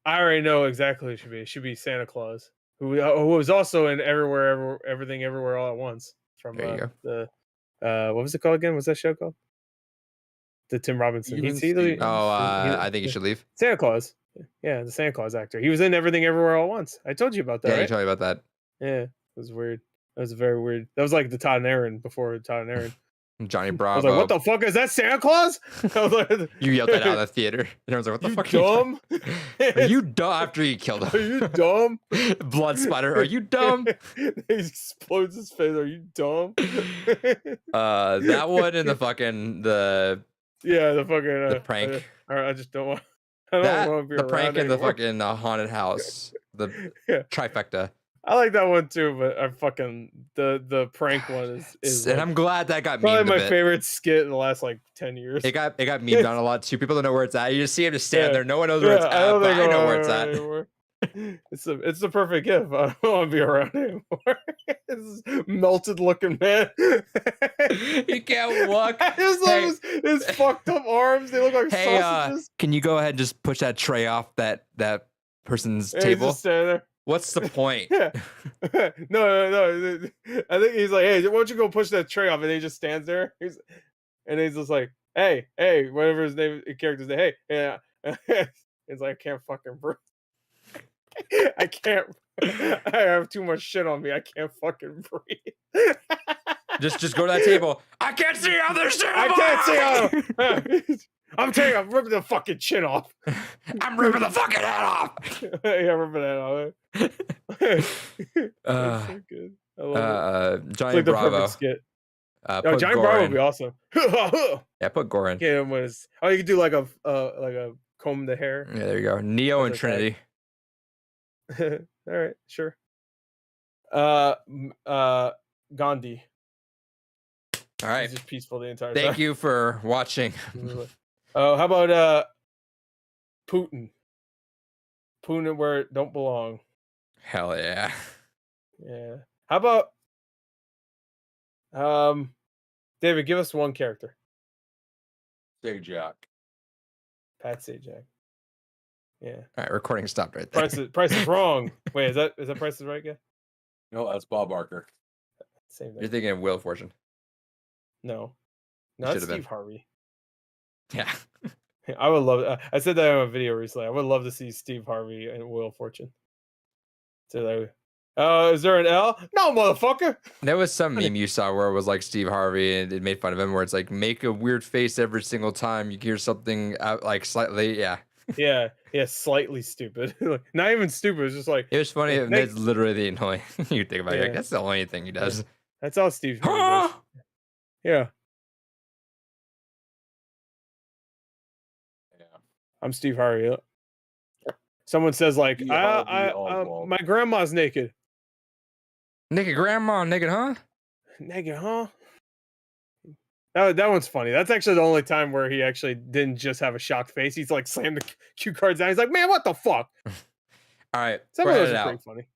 I already know exactly who it should be. It should be Santa Claus, who was also in Everything Everywhere All at Once. From there you go. What was it called again? What's that show called? The Tim Robinson. I think you should leave. Santa Claus. Yeah, the Santa Claus actor. He was in Everything Everywhere All at Once. I told you about that. Yeah, right? you told me about that. Yeah, it was weird. That was very weird. That was like the Todd and Aaron before Todd and Aaron. Johnny Bravo. I was like, what the fuck is that, Santa Claus? You yelled that out of the theater. And I was like, what the fuck dumb? Are you dumb after you killed him? Are you dumb? Blood splatter. Are you dumb? He explodes his face. Are you dumb? That one and the fucking the prank. I just don't want. I don't want to be the prank and the fucking haunted house. The trifecta. I like that one too, but I fucking the prank one is and I'm glad that got probably my favorite skit in the last like 10 years. It got memed on a lot too. People don't know where it's at. You just see him just stand there. No one knows where it's at, but I know where it's at. It's the perfect gift. I don't want to be around anymore. This melted looking man. He can't walk. His fucked up arms. They look like Hey, sausages. can you go ahead and just push that tray off that person's And he's table? just standing there. What's the point? Yeah. No. I think he's like, hey, why don't you go push that tray off? And he just stands there. He's just like, hey, whatever his character's name. Hey, yeah. It's like, I can't fucking breathe. I can't. I have too much shit on me. I can't fucking breathe. just go to that table. I can't see how there's shit. I can't see. I'm ripping the fucking chin off. I'm ripping the fucking head off. Yeah, ripping that off. That's so good. I love it. Johnny It's like the Bravo. perfect skit. Put Johnny Gore Bravo in. would be awesome. Yeah, put Gore in. Yeah, you could do like a comb the hair. Yeah, there you go. Neo and Okay. Trinity. All right, sure. Gandhi. All right. He's just peaceful the entire Thank time. you for watching. Oh, how about Putin? Putin where it don't belong. Hell yeah. Yeah. How about David, give us one character. Sajak. Pat Sajak. Yeah. All right, recording stopped right there. Price is wrong. Wait, is that Price is Right guy? No, that's Bob Barker. Same thing. You're thinking of Wheel of Fortune. No, that's Should've been. Steve Harvey. Yeah. I would love. I said that on a video recently. I would love to see Steve Harvey and Wheel of Fortune. So that. Is there an L? No, motherfucker. There was some meme you saw where it was like Steve Harvey and it made fun of him, where it's like make a weird face every single time you hear something out, like slightly. Yeah. Yeah, slightly stupid. Not even stupid. It's just like It was funny. Like, That's literally the annoying. You think about it, like, Yeah. that's the only thing he does. that's all Steve Harvey does. Yeah, Yeah. I'm Steve Harvey. Someone says like, Steve Harvey Oswald. my grandma's naked. Naked grandma, naked, huh? Naked, huh? That one's funny. That's actually the only time where he actually didn't just have a shocked face. He's like slammed the cue cards down. He's like, man, what the fuck? All right. Some of we're those headed are out. pretty funny.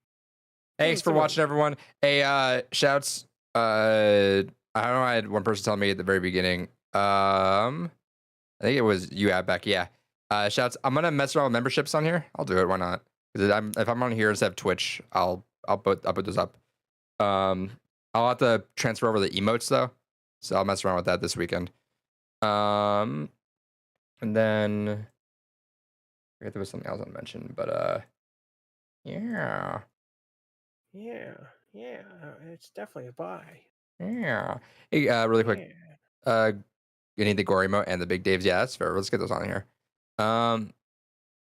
Thanks for Some of watching, everyone. Hey, shouts. I don't know. I had one person tell me at the very beginning. I think it was you, Beck. Yeah. Shouts. I'm gonna mess around with memberships on here. I'll do it. Why not? Because if I'm on here instead of Twitch, I'll put those up. I'll have to transfer over the emotes though, so I'll mess around with that this weekend. And then I forget there was something else I mentioned, but yeah. Yeah, it's definitely a buy. Yeah. Hey, really quick. You need the Gore emote and the Big Daves. Yeah, that's fair. Let's get those on here. I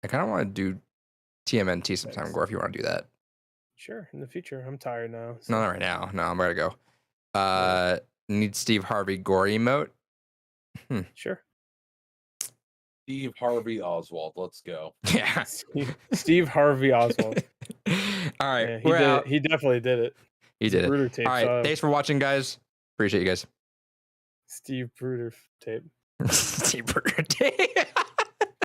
kind of want to do TMNT sometime, Thanks. Gore, if you want to do that. Sure, in the future. I'm tired now. No, not right now. No, I'm ready to go. Need Steve Harvey Gore emote. Sure. Steve Harvey Oswald. Let's go. Yeah. Steve Harvey Oswald. All right. Yeah, we're out. He definitely did it. He did it. Bruder tape. All right. Thanks for watching, guys. Appreciate you guys. Steve Bruder tape. Steve Bruder tape.